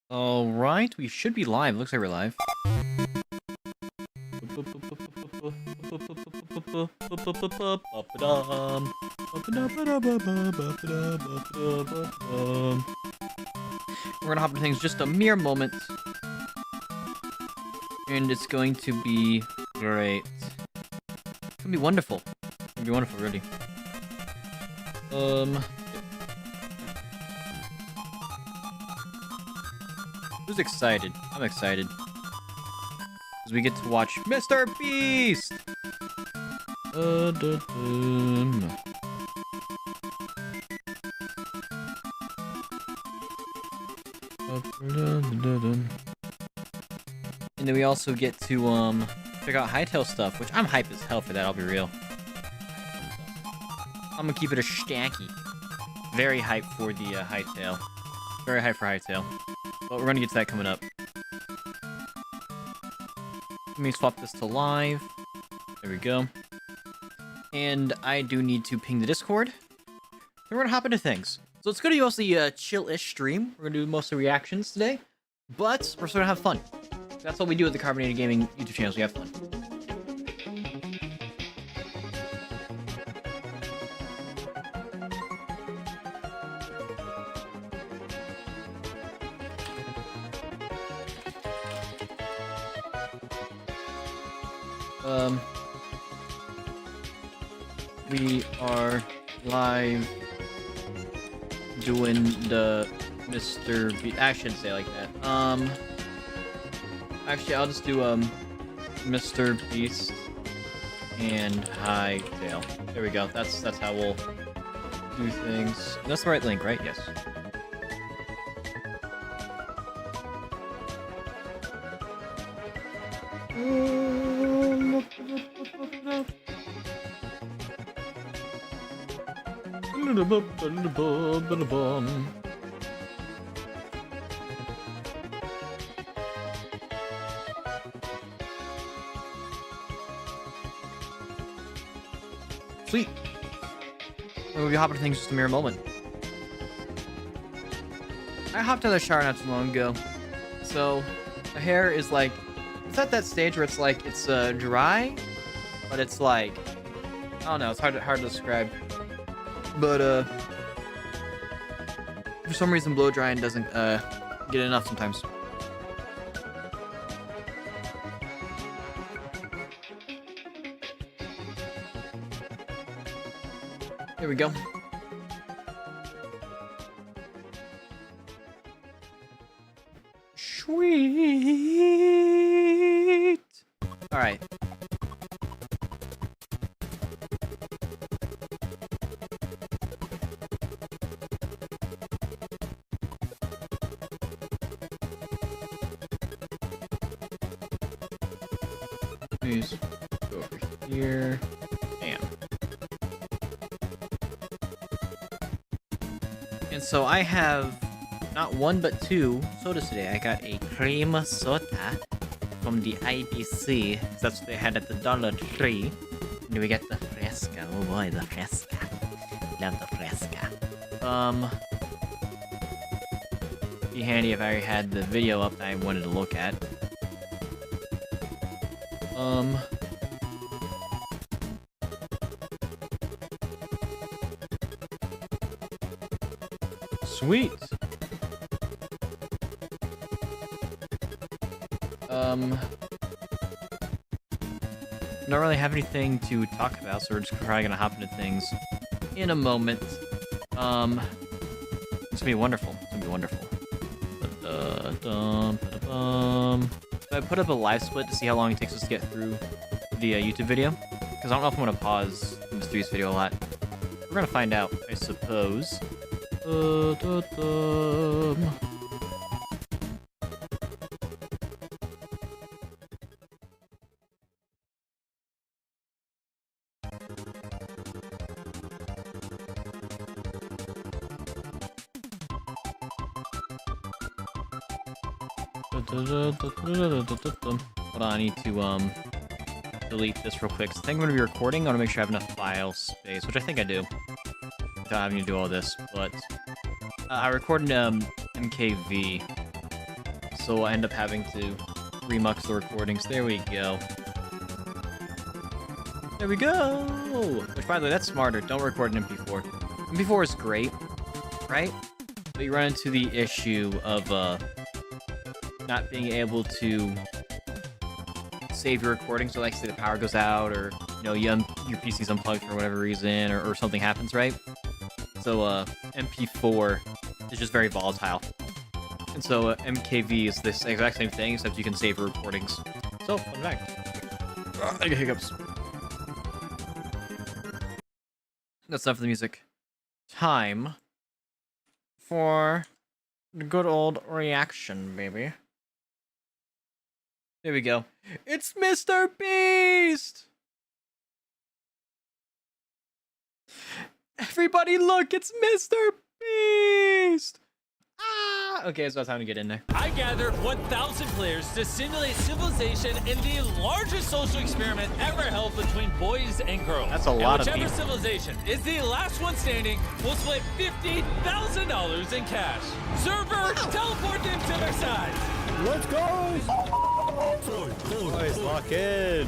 Alright, we should be live. Looks like we're live. We're gonna hop into things just a mere moment. And it's going to be great. It's gonna be wonderful. It's gonna be wonderful, really. Who's excited? I'm excited. Because we get to watch MrBeast! And then we also get to, check out HYTALE stuff, which I'm hyped as hell for that, I'll be real. I'm gonna keep it a stacky. Very hyped for the, HYTALE. Very hyped for HYTALE. But we're gonna get to that coming up. Let me swap this to live. There we go. And I do need to ping the Discord. Then we're gonna hop into things. So it's gonna be mostly a chill-ish stream. We're gonna do mostly reactions today. But we're still gonna have fun. That's what we do at the Carbonated Gaming YouTube channels. We have fun. We are live doing the MrBeast. I shouldn't say it like that. Actually, I'll just do, MrBeast and HYTALE. There we go. That's how we'll do things. And that's the right link, right? Yes. Sweet. We'll be hopping things just a mere moment. I hopped out of the shower not too long ago, so the hair is like, it's at that stage where it's like it's dry, but it's like, I don't know, it's hard to describe. But for some reason, blow drying doesn't get enough sometimes. There we go. Sweet. All right. Please go over here. Bam. And so I have not one but two sodas today. I got a cream soda from the IBC. That's what they had at the Dollar Tree. And then we got the Fresca. Oh boy, the Fresca. Love the Fresca. Be handy if I had the video up that I wanted to look at. Sweet. Don't really have anything to talk about, so we're just probably gonna hop into things in a moment. It's gonna be wonderful. It's gonna be wonderful. I put up a live split to see how long it takes us to get through the YouTube video, because I don't know if I'm gonna pause MrBeast's video a lot. We're gonna find out, I suppose. Hold on, I need to delete this real quick. So I think I'm gonna be recording. I wanna make sure I have enough file space, which I think I do. Without having to do all this, but I recorded MKV so we'll end up having to remux the recordings. There we go. There we go! Which, by the way, that's smarter. Don't record an MP4. MP4 is great, right? But you run into the issue of not being able to save your recording. So, like, say the power goes out, or your PC's unplugged for whatever reason, or something happens, right? So, MP4 is just very volatile. And so, MKV is this exact same thing, except you can save your recordings. So, fun fact. I get hiccups. That's enough of the music. Time for the good old reaction, baby. There we go. It's MrBeast! Everybody look, it's MrBeast! Ah! Okay, it's about time to get in there. I gathered 1,000 players to simulate civilization in the largest social experiment ever held between boys and girls. That's a lot of people. people. Whichever civilization is the last one standing will split $50,000 in cash. Server, teleport them to their sides. Let's go! Boys, lock in.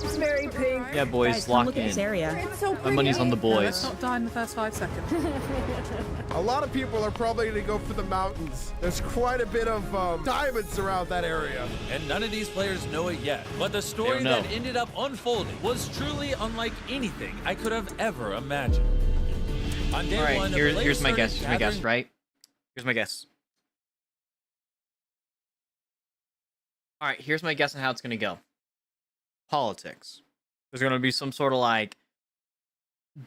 It's very pink. Yeah, boys, Guys, lock look at this in. area. It's so pretty. My money's on the Let's boys. not die in the first 5 seconds. A lot of people are probably going to go for the mountains. There's quite a bit of diamonds around that area. And none of these players know it yet. But the story that ended up unfolding was truly unlike anything I could have ever imagined. On day Alright, one, here's my guess. Here's Here's my guess, right? Here's my guess. Alright, here's my guess on how it's gonna go. Politics. There's gonna be some sort of like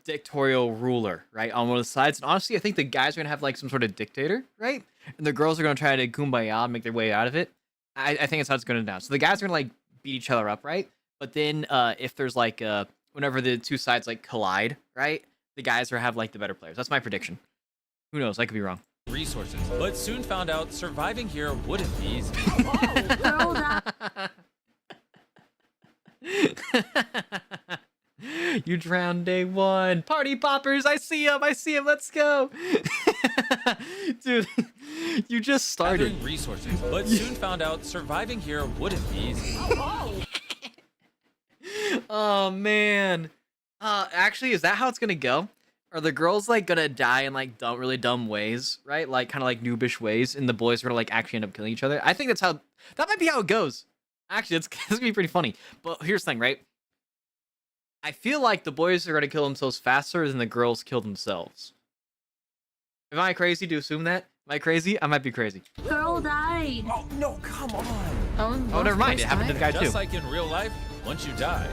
dictatorial ruler, right, on one of the sides. And honestly, I think the guys are gonna have like some sort of dictator, right? And the girls are gonna try to kumbaya and make their way out of it. I think that's how it's gonna go down. So the guys are gonna like beat each other up, right? But then if there's like whenever the two sides like collide, right, the guys are have like the better players. That's my prediction. Who knows? I could be wrong. resources, but soon found out surviving here wouldn't be easy. You drowned day one. Party poppers, I see him, let's go. Dude, you just started. Gathering resources, but soon found out surviving here wouldn't be easy. Oh man. Actually, is that how it's gonna go? Are the girls like gonna die in like really dumb ways, right? Like kind of like noobish ways, and the boys are gonna like actually end up killing each other? I think that might be how it goes. Actually, it's gonna be pretty funny. But here's the thing, right? I feel like the boys are gonna kill themselves faster than the girls kill themselves. Am I crazy to assume that? Am I crazy? I might be crazy. Girl died. Oh, no, come on. Oh, never mind. It happened to the guy too. Just like in real life, once you die,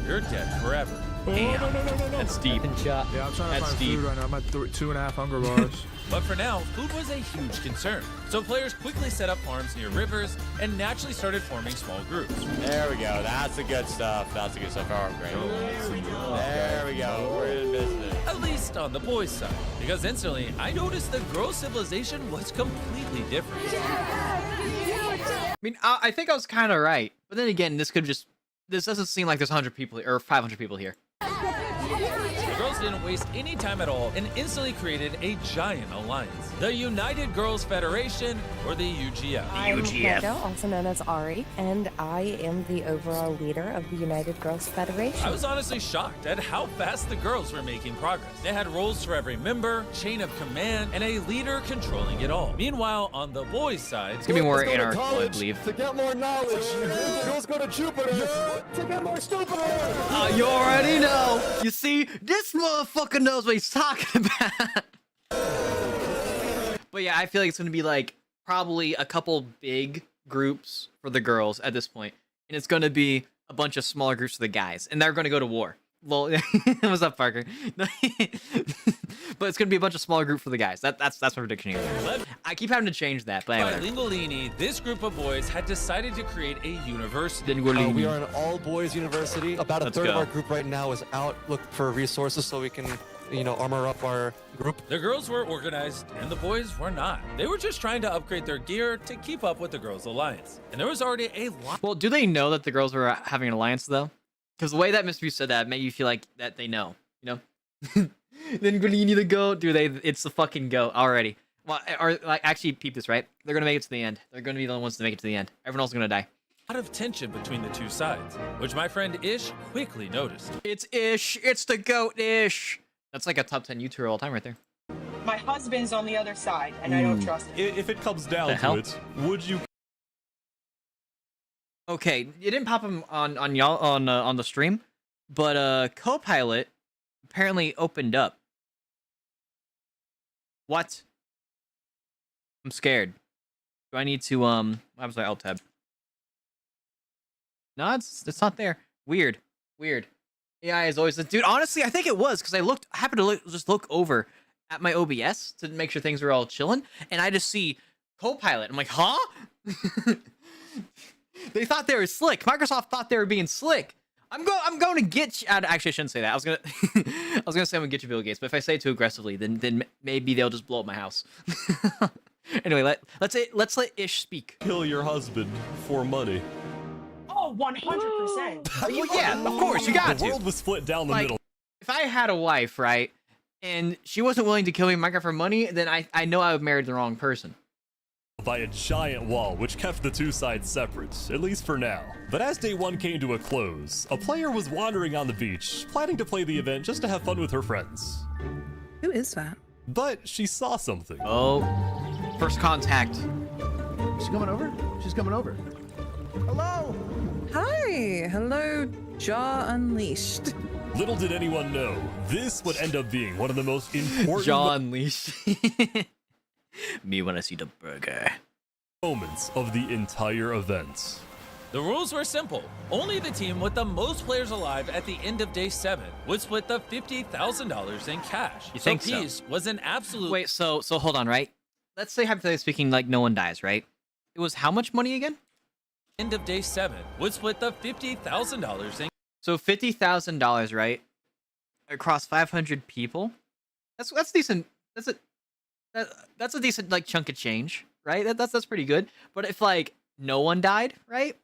you're dead forever. Damn. That's deep. Yeah, I'm trying to find food right now. I'm at 2.5 hunger bars. But for now, food was a huge concern. So players quickly set up farms near rivers and naturally started forming small groups. There we go. That's the good stuff. That's the good stuff. Oh, great. There we go. We're in business. At least on the boys' side. Because instantly, I noticed the girls' civilization was completely different. I mean, I think I was kind of right. But then again, this doesn't seem like there's 100 people or 500 people here. The girls didn't waste any time at all and instantly created a giant alliance. The United Girls Federation, or the UGF. I'm Margo, also known as Ari, and I am the overall leader of the United Girls Federation. I was honestly shocked at how fast the girls were making progress. They had roles for every member, chain of command, and a leader controlling it all. Meanwhile, on the boys' side, It's gonna be more anarchical, I believe. To get more knowledge. Girls go to Jupiter. To get more stupid. You already know. You see, this motherfucker knows what he's talking about. But yeah, I feel like it's gonna be like probably a couple big groups for the girls at this point, and it's gonna be a bunch of smaller groups for the guys, and they're gonna go to war. Well, what's up, Parker? But it's gonna be a bunch of smaller group for the guys. That's my prediction here. I keep having to change that, but by anyway. Lingolini, this group of boys had decided to create a university. We are an all-boys university. About a third of go. our group right now is out looking for resources so we can, armor up our group. The girls were organized, and the boys were not. They were just trying to upgrade their gear to keep up with the girls' alliance. And there was already a lot. Well, do they know that the girls were having an alliance though? Because the way that MrBeast said that made you feel like that they know, Then Golini the goat, dude. It's the fucking goat already. Well, or like actually peep this, right? They're gonna make it to the end. They're gonna be the ones to make it to the end. Everyone else is gonna die. A lot of tension between the two sides, which my friend Ish quickly noticed. It's Ish. It's the goat Ish. That's like a top 10 YouTuber all time right there. My husband's on the other side, and I don't trust him. If it comes down The to hell? it, would you? Okay, you didn't pop him on y'all on the stream, but Copilot apparently opened up. What? I'm scared. Do I need to what was my alt tab? No, it's not there. Weird. AI is always dude. Honestly, I think it was because I happened to just look over at my OBS to make sure things were all chilling, and I just see Copilot. I'm like, huh? They thought they were slick. Microsoft thought they were being slick. I'm going to get you. Actually, I shouldn't say that. I was gonna say I'm gonna get you, Bill Gates. But if I say it too aggressively, then maybe they'll just blow up my house. Anyway, let's let Ish speak. Kill your husband for money. Oh, 100%. Well, yeah, of course you got The to. world was split down the middle. If I had a wife, right, and she wasn't willing to kill me in Minecraft for money, then I know I would marry the wrong person. By a giant wall, which kept the two sides separate, at least for now. But as day one came to a close, a player was wandering on the beach, planning to play the event just to have fun with her friends. Who is that? But she saw something. Oh, first contact. She's coming over? She's coming over. Hello? Hi. Hello, Jaw Unleashed. Little did anyone know, this would end up being one of the most important Jaw unleashed. Me when I see the burger. moments of the entire event. The rules were simple. Only the team with the most players alive at the end of day 7 would split the $50,000 in cash. You think so? Peace was an absolute. Wait, so hold on, right? Let's say hypothetically speaking, like no one dies, right? It was how much money again? End of day 7 would split the $50,000 in. So $50,000, right? Across 500 people. That's decent. That's a decent like chunk of change, right? That's pretty good. But if like no one died, right?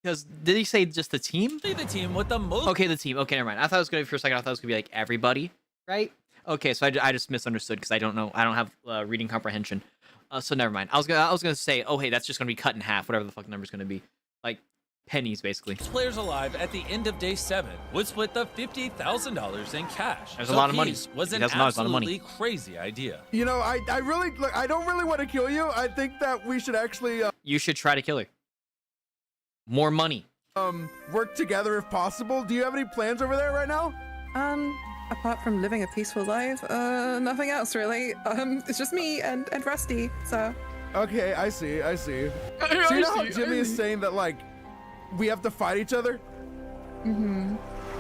Because did he say just the team? Only the team with the most. Okay, the team. Okay, never mind. I thought it was gonna be for a second. I thought it was gonna be like everybody, right? Okay, so I just misunderstood because I don't know. I don't have reading comprehension. So never mind. I was gonna say, oh hey, that's just gonna be cut in half, whatever the fuck number's gonna be, like pennies basically. Players alive at the end of day 7 would split the $50,000 in cash. There's a lot of money. Peace was an $50,000 is a lot of money. absolutely crazy idea. You know, I really, look, I don't really want to kill you. I think that we should actually, You should try to kill her. More money. work together if possible. Do you have any plans over there right now? Apart from living a peaceful life, nothing else really. It's just me and Rusty, so. Okay, I see. So you know how Jimmy is saying that, like, we have to fight each other? Mm-hmm.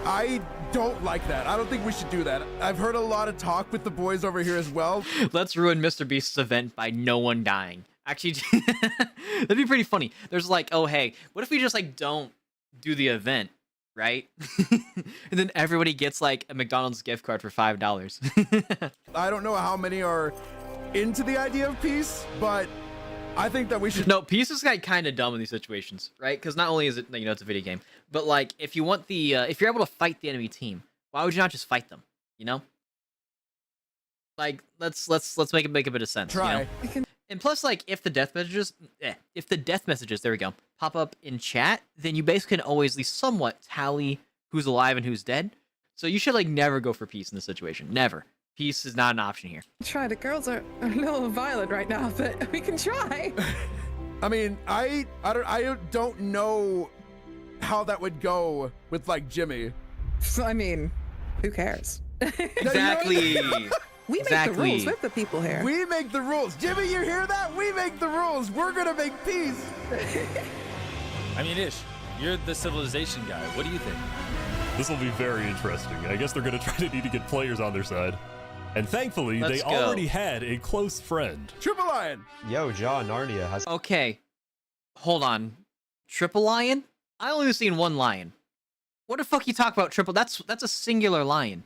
I don't like that. I don't think we should do that. I've heard a lot of talk with the boys over here as well. Let's ruin MrBeast's event by no one dying. Actually, that'd be pretty funny. There's like, oh hey, what if we just like don't do the event, right? And then everybody gets like a McDonald's gift card for $5. I don't know how many are into the idea of peace, but I think that we should. No, peace is like kind of dumb in these situations, right? Because not only is it, you know, it's a video game, but like if you want the if you're able to fight the enemy team, why would you not just fight them? You know, like let's make it make a bit of sense. Try. You know? And plus, like if the death messages, there we go, pop up in chat, then you basically can always at least somewhat tally who's alive and who's dead. So you should like never go for peace in this situation. Never. Peace is not an option here. Try. The girls are a little violent right now, but we can try. I mean, I don't know how that would go with like Jimmy. I mean, who cares? Exactly. We make the rules with the people here. We make the rules. Jimmy, you hear that? We make the rules. We're gonna make peace. I mean, Ish, you're the civilization guy. What do you think? This will be very interesting. I guess they're going to try to need to get players on their side. And thankfully, Let's they go. already had a close friend. Triple Lion. Yo, John, Narnia has. Okay, hold on. Triple lion? I only seen one lion. What the fuck you talk about triple? That's a singular lion.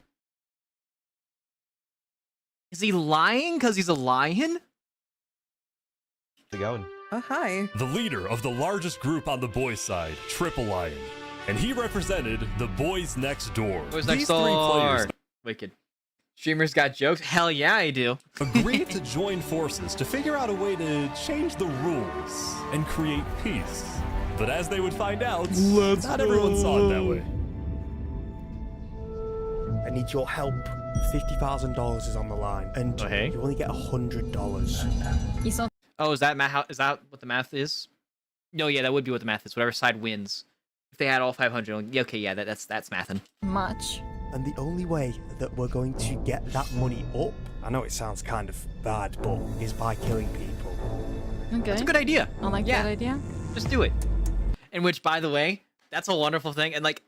Is he lying because he's a lion? How's it going? Oh, hi. The leader of the largest group on the boys' side, Triple Lion. And he represented the boys next door. Boys These next three door. players Wicked. Streamers got jokes? Hell yeah, I do. agreed to join forces to figure out a way to change the rules and create peace. But as they would find out, not everyone saw it that way. I need your help. $50,000 is on the line, and you only get $100. Oh, is that what the math is? No, yeah, that would be what the math is. Whatever side wins. If they had all 500, okay, yeah, that's mathin'. Much. And the only way that we're going to get that money up, I know it sounds kind of bad, but is by killing people. Okay. That's a good idea. I like that idea. Just do it. In which, by the way, that's a wonderful thing. And like,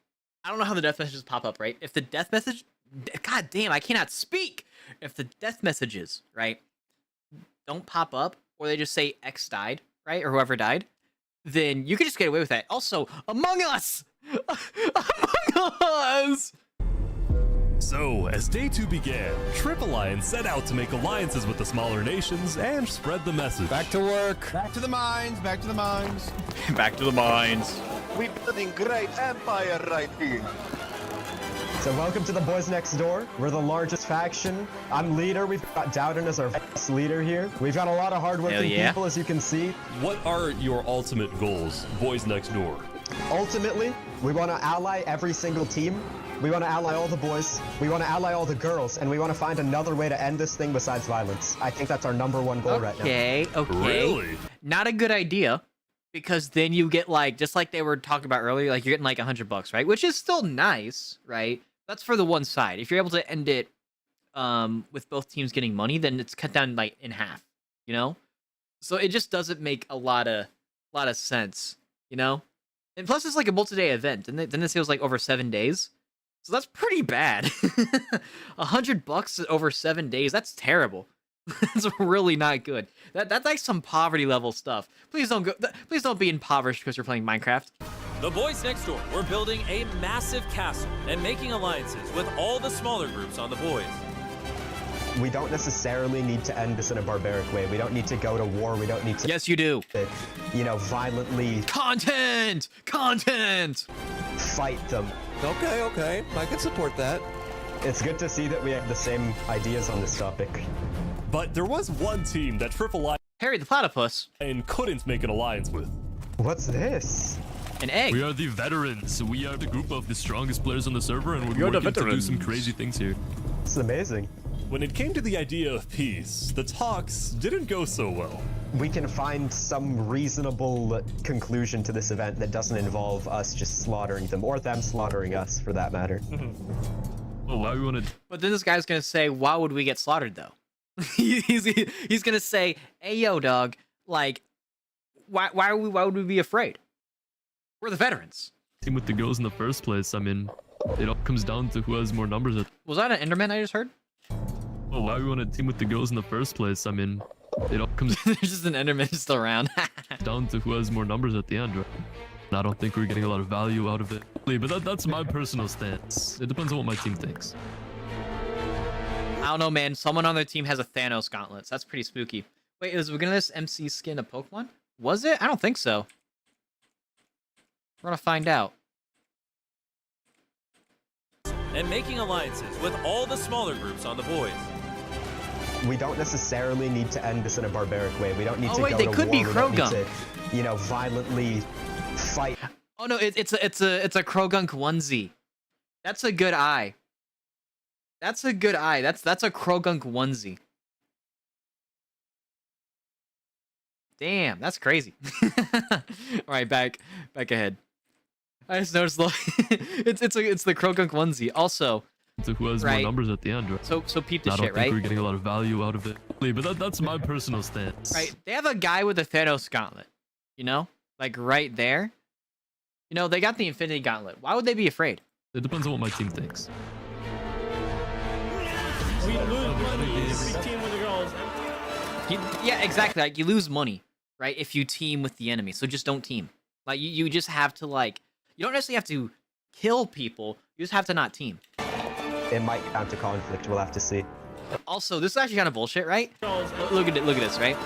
I don't know how the death messages pop up, right? If the death message, god damn, I cannot speak. If the death messages, right, don't pop up, or they just say X died, right, or whoever died, then you can just get away with that. Also, Among Us! Among Us! So, as day 2 began, Trip Alliance set out to make alliances with the smaller nations and spread the message. Back to work. Back to the mines, back to the mines. Back to the mines. We're building great empire right here. So welcome to the boys next door. We're the largest faction. I'm leader. We've got Dowden as our leader here. We've got a lot of hardworking people, as you can see. What are your ultimate goals, boys next door? Ultimately, we want to ally every single team. We want to ally all the boys. We want to ally all the girls, and we want to find another way to end this thing besides violence. I think that's our #1 goal right now. Okay. Really? Not a good idea, because then you get like, just like they were talking about earlier, like you're getting like $100, right? Which is still nice, right? That's for the one side. If you're able to end it with both teams getting money, then it's cut down like in half, you know? So it just doesn't make a lot of sense, you know? And plus it's like a multi-day event, and then it feels like over 7 days. So that's pretty bad. $100 over 7 days, that's terrible. That's really not good. That's like some poverty level stuff. Please don't be impoverished because you're playing Minecraft. The boys next door were building a massive castle and making alliances with all the smaller groups on the boys. We don't necessarily need to end this in a barbaric way. We don't need to go to war. We don't need to... Yes, you do. You know, violently... Content! Fight them. Okay. I can support that. It's good to see that we have the same ideas on this topic. But there was one team that Trip Alliance Harry the Platypus and couldn't make an alliance with. What's this? An egg. We are the veterans. We are the group of the strongest players on the server, and we're working to do some crazy things here. It's amazing. When it came to the idea of peace, the talks didn't go so well. We can find some reasonable conclusion to this event that doesn't involve us just slaughtering them, or them slaughtering us, for that matter. Well, why we want to... But then this guy's gonna say, why would we get slaughtered, though? he's gonna say, hey, yo, dog, like, why would we be afraid? We're the veterans. Team with the girls in the first place. I mean, it all comes down to who has more numbers. Was that an Enderman I just heard? Well, why we want to team with the girls in the first place? I mean, it all comes... There's just an Enderman still around. down to who has more numbers at the end, right? And I don't think we're getting a lot of value out of it. But that's my personal stance. It depends on what my team thinks. I don't know, man. Someone on their team has a Thanos gauntlet. So that's pretty spooky. Wait, was Beginnerless MC skin a Pokemon? Was it? I don't think so. We're gonna find out. And making alliances with all the smaller groups on the boys. We don't necessarily need to end this in a barbaric way. We don't need to wait, go they to could war. be We don't need Krogan. to, you know, violently fight. Oh no, it's a Krogunk onesie. That's a good eye. That's a good eye. That's a Krogunk onesie. Damn, that's crazy. All right, back ahead. I just noticed it's the Krogunk onesie. Also, to who has more numbers at the end, right? So peep this I don't shit, think right? we're getting a lot of value out of it. But that's my personal stance. Right, they have a guy with a Thanos gauntlet. You know, like right there. You know, they got the Infinity Gauntlet. Why would they be afraid? It depends on what my team thinks. We lose money if we team with the girls. Yeah, exactly. Like you lose money, right? If you team with the enemy, so just don't team. Like you just have to like. You don't necessarily have to kill people. You just have to not team. It might count to conflict. We'll have to see. Also, this is actually kind of bullshit, right? Look at it. Look at this, right?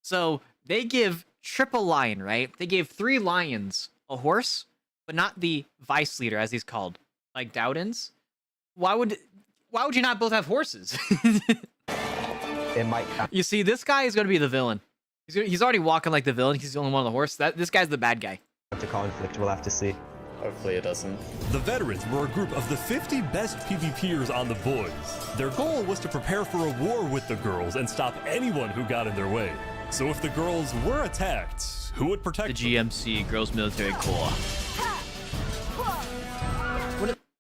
So they give triple lion, right? They gave 3 lions a horse, but not the vice leader, as he's called, like Dowden's. Why would Why would you not both have horses? It might. You see, this guy is going to be the villain. He's already walking like the villain. He's the only one on the horse. This guy's the bad guy. To conflict, we'll have to see. Hopefully it doesn't. The veterans were a group of the 50 best PvPers on the boys. Their goal was to prepare for a war with the girls and stop anyone who got in their way. So if the girls were attacked, who would protect them? The GMC, Girls Military Corps.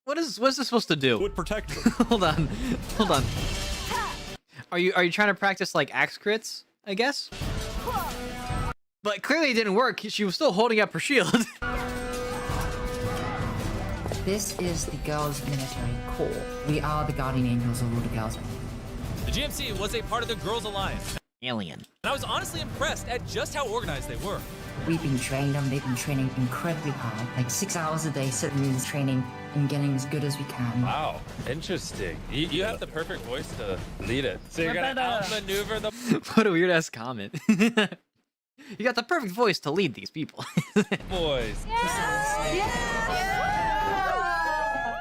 What is this supposed to do? Who would protect them? Hold on. Are you trying to practice like axe crits, I guess? But clearly it didn't work. She was still holding up her shield. This is the Girls Military Corps. We are the guardian angels of all the girls. The GMC was a part of the Girls Alliance. Alien. And I was honestly impressed at just how organized they were. We've been training them. They've been training incredibly hard, like 6 hours a day, sitting in training and getting as good as we can. Wow, interesting. You have the perfect voice to lead it. So you're gonna outmaneuver the. What a weird ass comment. You got the perfect voice to lead these people. boys.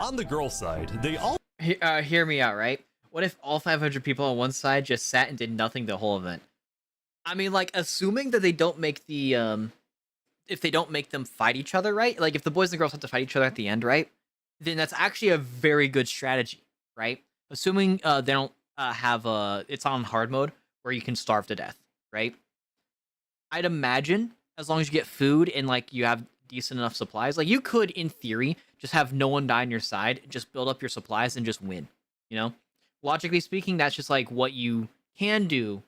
On the girl side, they all hear me out, right? What if all 500 people on one side just sat and did nothing the whole event? I mean, like, assuming that they don't make the, if they don't make them fight each other, right? Like, if the boys and girls have to fight each other at the end, right? Then that's actually a very good strategy, right? Assuming they don't have it's on hard mode where you can starve to death, right? I'd imagine as long as you get food and, like, you have decent enough supplies, like, you could, in theory, just have no one die on your side, just build up your supplies and just win, you know? Logically speaking, that's just, like, what you can do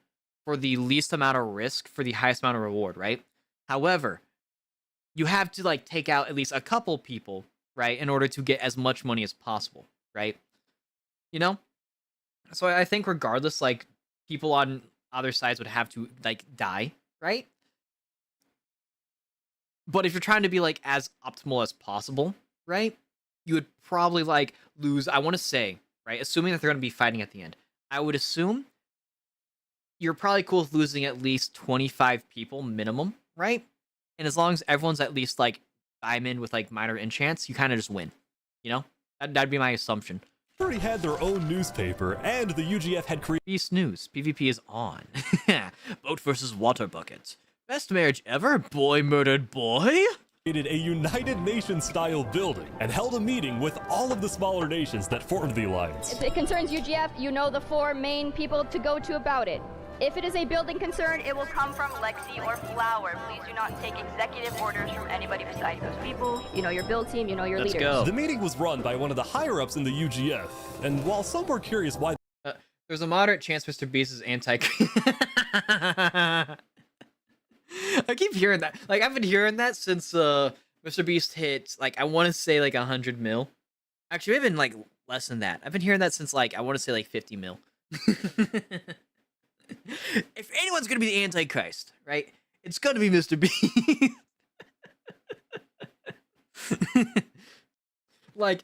for the least amount of risk for the highest amount of reward, right? However, you have to, like, take out at least a couple people, right, in order to get as much money as possible, right? You know? So I think regardless, like, people on other sides would have to, like, die, right? But if you're trying to be, like, as optimal as possible, right, you would probably, like, lose, I want to say, right, assuming that they're going to be fighting at the end, I would assume you're probably cool with losing at least 25 people minimum, right? And as long as everyone's at least, like, diamond with, like, minor enchants, you kind of just win, you know? That'd be my assumption. already had their own newspaper, and the UGF had created Beast News. PvP is on. Boat versus water bucket. Best marriage ever? Boy murdered boy? a United Nations style building and held a meeting with all of the smaller nations that formed the alliance. If it concerns UGF, you know the 4 main people to go to about it. If it is a building concern, it will come from Lexi or Flower. Please do not take executive orders from anybody besides those people. You know your build team, you know your leaders. The meeting was run by one of the higher-ups in the UGF, and while some were curious why... there's a moderate chance MrBeast is anti... I keep hearing that. Like, I've been hearing that since MrBeast hit, like, I want to say, like, 100 mil. Actually, even, like, less than that. I've been hearing that since, like, I want to say, like, 50 mil. If anyone's going to be the Antichrist, right, it's going to be MrBeast. Like,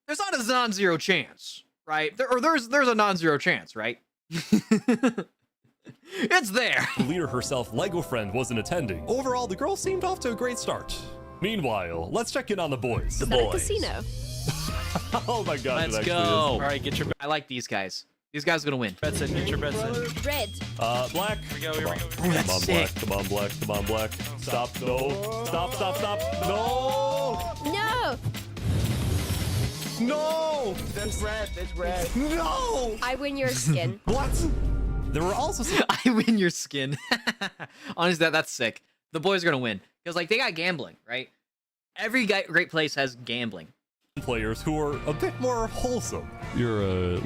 there's not a non-zero chance, right? There's a non-zero chance, right? It's there. The leader herself, Lego Friend, wasn't attending. Overall, the girls seemed off to a great start. Meanwhile, let's check in on the boys. The boys. Casino. Oh my god. Let's go. All right, get your... I like these guys. These guys are gonna win. Bets in, get your bets in. Red. Black. Here we go. Oh, that's Come on, sick. Black. Come on, Black. Come on, Black. Stop. No. Stop. No. No. No. That's red. No. I win your skin. What? There were also some... I win your skin. Honestly, that's sick. The boys are gonna win because, like, they got gambling, right? Every great place has gambling. Players who are a bit more wholesome. You're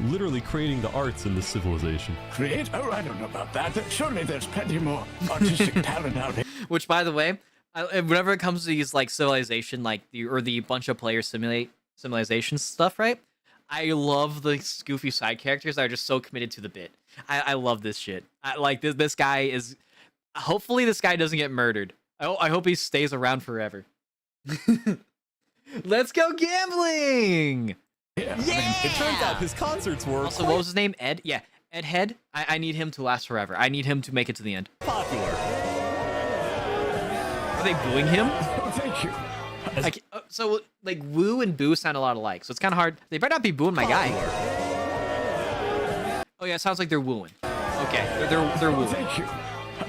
literally creating the arts in this civilization. Create? Oh, I don't know about that. Surely there's plenty more artistic talent out here. Which, by the way, whenever it comes to these, like, civilization, like the bunch of players civilization stuff, right? I love the goofy side characters that are just so committed to the bit. I love this shit. Like, this guy is... Hopefully this guy doesn't get murdered. I hope he stays around forever. Let's go gambling! Yeah! It turns out his concerts were... Also, what was his name? Ed? Yeah, Ed Head. I need him to last forever. I need him to make it to the end. Popular. Are they booing him? Oh, thank you. So, like, woo and boo sound a lot alike, so it's kind of hard. They better not be booing my guy. Oh yeah, it sounds like they're wooing. Okay, they're wooing. Thank you.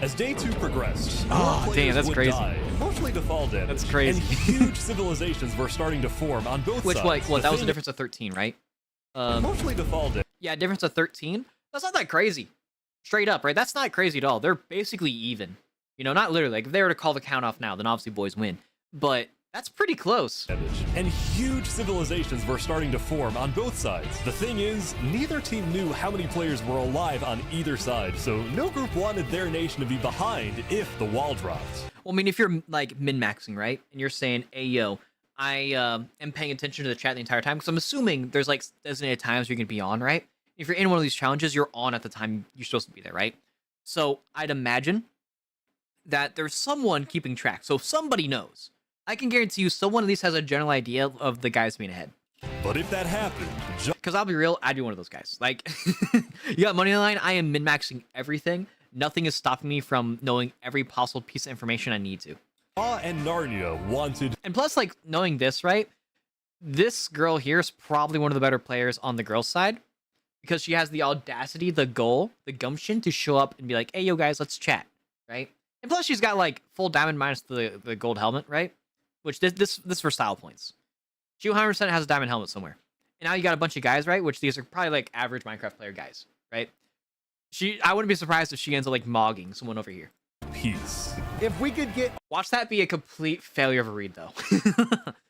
As day 2 progressed, Oh, more damn, players that's would crazy. die, mostly to fall damage. That's crazy. And huge civilizations were starting to form on both Which, sides. like, what? The That was a thing- difference of 13, right? Mostly to fall damage. Yeah, difference of 13. That's not that crazy. Straight up, right? That's not crazy at all. They're basically even. You know, not literally. Like, if they were to call the count off now, then obviously boys win. But that's pretty close. And huge civilizations were starting to form on both sides. The thing is, neither team knew how many players were alive on either side, so no group wanted their nation to be behind if the wall dropped. Well, I mean, if you're, like, min-maxing, right? And you're saying, hey, yo, I am paying attention to the chat the entire time, because I'm assuming there's, like, designated times you can be on, right? If you're in one of these challenges, you're on at the time you're supposed to be there, right? So I'd imagine that there's someone keeping track. So somebody knows. I can guarantee you someone at least has a general idea of the guys being ahead. But if that happened... Because I'll be real, I'd be one of those guys. Like, you got money on the line, I am min-maxing everything. Nothing is stopping me from knowing every possible piece of information I need to. And Narnia wanted... And plus, like, knowing this, right? This girl here is probably one of the better players on the girls' side. Because she has the audacity, the goal, the gumption to show up and be like, hey, yo, guys, let's chat, right? And plus, she's got, like, full diamond minus the gold helmet, right? Which, this for style points. She 100% has a diamond helmet somewhere. And now you got a bunch of guys, right? Which these are probably, like, average Minecraft player guys, right? I wouldn't be surprised if she ends up, like, mogging someone over here. Peace. If we could get Watch that be a complete failure of a read, though.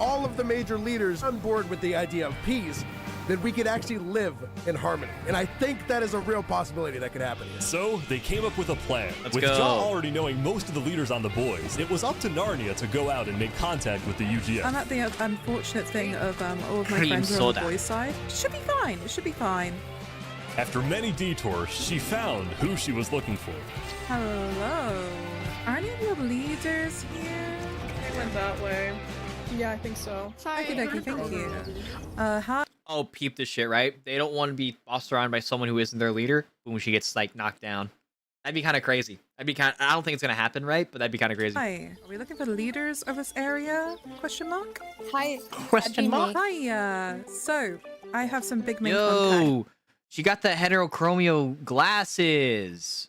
all of the major leaders on board with the idea of peace, then we could actually live in harmony. And I think that is a real possibility that could happen here. So they came up with a plan. Let's With go. Jaw already knowing most of the leaders on the boys, it was up to Narnia to go out and make contact with the UGF. I'm at the unfortunate thing of all of my Cream friends are on the soda. boys' side. It should be fine. It should be fine. After many detours, she found who she was looking for. Hello. Are any of your leaders here? They went that way. Yeah, I think so. Okie dokie, thank you. Hi. Oh, peep this shit, right? They don't want to be bossed around by someone who isn't their leader when she gets, like, knocked down. That'd be kind of crazy. I don't think it's going to happen, right? But that'd be kind of crazy. Hi. Are we looking for leaders of this area? Question mark? Hi. Question mark? Hi. So, I have some big main contact. Yo, she got the heterochromio glasses.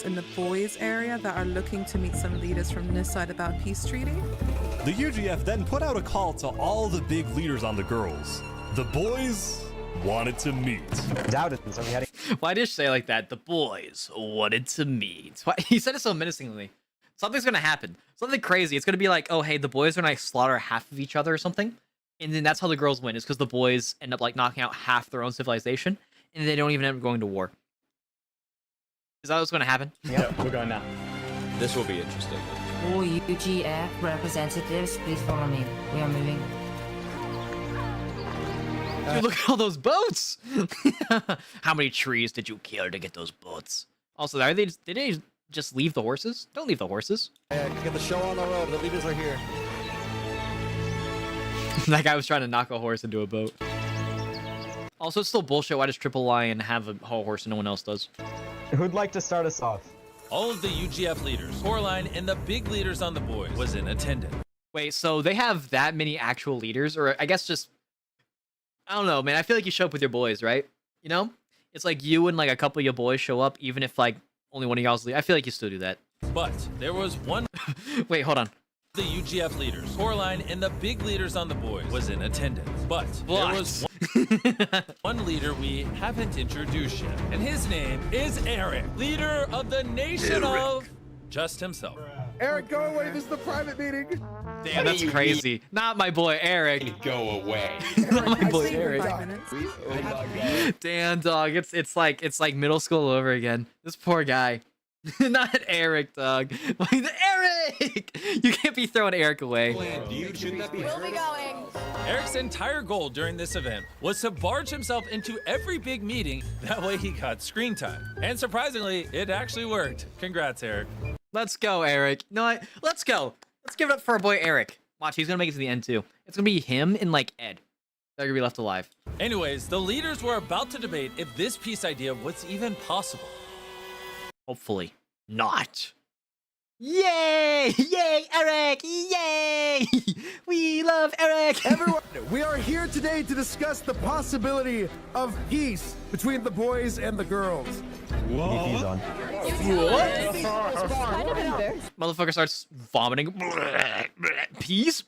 In the boys area that are looking to meet some leaders from this side about peace treaty. The UGF then put out a call to all the big leaders on the girls. The boys wanted to meet. Doubted, so we had to... Why did you say it like that? The boys wanted to meet. Why? He said it so menacingly. Something's gonna happen. Something crazy. It's gonna be like, oh, hey, the boys are gonna like, slaughter half of each other or something. And then that's how the girls win, is because the boys end up like knocking out half their own civilization, and they don't even end up going to war. Is that what's gonna happen? Yeah, we're going now. This will be interesting. All UGF representatives, please follow me. We are moving. Dude, look at all those boats! How many trees did you kill to get those boats? Also, did they just leave the horses? Don't leave the horses. Get the show on the road. The leaders are here. That guy was trying to knock a horse into a boat. Also, it's still bullshit. Why does Triple Lion have a whole horse and no one else does? Who'd like to start us off? All of the UGF leaders, Coraline, and the big leaders on the boys was in attendance. Wait, so they have that many actual leaders? Or I guess just... I don't know, man. I feel like you show up with your boys, right? You know? It's like you and like a couple of your boys show up, even if like only one of y'all's lead. I feel like you still do that. But there was one... Wait, hold on. The UGF leaders, Coraline, and the big leaders on the boys was in attendance. But there was one leader we haven't introduced yet, and his name is Eric, leader of the nation of just himself. Eric, go away. This is the private meeting. Damn, that's crazy. Not my boy Eric. Go away. Not my boy I see Eric. 5 minutes. Oh my god. Damn, dog. It's like middle school over again. This poor guy. Not Eric, dog. Eric! You can't be throwing Eric away. We'll be going. Eric's entire goal during this event was to barge himself into every big meeting. That way he got screen time. And surprisingly, it actually worked. Congrats, Eric. Let's go, Eric. No, let's go. Let's give it up for our boy Eric. Watch, he's gonna make it to the end too. It's gonna be him and like Ed. They're gonna be left alive. Anyways, the leaders were about to debate if this peace idea was even possible. Hopefully not. Yay! Yay, Eric! Yay! We love Eric! Everyone, we are here today to discuss the possibility of peace between the boys and the girls. PvP's on. Motherfucker starts vomiting. Peace?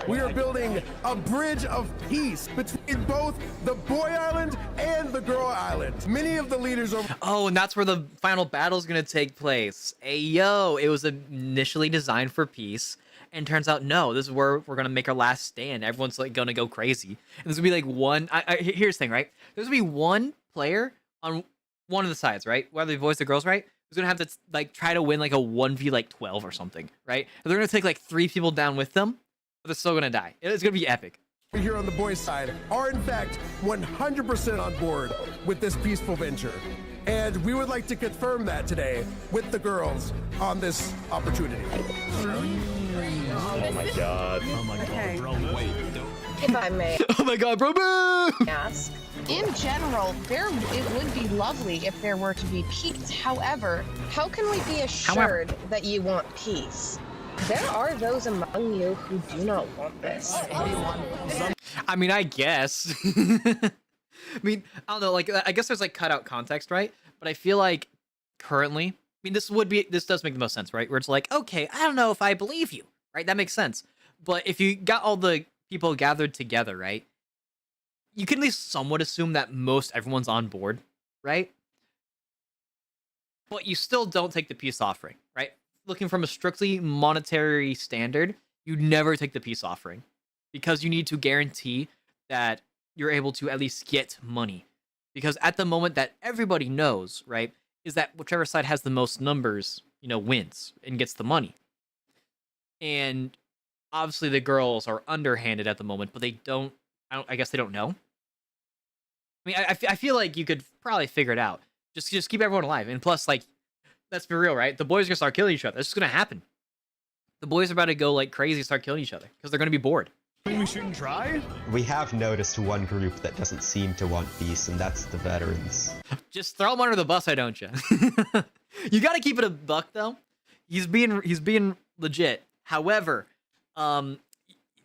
We are building a bridge of peace between both the boy island and the girl island. Many of the leaders are... Oh, and that's where the final battle is going to take place. Hey, yo, it was initially designed for peace. And turns out, no, this is where we're going to make our last stand. Everyone's like going to go crazy. And there's going to be like one... here's the thing, right? There's going to be one player on one of the sides, right? Whether the boys or girls, right? Who's going to have to like try to win like a 1v like 12 or something, right? And they're going to take like 3 people down with them, but they're still going to die. It's going to be epic. Here on the boys' side are in fact 100% on board with this peaceful venture. And we would like to confirm that today with the girls on this opportunity. Oh my god. Oh my god, bro. Wait. If I may Oh my god, bro. ask, in general, it would be lovely if there were to be peace. However, how can we be assured that you want peace? There are those among you who do not want this. I mean, I guess. I mean, I don't know, like, I guess there's like cutout context, right? But I feel like currently, I mean, this does make the most sense, right? Where it's like, okay, I don't know if I believe you, right? That makes sense. But if you got all the people gathered together, right? You can at least somewhat assume that most everyone's on board, right? But you still don't take the peace offering, right? Looking from a strictly monetary standard, you never take the peace offering because you need to guarantee that you're able to at least get money. Because at the moment that everybody knows, right, is that whichever side has the most numbers, you know, wins and gets the money. And obviously the girls are underhanded at the moment, but they don't, I guess they don't know. I mean, I feel like you could probably figure it out. Just keep everyone alive. And plus, like, let's be real, right? The boys are going to start killing each other. It's just going to happen. The boys are about to go like crazy and start killing each other because they're going to be bored. We shouldn't try? We have noticed one group that doesn't seem to want peace, and that's the veterans. Just throw him under the bus, don't you? You got to keep it a buck, though. He's being legit. However,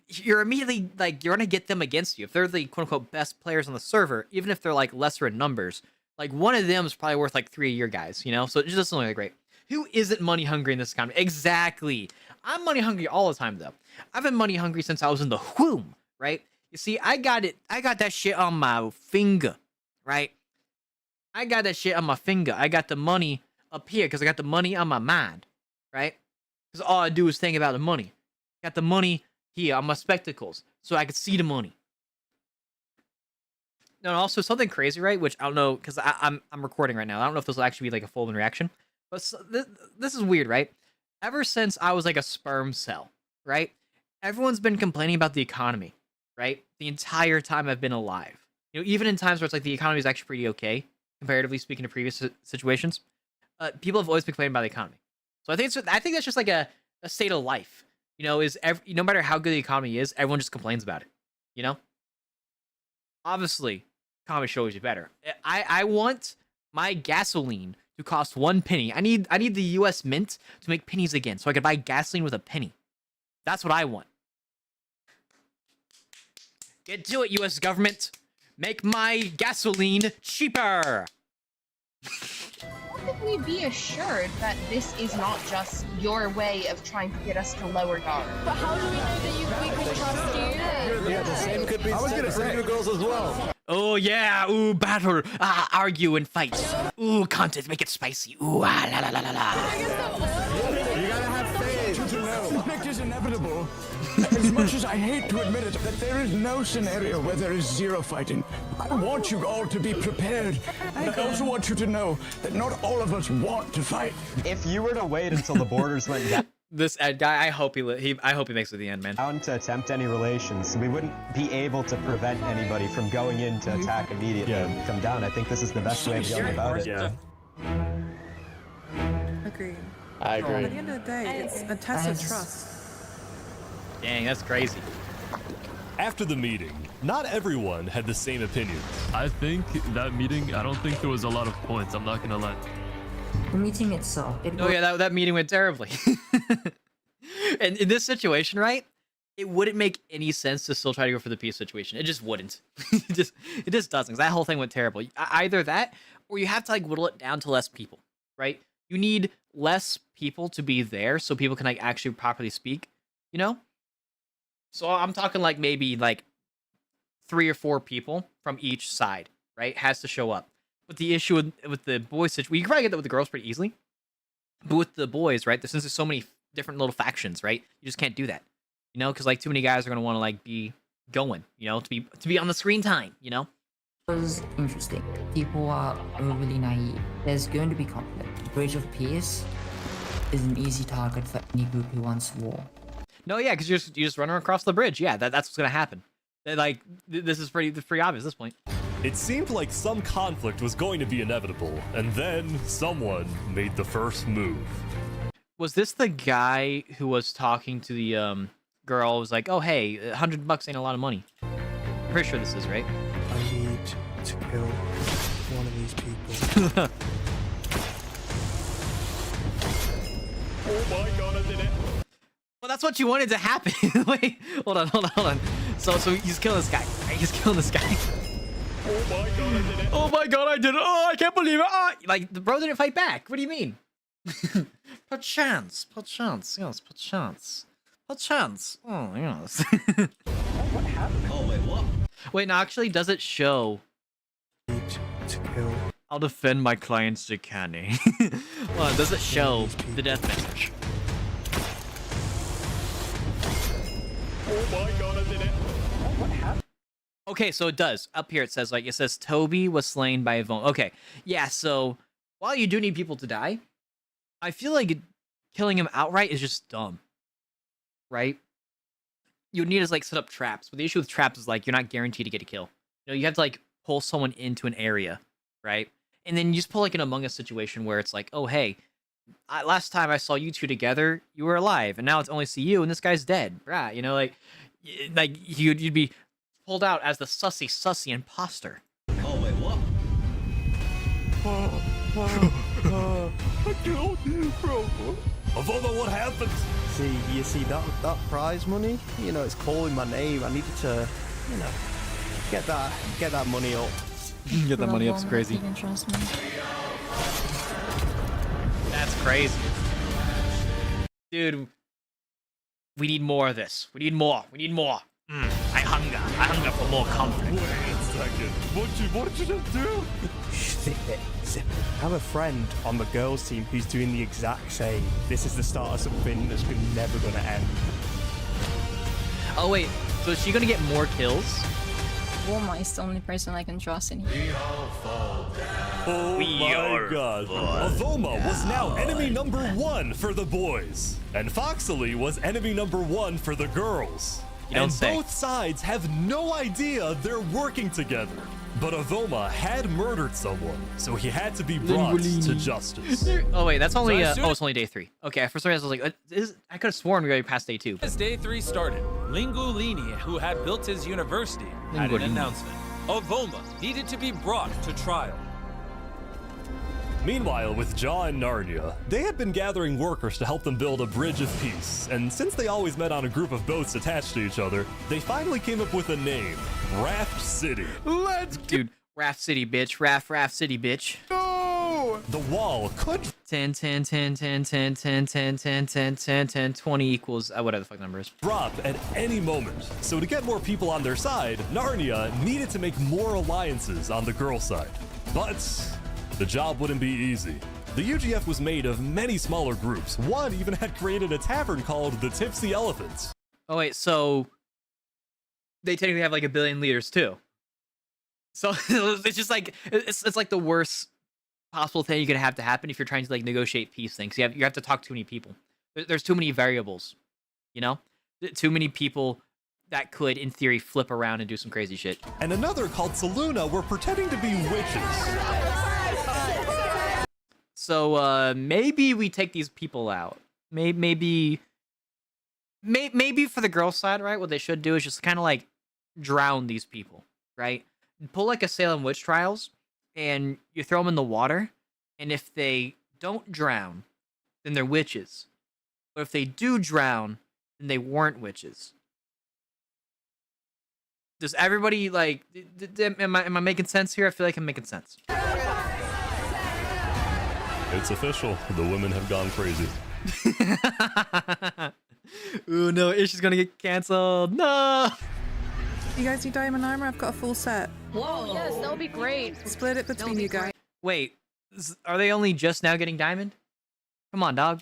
you're immediately like you're gonna get them against you if they're the quote unquote best players on the server, even if they're like lesser in numbers. Like one of them is probably worth like 3 of your guys, you know. So it just doesn't look like great. Who isn't money hungry in this economy? Exactly. I'm money hungry all the time, though. I've been money hungry since I was in the womb, right? You see, I got that shit on my finger, right? I got that shit on my finger. I got the money up here because I got the money on my mind, right? Because all I do is think about the money. Got the money here on my spectacles so I could see the money. No, and also something crazy, right? Which I don't know, because I'm recording right now. I don't know if this will actually be like a full reaction. But this is weird, right? Ever since I was like a sperm cell, right? Everyone's been complaining about the economy, right? The entire time I've been alive. You know, even in times where it's like the economy is actually pretty okay, comparatively speaking to previous situations, people have always been complaining about the economy. So I think that's just like a state of life. You know, no matter how good the economy is, everyone just complains about it. You know? Obviously, economy shows you better. I want my gasoline to cost 1 penny. I need the US Mint to make pennies again so I can buy gasoline with a penny. That's what I want. Get to it, US government. Make my gasoline cheaper. How can we be assured that this is not just your way of trying to get us to lower guard? But how do we know that we can trust you? Yeah, the same could be said for you girls as well. Oh yeah, ooh, battle, argue and fight. Ooh, content, make it spicy. Ooh, la la la la la. You gotta have faith to know. Conflict is inevitable. As much as I hate to admit it, that there is no scenario where there is zero fighting. I want you all to be prepared. I also want you to know that not all of us want to fight. If you were to wait until the borders went down... This Ed guy, I hope he makes it to the end, man. Down to attempt any relations, we wouldn't be able to prevent anybody from going in to attack immediately and come down. I think this is the best way of going about it. Yeah. Agreed. I agree. At the end of the day, it's a test of trust. Dang, that's crazy. After the meeting, not everyone had the same opinions. I think that meeting, I don't think there was a lot of points, I'm not gonna lie. The meeting itself. Oh yeah, that meeting went terribly. And in this situation, right? It wouldn't make any sense to still try to go for the peace situation. It just wouldn't. it just doesn't. 'Cause that whole thing went terrible. Either that, or you have to like whittle it down to less people, right? You need less people to be there so people can like actually properly speak, you know? So I'm talking like maybe like 3 or 4 people from each side, right? Has to show up. But the issue with the boys situation, well, you can probably get that with the girls pretty easily. But with the boys, right? Since there's so many different little factions, right? You just can't do that, you know? Because like too many guys are gonna want to like be going, you know, to be on the screen time, you know? It was interesting. People are overly naive. There's going to be conflict. Bridge of Peace is an easy target for any group who wants war. No, yeah, because you just run across the bridge. Yeah, that's what's gonna happen. Like this is pretty obvious at this point. It seemed like some conflict was going to be inevitable, and then someone made the first move. Was this the guy who was talking to the girl? Was like, oh hey, $100 ain't a lot of money. I'm pretty sure this is right. I need to kill one of these people. Oh my god, I did it. Well, that's what you wanted to happen. Wait, hold on. So he's killing this guy. Right? He's killing this guy. Oh my god, I did it. Oh my god, I did it. Oh, I can't believe it. Oh, like, the bro didn't fight back. What do you mean? Perchance. Yes, perchance. Oh, yes. What happened? Oh, wait, what? Wait, no, actually, does it show? To kill. I'll defend my client's Jacani. Well, does it show the death message? Oh my god, I did it. What happened? Okay, so it does. Up here it says Toby was slain by Yvonne. Okay, yeah, so while you do need people to die, I feel like killing him outright is just dumb. Right? You would need to like set up traps. But the issue with traps is like you're not guaranteed to get a kill. You know, you have to like pull someone into an area, right? And then you just pull like an Among Us situation where it's like, oh hey, last time I saw you two together, you were alive, and now it's only see you, and this guy's dead. Right? You know, like you'd be pulled out as the sussy imposter. Oh, wait, what? I killed you, bro. Avoma, what happened? You see that prize money? You know, it's calling my name. I needed to, you know, get that money up. Get that money up is crazy. You can trust me. That's crazy. Dude, we need more of this. We need more. I hunger for more conflict. Wait a second. What did you just do? Zip it. I have a friend on the girls' team who's doing the exact same. This is the start of something that's never gonna end. Oh wait, so is she gonna get more kills? Wilma is the only person I can trust in here. Oh my god. Avoma was now enemy number 1 for the boys. And Foxley was enemy number 1 for the girls. And both sides have no idea they're working together. But Avoma had murdered someone, so he had to be brought to justice. Oh wait, that's only it's only day 3. Okay, for some reason I was like, I could have sworn we already passed day 2. As day 3 started, Lingulini, who had built his university, had an announcement. Avoma needed to be brought to trial. Meanwhile, with Jaw and Narnia, they had been gathering workers to help them build a bridge of peace, and since they always met on a group of boats attached to each other, they finally came up with a name, Raft City. Dude, Raft City, bitch. Raft City, bitch. No! The wall could 10, 20 equals whatever the fuck number is. Drop at any moment. So to get more people on their side, Narnia needed to make more alliances on the girl side. But the job wouldn't be easy. The UGF was made of many smaller groups. One even had created a tavern called the Tipsy Elephants. Oh wait, so they technically have like 1 billion liters too. So it's just like it's like the worst possible thing you could have to happen if you're trying to like negotiate peace things. You have to talk to too many people. There's too many variables, you know? Too many people that could, in theory, flip around and do some crazy shit. And another called Saluna were pretending to be witches. So maybe we take these people out. Maybe for the girl side, right? What they should do is just kind of like drown these people, right? Pull like a Salem witch trials, and you throw them in the water, and if they don't drown, then they're witches. But if they do drown, then they weren't witches. Does everybody, like, am I making sense here? I feel like I'm making sense. It's official. The women have gone crazy. Ooh, no, Ish is gonna get canceled. No! You guys need diamond armor? I've got a full set. Whoa, yes, that would be great. Split it between you guys. Wait, are they only just now getting diamond? Come on, dog.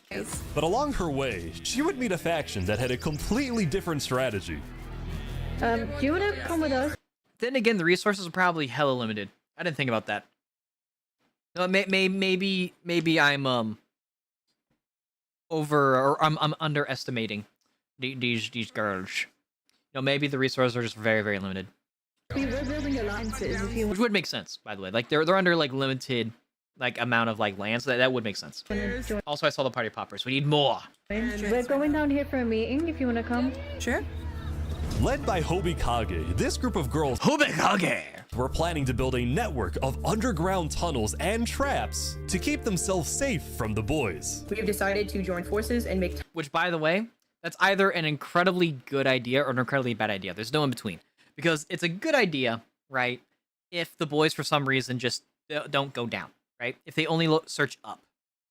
But along her way, she would meet a faction that had a completely different strategy. Do you want to come with us? Then again, the resources are probably hella limited. I didn't think about that. No, maybe I'm I'm underestimating these girls. You know, maybe the resources are just very, very limited. We're building alliances if you Which would make sense, by the way. Like they're under like limited like amount of like land, so that would make sense. Also, I saw the party poppers. We need more. We're going down here for a meeting if you want to come. Sure. Led by Hobikage, this group of girls were planning to build a network of underground tunnels and traps to keep themselves safe from the boys. We have decided to join forces and make... Which, by the way, that's either an incredibly good idea or an incredibly bad idea. There's no in between. Because it's a good idea, right, if the boys, for some reason, just don't go down, right? If they only search up.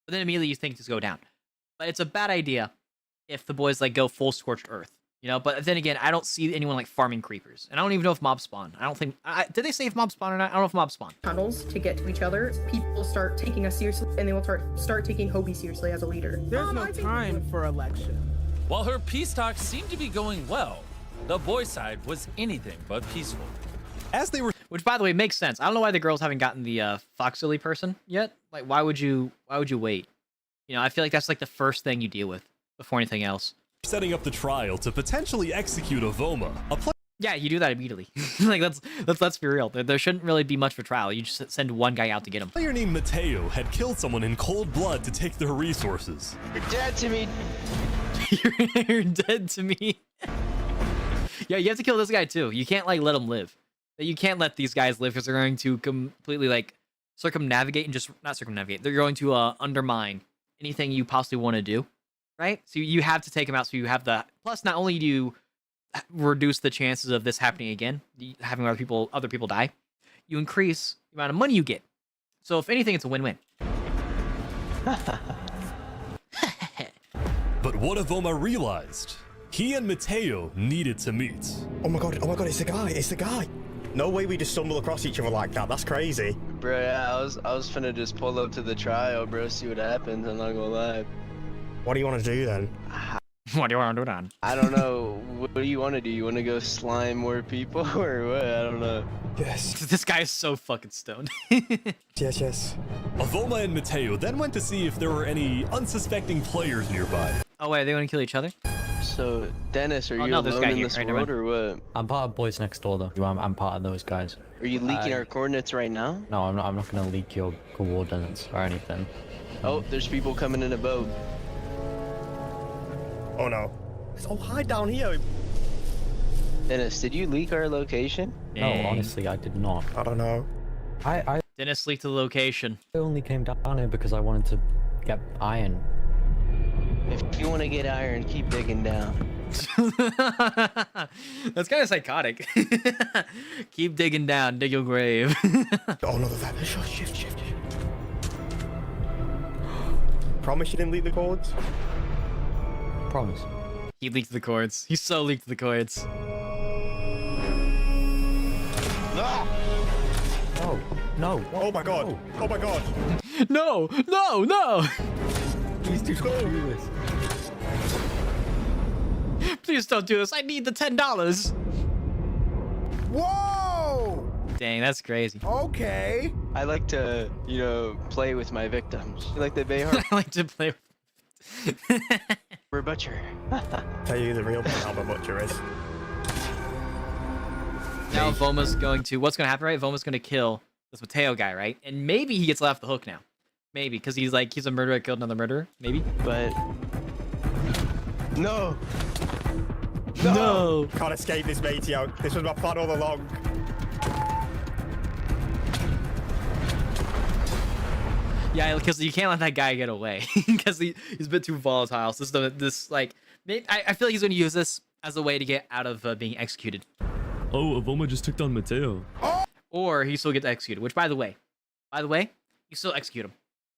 But then immediately you think just go down. But it's a bad idea if the boys, like, go full scorched earth. You know, but then again, I don't see anyone like farming creepers, and I don't even know if mobs spawn. I don't think. Did they say if mobs spawn or not? I don't know if mobs spawn. tunnels to get to each other. People start taking us seriously, and they will start taking Hobie seriously as a leader. There's no time for election. While her peace talks seemed to be going well, the boy side was anything but peaceful. As they were, which by the way makes sense. I don't know why the girls haven't gotten the Foxilly person yet. Like, why would you wait? You know, I feel like that's like the first thing you deal with before anything else. Setting up the trial to potentially execute Avoma. Yeah, you do that immediately. Like, let's be real. There shouldn't really be much of a trial. You just send one guy out to get him. A player named Mateo had killed someone in cold blood to take their resources. You're dead to me. You're dead to me. Yeah, you have to kill this guy too. You can't like let him live. You can't let these guys live because they're going to completely like circumnavigate and just not circumnavigate. They're going to undermine anything you possibly want to do. Right? So you have to take them out so you have the... Plus, not only do you reduce the chances of this happening again, having other people die, you increase the amount of money you get. So if anything, it's a win-win. But what Avoma realized? He and Mateo needed to meet. Oh my god, it's the guy. No way we just stumble across each other like that. That's crazy. Bro, yeah, I was finna just pull up to the trial, bro, see what happens. I'm not gonna lie. What do you want to do then? What do you want to do then? I don't know. What do you want to do? You want to go slime more people or what? I don't know. Yes. This guy is so fucking stoned. Yes. Avoma and Mateo then went to see if there were any unsuspecting players nearby. Oh wait, are they going to kill each other? So, Dennis, are you alone in this world or what? I'm part of Boys Next Door though. I'm part of those guys. Are you leaking our coordinates right now? No, I'm not going to leak your coordinates or anything. Oh, there's people coming in a boat. Oh no. It's all hide down here. Dennis, did you leak our location? No, honestly, I did not. I don't know. Dennis leaked the location. I only came down here because I wanted to get iron. If you want to get iron, keep digging down. That's kind of psychotic. Keep digging down, dig your grave. Oh no, that shift. Promise you didn't leak the codes? Promise. He leaked the cords. He so leaked the cords. Oh, no. Oh my god. No. Oh my god. No. Please do not do this. Please don't do this. I need the $10. Whoa! Dang, that's crazy. Okay. I like to, play with my victims. You like the Bayhard? I like to play with... We're a butcher. Tell you the real how a butcher is. Now Voma's going to... What's going to happen, right? Voma's going to kill this Mateo guy, right? And maybe he gets let off the hook now. Maybe, because he's a murderer that killed another murderer. Maybe. But... No! No! Can't escape this, matey. This was my plan all along. Yeah, because you can't let that guy get away because he's a bit too volatile. So I feel like he's going to use this as a way to get out of being executed. Oh, Avoma just took down Mateo. Or he still gets executed. Which, by the way, you still execute him.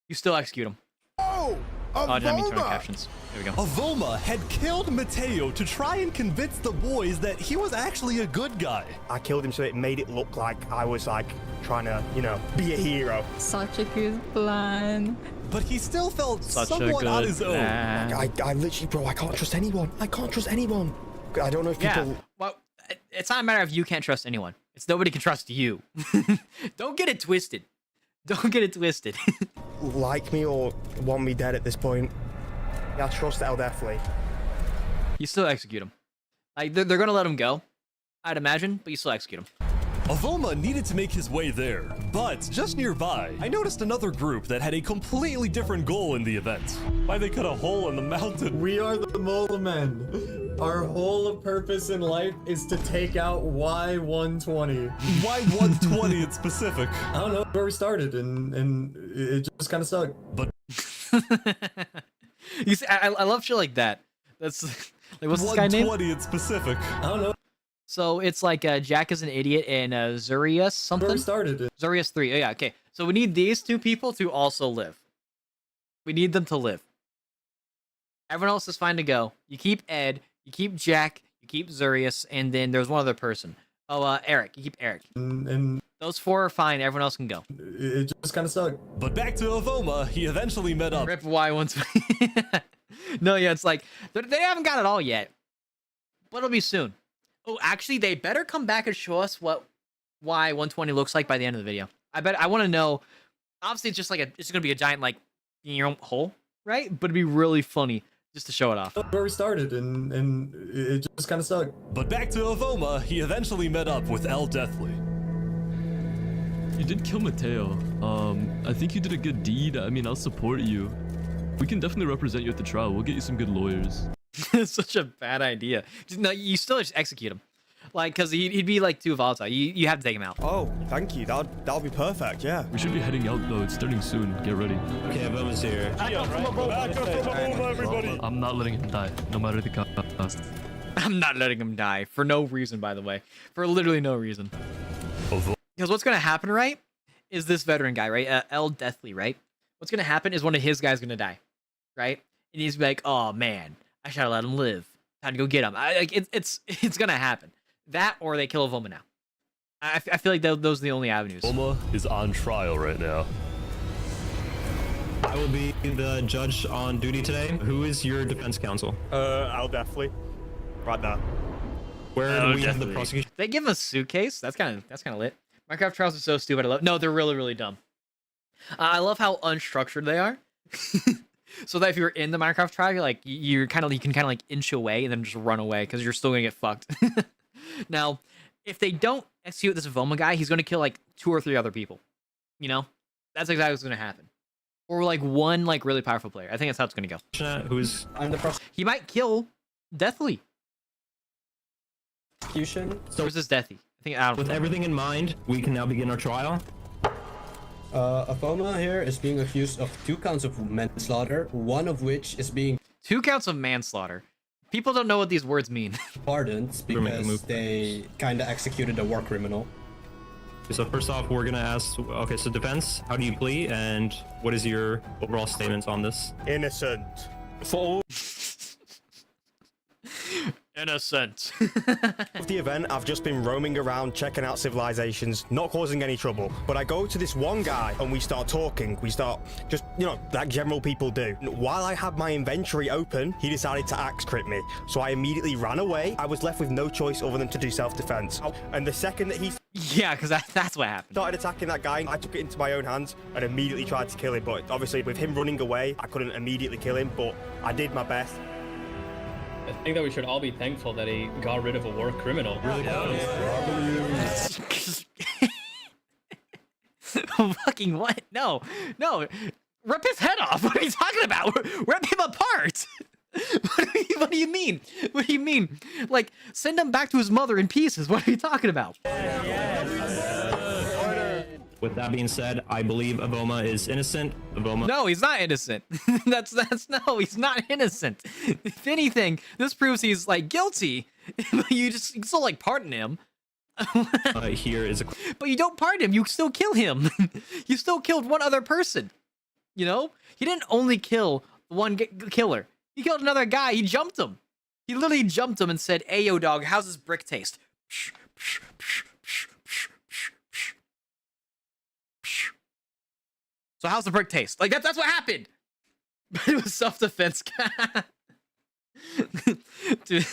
You still execute him. Oh, I didn't mean to turn on captions. There we go. Avoma had killed Mateo to try and convince the boys that he was actually a good guy. I killed him so it made it look like I was like trying to, you know, be a hero. Such a good plan. But he still felt somewhat on his own. Like, I literally, bro, I can't trust anyone. I can't trust anyone. I don't know if people... Yeah, well, it's not a matter of you can't trust anyone. It's nobody can trust you. Don't get it twisted. Don't get it twisted. Like me or want me dead at this point. Yeah, I trust El definitely. You still execute him. Like, they're going to let him go, I'd imagine, but you still execute him. Avoma needed to make his way there, but just nearby, I noticed another group that had a completely different goal in the event. Why they cut a hole in the mountain? We are the Mole Men. Our whole purpose in life is to take out Y120. Why 120 in specific? I don't know where we started, and it just kind of sucked. But you see, I love shit like that. That's like, what's this guy name? 120 in specific. I don't know. So it's like Jack is an idiot and Zurius something. Where we started. Zurius 3. Oh yeah, okay. So we need these two people to also live. We need them to live. Everyone else is fine to go. You keep Ed, you keep Jack, you keep Zurius, and then there's one other person. Oh, Eric. You keep Eric. And those four are fine. Everyone else can go. It just kind of sucked. But back to Avoma, he eventually met up. Rip Y120. No, yeah, it's like they haven't got it all yet, but it'll be soon. Oh, actually, they better come back and show us what Y120 looks like by the end of the video. I want to know. Obviously, it's just like it's gonna be a giant like in your own hole, right? But it'd be really funny just to show it off. Where we started, and it just kind of sucked. But back to Avoma, he eventually met up with El Deathly. You did kill Mateo. I think you did a good deed. I mean, I'll support you. We can definitely represent you at the trial. We'll get you some good lawyers. It's such a bad idea. No, you still just execute him. Like, because he'd be like too volatile. You have to take him out. Oh, thank you. That'll be perfect, yeah. We should be heading out though. It's starting soon. Get ready. Okay, Avoma's here. Back up from Avoma, everybody. I'm not letting him die, no matter the cost. I'm not letting him die. For no reason, by the way. For literally no reason. Because what's going to happen, right, is this veteran guy, right? El Deathly, right? What's going to happen is one of his guys going to die, right? And he's like, oh, man, I should have let him live. Time to go get him. It's going to happen. That or they kill Avoma now. I feel like those are the only avenues. Avoma is on trial right now. I will be the judge on duty today. Who is your defense counsel? I'll definitely. Right there. Where do we have the prosecution? They give him a suitcase. That's kind of lit. Minecraft trials are so stupid. I love. No, they're really, really dumb. I love how unstructured they are. So that if you're in the Minecraft trial, you're like you can kind of like inch away and then just run away because you're still gonna get fucked. Now, if they don't execute this Avoma guy, he's gonna kill like 2 or 3 other people. You know, that's exactly what's gonna happen. Or like one like really powerful player. I think that's how it's gonna go. Who's I'm the He might kill Deathly. prosecution. So where's this Deathy? I think with everything in mind, we can now begin our trial. Avoma here is being accused of 2 counts of manslaughter, one of which is being 2 counts of manslaughter. People don't know what these words mean. pardoned because they kind of executed a war criminal. So first off, we're gonna ask, okay, so defense, how do you plea, and what is your overall statement on this? Innocent. For Innocent. Of the event, I've just been roaming around, checking out civilizations, not causing any trouble. But I go to this one guy and we start talking. We start just, you know, like general people do. While I had my inventory open, he decided to axe crit me. So I immediately ran away. I was left with no choice other than to do self-defense. And the second that he yeah, because that's what happened. Started attacking that guy, I took it into my own hands and immediately tried to kill him. But obviously with him running away, I couldn't immediately kill him, but I did my best. I think that we should all be thankful that he got rid of a war criminal. Really Fucking what? No. Rip his head off. What are you talking about? Rip him apart. What do you mean? What do you mean? Like, send him back to his mother in pieces. What are you talking about? With that being said, I believe Avoma is innocent. Avoma. No, he's not innocent. that's no, he's not innocent. If anything, this proves he's like guilty. But you still like pardon him. Here is a. But you don't pardon him. You still kill him. You still killed one other person. You know, he didn't only kill one killer. He killed another guy. He jumped him. He literally jumped him and said, "Hey, yo, dog, how's this brick taste?" So how's the brick taste? Like that's what happened. But it was self-defense. Dude.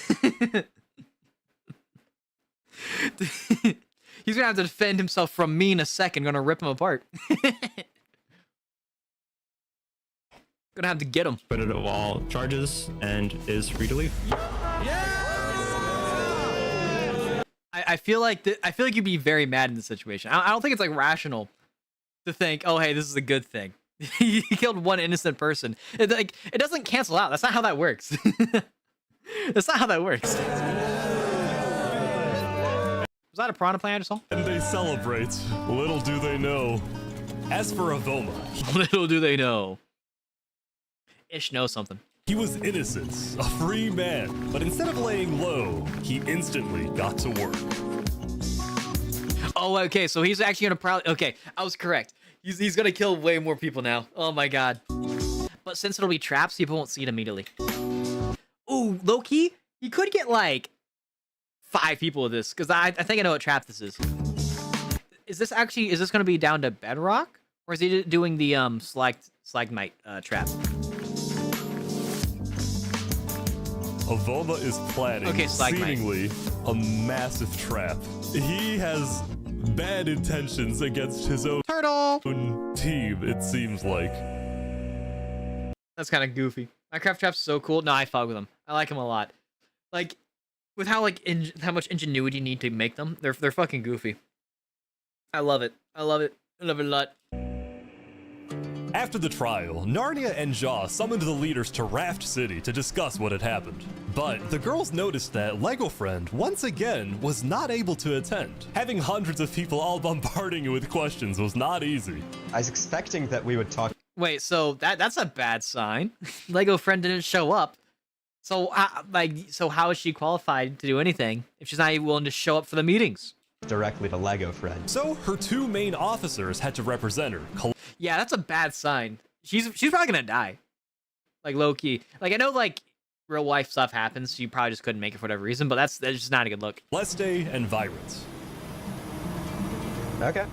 He's gonna have to defend himself from me in a second. Gonna rip him apart. Gonna have to get him. Acquitted of all charges and is free to leave. I feel like you'd be very mad in this situation. I don't think it's like rational to think, oh hey, this is a good thing. He killed one innocent person. It doesn't cancel out. That's not how that works. That's not how that works. Was that a piranha plant I just saw? And they celebrate. Little do they know. As for Avoma, little do they know. Ish knows something. He was innocent, a free man, but instead of laying low, he instantly got to work. Oh, okay, so he's actually gonna probably... Okay, I was correct. He's gonna kill way more people now. Oh my god. But since it'll be traps, people won't see it immediately. Ooh, low-key, he could get like 5 people with this, because I think I know what trap this is. Is this gonna be down to bedrock? Or is he doing the stalagmite trap? Avoma is planning, seemingly, a massive trap. He has bad intentions against his own team, it seems like. That's kind of goofy. Minecraft trap's so cool. No, I fuck with them. I like them a lot. Like, with how how much ingenuity you need to make them, they're fucking goofy. I love it. I love it. I love it a lot. After the trial, Narnia and Jaw summoned the leaders to Raft City to discuss what had happened. But the girls noticed that Lego Friend, once again, was not able to attend. Having hundreds of people all bombarding you with questions was not easy. I was expecting that we would talk. Wait, so that's a bad sign. Lego Friend didn't show up. So, so how is she qualified to do anything if she's not even willing to show up for the meetings? Directly to Lego Friend. So her 2 main officers had to represent her. Yeah, that's a bad sign. She's probably gonna die. Like low-key. Like I know like real life stuff happens, she probably just couldn't make it for whatever reason, but that's just not a good look. Leste and Virus. Okay.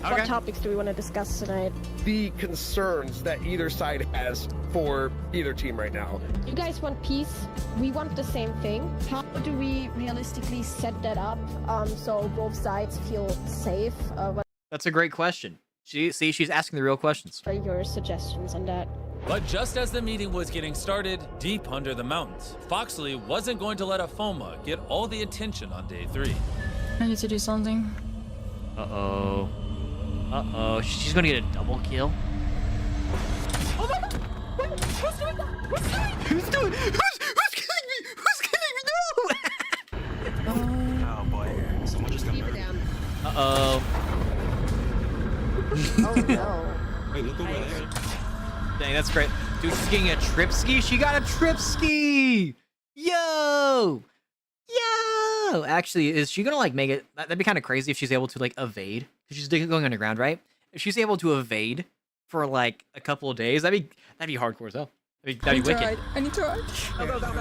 What topics do we want to discuss tonight? The concerns that either side has for either team right now. You guys want peace. We want the same thing. How do we realistically set that up so both sides feel safe? That's a great question. She's asking the real questions. What are your suggestions on that? But just as the meeting was getting started, deep under the mountains, Foxley wasn't going to let Afoma get all the attention on day 3. I need to do something. Uh-oh. Uh-oh. She's gonna get a double kill. Oh my god! Wait, who's doing that? Who's killing me? Who's killing me? No! Oh boy. Someone just got murdered. Uh-oh. Oh no. Wait, look over there. Dang, that's great. Dude, she's getting a trip ski? She got a trip ski! Yo! Yo! Actually, is she gonna like make it? That'd be kind of crazy if she's able to like evade. Because she's going underground, right? If she's able to evade for like a couple of days, that'd be hardcore as hell. That'd be wicked. I need to ride.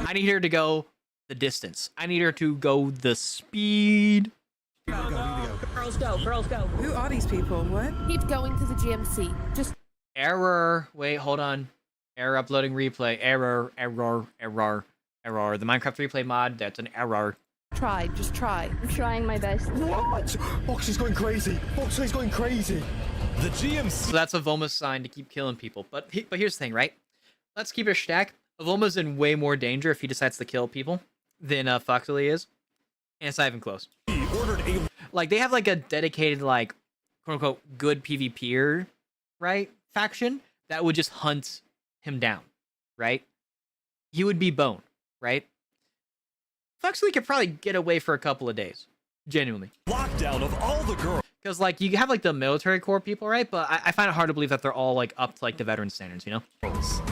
I need her to go the distance. I need her to go the speed. Girls go, girls go. Who are these people? What? Keep going to the GMC. Just Error. Wait, hold on. Error uploading replay. Error. The Minecraft replay mod, that's an error. try, just try. I'm trying my best. What? Foxy's going crazy. Foxy's going crazy. The GMC. So that's Avoma's sign to keep killing people. But here's the thing, right? Let's keep it stack. Avoma's in way more danger if he decides to kill people than Foxley is. And it's not even close. Like, they have, like, a dedicated, like, quote-unquote, good PvPer, right, faction that would just hunt him down, right? He would be bone, right? Foxley could probably get away for a couple of days. Genuinely. Lockdown of all the girls. Because, like, you have, like, the military corps people, right? But I find it hard to believe that they're all, like, up to, like, the veteran standards, you know?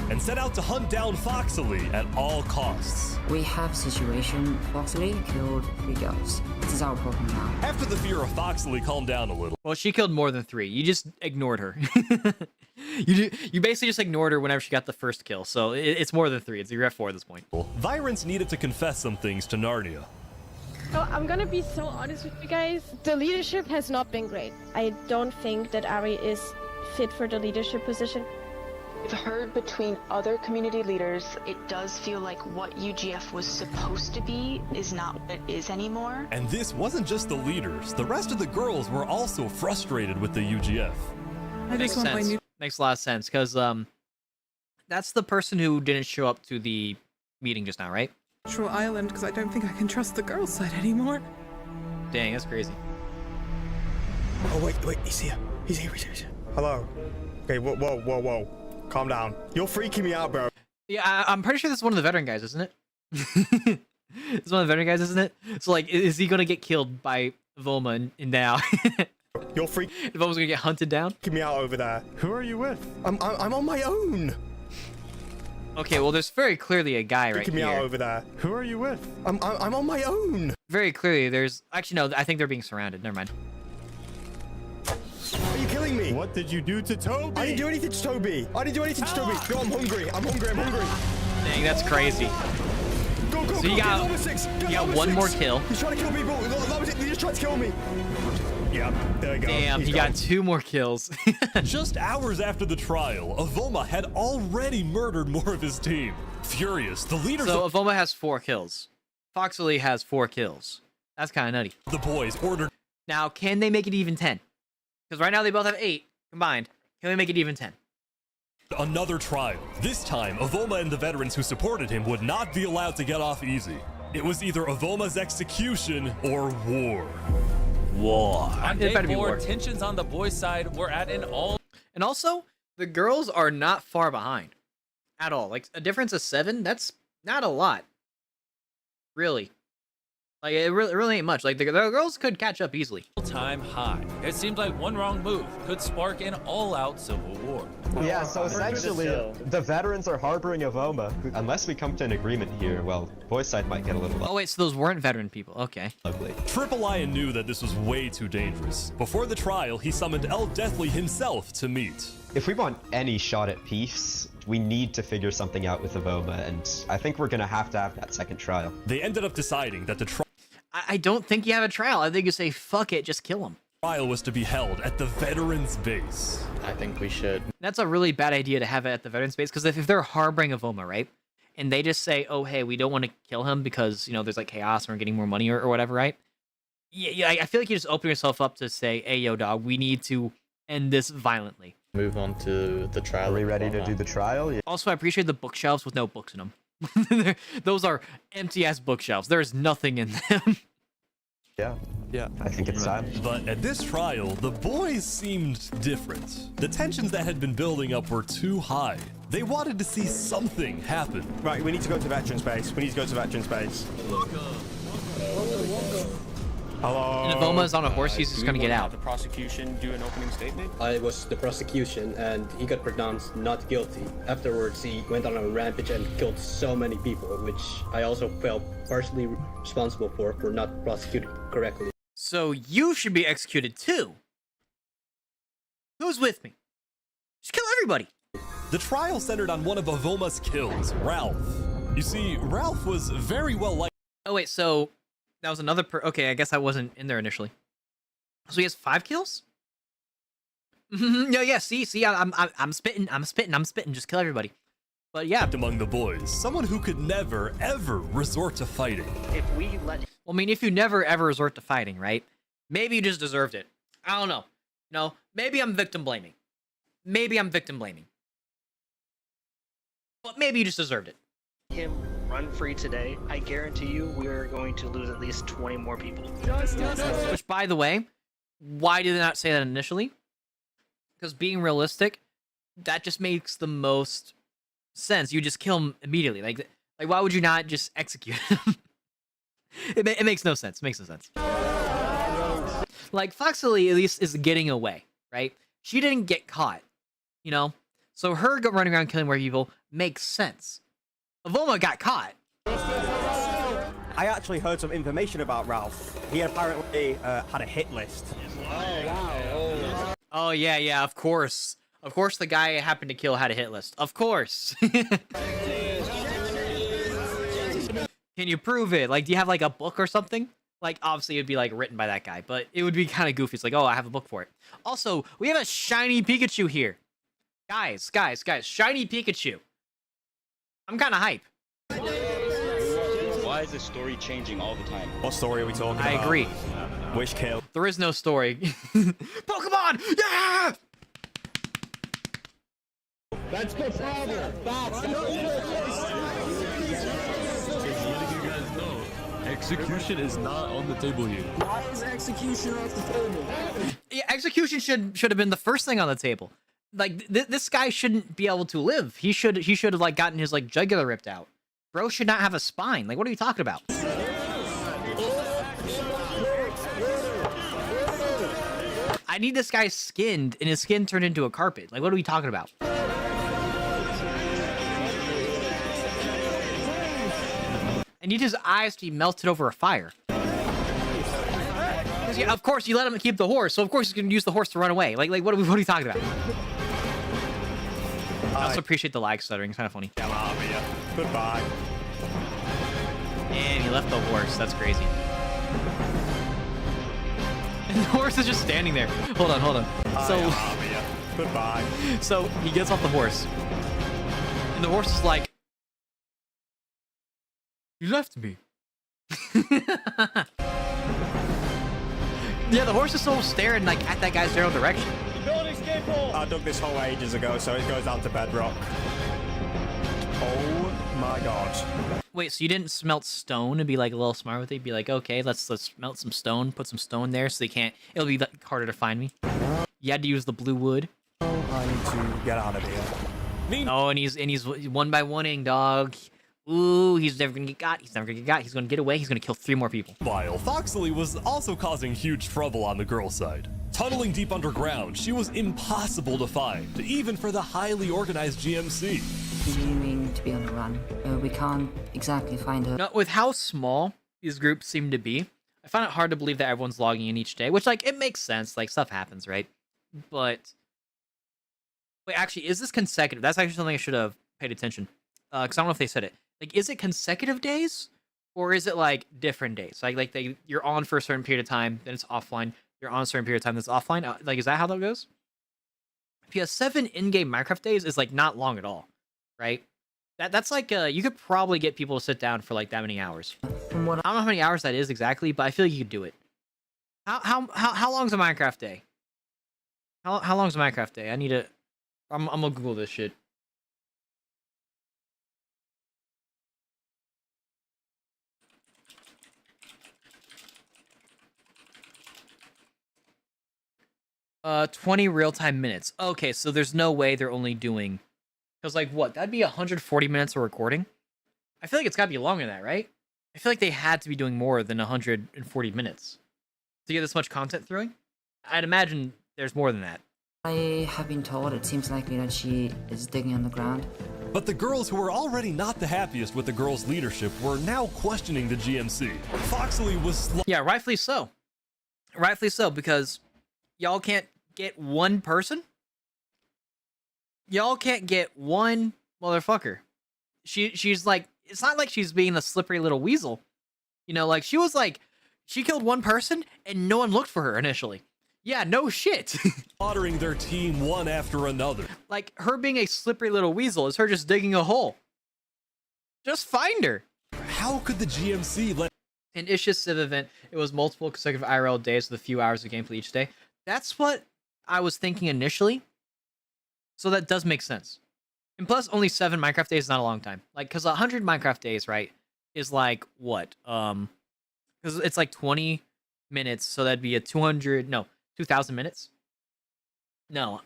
And set out to hunt down Foxley at all costs. We have situation. Foxley killed 3 girls. This is our problem now. After the fear of Foxley calmed down a little. Well, she killed more than 3. You just ignored her. you basically just ignored her whenever she got the first kill. So it's more than 3. You're at 4 at this point. Virens needed to confess some things to Narnia. So I'm gonna be so honest with you guys. The leadership has not been great. I don't think that Ari is fit for the leadership position. I've heard between other community leaders, it does feel like what UGF was supposed to be is not what it is anymore. And this wasn't just the leaders. The rest of the girls were also frustrated with the UGF. Makes sense. Makes a lot of sense, because that's the person who didn't show up to the meeting just now, right? True Island, because I don't think I can trust the girls' side anymore. Dang, that's crazy. Oh, wait, he's here. He's here. Hello. Okay, whoa. Calm down. You're freaking me out, bro. Yeah, I'm pretty sure this is one of the veteran guys, isn't it? It's one of the veteran guys, isn't it? So, like, is he gonna get killed by Volma and now? You're freaking... Volma's gonna get hunted down? Freaking me out over there. Who are you with? I'm on my own. Okay, well, there's very clearly a guy right here. Freaking me out over there. Who are you with? I'm on my own. Very clearly, there's... Actually, no, I think they're being surrounded. Never mind. Are you killing me? What did you do to Toby? I didn't do anything to Toby. I didn't do anything to Toby. No, I'm hungry. I'm hungry. Dang, that's crazy. Go, So you got one more kill. He's trying to kill people. That was it. He just tried to kill me. Yeah, there we go. Damn, he got 2 more kills. Just hours after the trial, Avoma had already murdered more of his team. Furious, the leaders So Avoma has 4 kills. Foxley has 4 kills. That's kind of nutty. The boys ordered... Now, can they make it even 10? Because right now they both have 8 combined. Can we make it even 10? Another trial. This time, Avoma and the veterans who supported him would not be allowed to get off easy. It was either Avoma's execution or war. On day 4, tensions on the boys' side were at an all... And also, the girls are not far behind. At all. Like, a difference of 7? That's not a lot. Really. Like, it really ain't much. Like, the girls could catch up easily. Time high. It seems like one wrong move could spark an all-out civil war. Yeah, so essentially, the veterans are harboring Avoma. Unless we come to an agreement here, well, boys' side might get a little... Oh, wait, so those weren't veteran people. Okay. Ugly. Triple Lion knew that this was way too dangerous. Before the trial, he summoned El Deathly himself to meet. If we want any shot at peace, we need to figure something out with Avoma, and I think we're gonna have to have that second trial. They ended up deciding that the I don't think you have a trial. I think you say, fuck it, just kill him. Trial was to be held at the veterans' base. I think we should. That's a really bad idea to have it at the veterans' base, because if they're harboring Avoma, right? And they just say, oh, hey, we don't want to kill him because, you know, there's like chaos and we're getting more money or whatever, right? Yeah, I feel like you just open yourself up to say, hey, yo, dog, we need to end this violently. Move on to the trial. Are we ready to do the trial? Yeah. Also, I appreciate the bookshelves with no books in them. Those are empty-ass bookshelves. There is nothing in them. Yeah, I think it's time. But at this trial, the boys seemed different. The tensions that had been building up were too high. They wanted to see something happen. Right, we need to go to veterans base. Hello. And if Voma's on a horse, he's just gonna get out. The prosecution do an opening statement? I was the prosecution, and he got pronounced not guilty. Afterwards, he went on a rampage and killed so many people, which I also felt partially responsible for not prosecuting correctly. So you should be executed too. Who's with me? Just kill everybody. The trial centered on one of Avoma's kills, Ralph. You see, Ralph was very well liked. Oh wait, so that was another okay, I guess I wasn't in there initially. So he has 5 kills? Yeah, see, I'm spitting, just kill everybody. But yeah. Among the boys, someone who could never, ever resort to fighting. If we let... Well, I mean, if you never, ever resort to fighting, right? Maybe you just deserved it. I don't know. No, maybe I'm victim blaming. But maybe you just deserved it. Him run free today, I guarantee you we're going to lose at least 20 more people. Which, by the way, why did they not say that initially? Because being realistic, that just makes the most sense. You just kill him immediately. Like why would you not just execute him? It makes no sense. Like, Foxily at least is getting away, right? She didn't get caught, you know? So her running around killing more people makes sense. Avoma got caught. I actually heard some information about Ralph. He apparently had a hit list. Oh, yeah, of course. Of course the guy I happened to kill had a hit list. Of course. Can you prove it? Like, do you have, like, a book or something? Like, obviously, it'd be, like, written by that guy, but it would be kind of goofy. It's like, oh, I have a book for it. Also, we have a shiny Pikachu here. Guys, shiny Pikachu. I'm kind of hype. Why is the story changing all the time? What story are we talking about? I agree. Which kill? There is no story. Pokemon! Yeah! That's the problem. Execution is not on the table here. Why is execution off the table? Yeah, execution should have been the first thing on the table. Like, this guy shouldn't be able to live. He should have, like, gotten his, like, jugular ripped out. Bro should not have a spine. Like, what are you talking about? I need this guy skinned and his skin turned into a carpet. Like, what are we talking about? I need his eyes to be melted over a fire. Yeah, of course, you let him keep the horse, so of course he's going to use the horse to run away. Like what are you talking about? I also appreciate the lag stuttering. It's kind of funny. Goodbye. And he left the horse. That's crazy. And the horse is just standing there. Hold on. So, goodbye. So he gets off the horse. And the horse is like, you left me. Yeah, the horse is still staring like at that guy's general direction. I dug this hole ages ago, so it goes down to bedrock. Oh my god. Wait, so you didn't smelt stone and be like a little smart with it? Be like, okay, let's smelt some stone, put some stone there so they can't. It'll be like, harder to find me. You had to use the blue wood. Oh, I need to get out of here. Oh, and he's one by one-ing, dog. Ooh, he's never gonna get got. He's gonna get away. He's gonna kill 3 more people. While Foxily was also causing huge trouble on the girl side. Tunneling deep underground, she was impossible to find, even for the highly organized GMC. Continuing to be on the run. We can't exactly find her. No, with how small these groups seem to be, I find it hard to believe that everyone's logging in each day, which, like, it makes sense. Like, stuff happens, right? But wait, actually, is this consecutive? That's actually something I should have paid attention. Because I don't know if they said it. Like, is it consecutive days? Or is it, like, different days? Like you're on for a certain period of time, then it's offline. You're on a certain period of time, then it's offline. Like, is that how that goes? If you have 7 in-game Minecraft days, is, like, not long at all, right? That's like, you could probably get people to sit down for, like, that many hours. I don't know how many hours that is exactly, but I feel like you could do it. How long is a Minecraft day? How long is a Minecraft day? I need to... I'm gonna Google this shit. Uh, 20 real-time minutes. Okay, so there's no way they're only doing... Because, like, what? That'd be 140 minutes of recording? I feel like it's gotta be longer than that, right? I feel like they had to be doing more than 140 minutes to get this much content through. I'd imagine there's more than that. I have been told it seems likely that she is digging underground. But the girls who were already not the happiest with the girls' leadership were now questioning the GMC. Foxily was... Yeah, rightfully so. Rightfully so, because y'all can't get one person? Y'all can't get one motherfucker. She's like, it's not like she's being the slippery little weasel. You know, like, she was like, she killed one person and no one looked for her initially. Yeah, no shit. Slaughtering their team one after another. Like, her being a slippery little weasel is her just digging a hole. Just find her. How could the GMC let... In Ish's Civ event, it was multiple consecutive IRL days with a few hours of gameplay each day. That's what I was thinking initially. So that does make sense. And plus, only 7 Minecraft days is not a long time. Like, because 100 Minecraft days, right, is like, what? Because it's like 20 minutes, so that'd be a 2,000 minutes? No.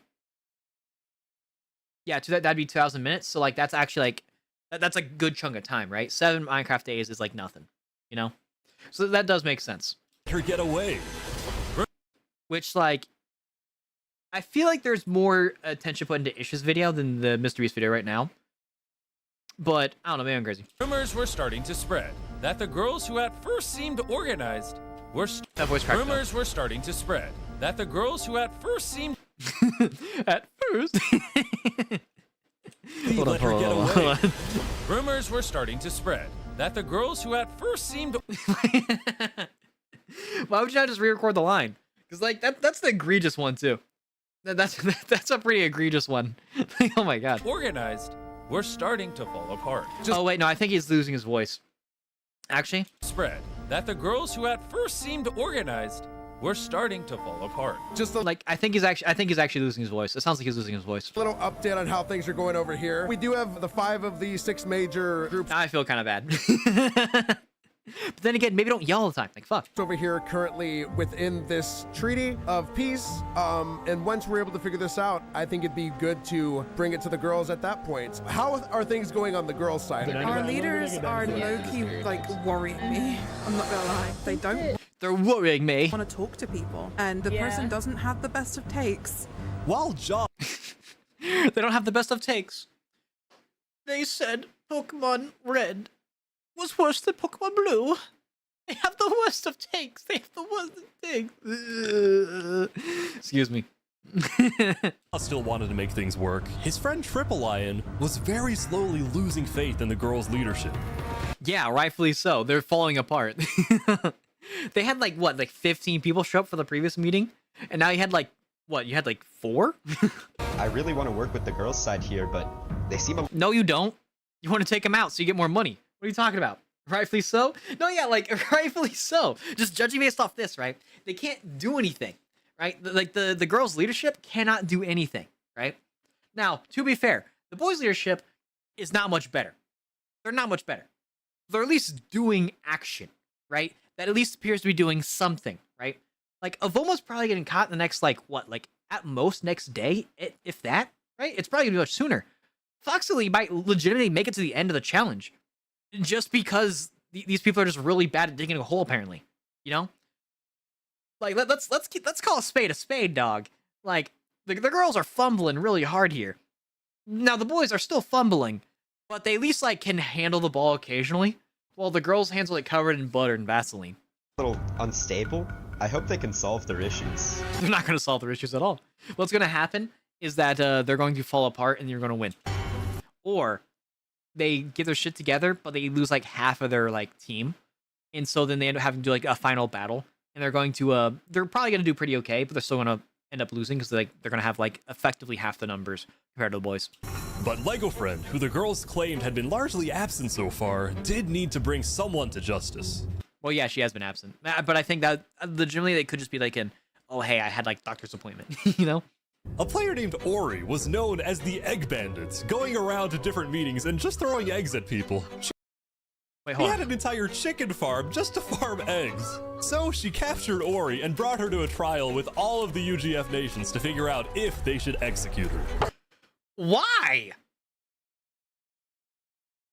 Yeah, that'd be 2,000 minutes, so, like, that's actually, like, that's a good chunk of time, right? 7 Minecraft days is, like, nothing, you know? So that does make sense. Her get away. which like I feel like there's more attention put into Ish's video than the MrBeast video right now. But I don't know, maybe I'm crazy. Rumors were starting to spread that the girls who at first seemed organized were rumors were starting to spread that the girls who at first seemed at first hold on. Rumors were starting to spread that the girls who at first seemed why would you not just re-record the line? Because like that's the egregious one too. That's a pretty egregious one. Oh my god. Organized were starting to fall apart. Oh wait, no, I think he's losing his voice. Actually, spread that the girls who at first seemed organized were starting to fall apart. Just like I think he's actually losing his voice. It sounds like he's losing his voice. A little update on how things are going over here. We do have the 5 of the 6 major groups. Now I feel kind of bad. But then again, maybe don't yell all the time. Like, fuck. Over here currently within this treaty of peace. And once we're able to figure this out, I think it'd be good to bring it to the girls at that point. How are things going on the girls' side? Our leaders are low-key, like, worrying me. I'm not gonna lie. They don't. They're worrying me. Want to talk to people. And the person doesn't have the best of takes. While John... They don't have the best of takes. They said Pokemon Red was worse than Pokemon Blue. They have the worst of takes. They have the worst of takes. Excuse me. Still wanted to make things work. His friend Triple Lion was very slowly losing faith in the girls' leadership. Yeah, rightfully so. They're falling apart. They had like what, like 15 people show up for the previous meeting, and now you had like what? You had like 4? I really want to work with the girls' side here, but they seem. No, you don't. You want to take them out so you get more money. What are you talking about? Rightfully so? No, yeah, like, rightfully so. Just judging based off this, right? They can't do anything, right? Like, the girls' leadership cannot do anything, right? Now, to be fair, the boys' leadership is not much better. They're not much better. They're at least doing action, right? That at least appears to be doing something, right? Like, Avoma's probably getting caught in the next, like, what? Like, at most next day, if that, right? It's probably gonna be much sooner. Foxley might legitimately make it to the end of the challenge. Just because these people are just really bad at digging a hole, apparently, you know. Like let's call a spade, dog. Like the girls are fumbling really hard here. Now the boys are still fumbling, but they at least like can handle the ball occasionally, while the girls' hands are like covered in butter and Vaseline. A little unstable. I hope they can solve their issues. They're not going to solve their issues at all. What's going to happen is that they're going to fall apart and you're going to win, or they get their shit together, but they lose like half of their like team, and so then they end up having to do like a final battle, and they're going to they're probably going to do pretty okay, but they're still going to end up losing because they're going to have like effectively half the numbers compared to the boys. But Lego Friend, who the girls claimed had been largely absent so far, did need to bring someone to justice. Well, yeah, she has been absent, but I think that legitimately they could just be like oh hey, I had like doctor's appointment, you know. A player named Ori was known as the Egg Bandits, going around to different meetings and just throwing eggs at people. Wait, he hold had on. an entire chicken farm just to farm eggs. So she captured Ori and brought her to a trial with all of the UGF nations to figure out if they should execute her. Why?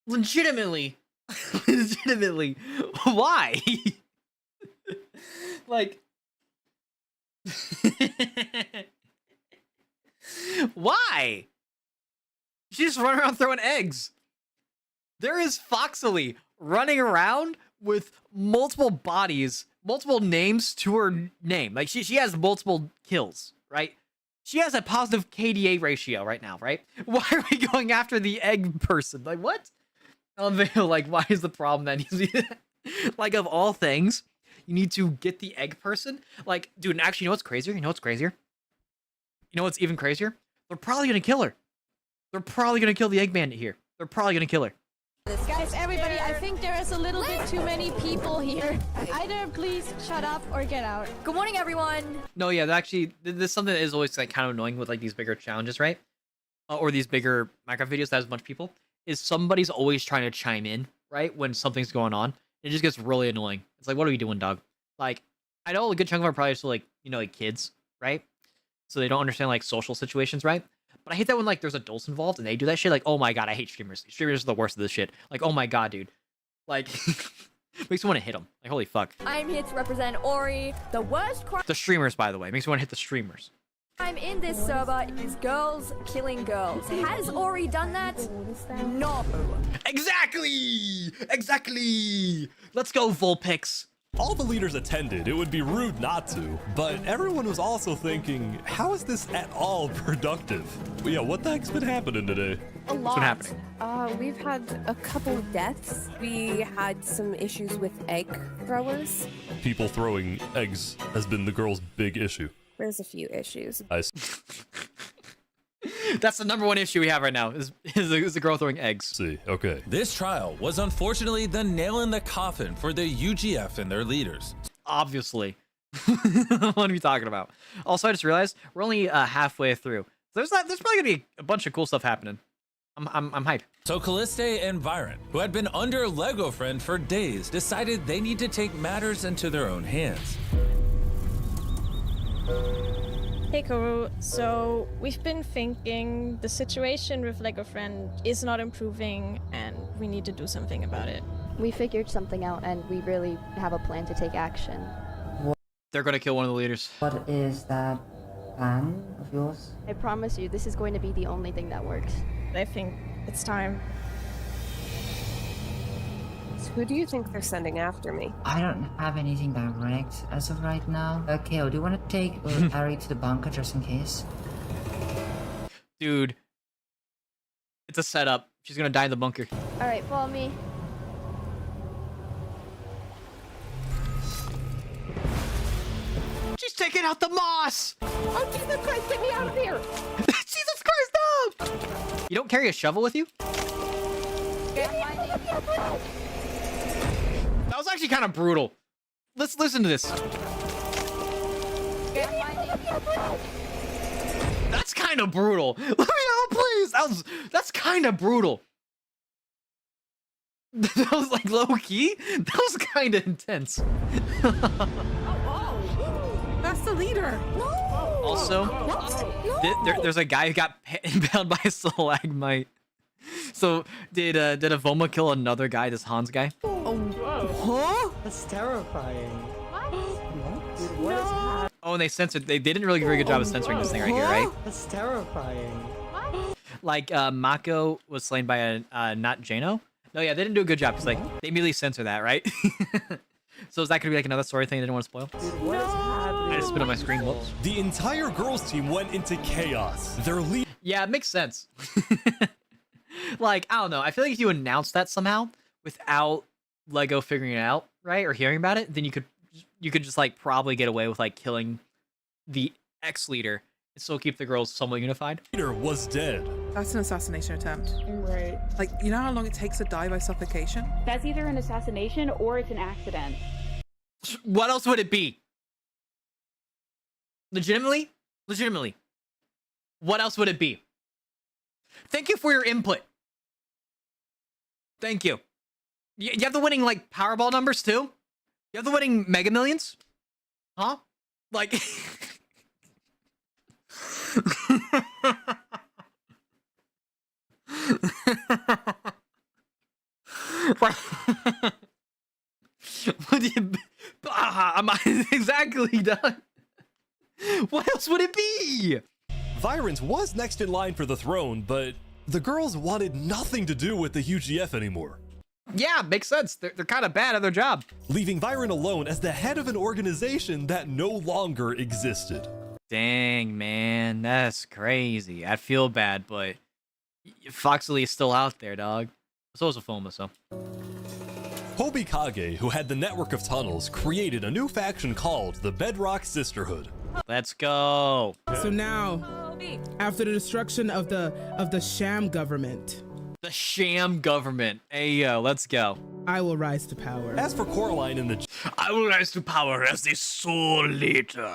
Legitimately, why? Like, why? She just run around throwing eggs. There is Foxley running around with multiple bodies, multiple names to her name. Like she has multiple kills, right? She has a positive KDA ratio right now, right? Why are we going after the egg person? Like what? Like why is the problem that he's like of all things, you need to get the egg person? Like, dude, and actually, you know what's crazier? You know what's crazier? You know what's even crazier? They're probably gonna kill her. They're probably gonna kill the egg bandit here. They're probably gonna kill her. Guys, everybody, I think there is a little bit too many people here. Either please shut up or get out. Good morning, everyone. No, yeah, actually, there's something that is always like kind of annoying with like these bigger challenges, right? Or these bigger Minecraft videos that has a bunch of people. Is somebody's always trying to chime in, right? When something's going on. It just gets really annoying. It's like, what are we doing, dog? Like, I know a good chunk of them are probably still like, you know, like kids, right? So they don't understand like social situations, right? But I hate that when like there's adults involved and they do that shit. Like, oh my god, I hate streamers. Streamers are the worst of this shit. Like, oh my god, dude. Like, Makes me want to hit them. Like, holy fuck. I'm here to represent Ori. The worst crime The streamers, by the way. Makes me want to hit the streamers. in this server is girls killing girls. Has Ori done that? No. Exactly! Exactly! Let's go, Vulpix. All the leaders attended. It would be rude not to, but everyone was also thinking, how is this at all productive? Yeah, what the heck's been happening today? A lot. What's been happening? We've had a couple of deaths. We had some issues with egg throwers. People throwing eggs has been the girls' big issue. There's a few issues. That's the #1 issue we have right now, is the girl throwing eggs. See, okay. This trial was unfortunately the nail in the coffin for the UGF and their leaders. Obviously. What are we talking about? Also, I just realized we're only halfway through. There's probably gonna be a bunch of cool stuff happening. I'm hyped. So Calliste and Viren, who had been under Lego Friend for days, decided they need to take matters into their own hands. Hey Koru, so we've been thinking the situation with Lego Friend is not improving and we need to do something about it. We figured something out and we really have a plan to take action. They're gonna kill one of the leaders. What is that plan of yours? I promise you, this is going to be the only thing that works. I think it's time. So who do you think they're sending after me? I don't have anything direct as of right now. Kale, do you want to take Ari to the bunker just in case? Dude. It's a setup. She's gonna die in the bunker. Alright, follow me. She's taking out the moss! Oh, Jesus Christ, get me out of here! Jesus Christ, no! You don't carry a shovel with you? That was actually kind of brutal. Let's listen to this. That's kind of brutal. Let me know, please. That's kind of brutal. That was like low key. That was kind of intense. That's the leader. Also, there's a guy who got impaled by a stalagmite. So did Avoma kill another guy? This Hans guy? Huh? That's terrifying. What? Oh, and they censored. They didn't really do a very good job of censoring this thing right here, right? That's terrifying. Like Mako was slain by a not Jano. No, yeah, they didn't do a good job because like they immediately censor that, right? So is that gonna be like another story thing they didn't want to spoil? What is happening? I just spit on my screen. Whoops. The entire girls team went into chaos. Their lead. Yeah, it makes sense. Like, I don't know. I feel like if you announce that somehow without Lego figuring it out, right, or hearing about it, then you could just like probably get away with like killing the ex-leader and still keep the girls somewhat unified. Leader was dead. That's an assassination attempt. Right. Like, you know how long it takes to die by suffocation? That's either an assassination or it's an accident. What else would it be? Legitimately? What else would it be? Thank you for your input. Thank you. You have the winning, like, Powerball numbers, too? You have the winning Mega Millions? Huh? Like... What do you... I'm exactly done. What else would it be? Virens was next in line for the throne, but the girls wanted nothing to do with the UGF anymore. Yeah, makes sense. They're kind of bad at their job. Leaving Viren alone as the head of an organization that no longer existed. Dang, man, that's crazy. I feel bad, but Foxley is still out there, dog. So is Afoma, so. Hobikage, who had the network of tunnels, created a new faction called the Bedrock Sisterhood. Let's go. So now, after the destruction of the sham government. The sham government. Hey, yo, let's go. I will rise to power. As for Coraline and the... I will rise to power as the Soul Leader.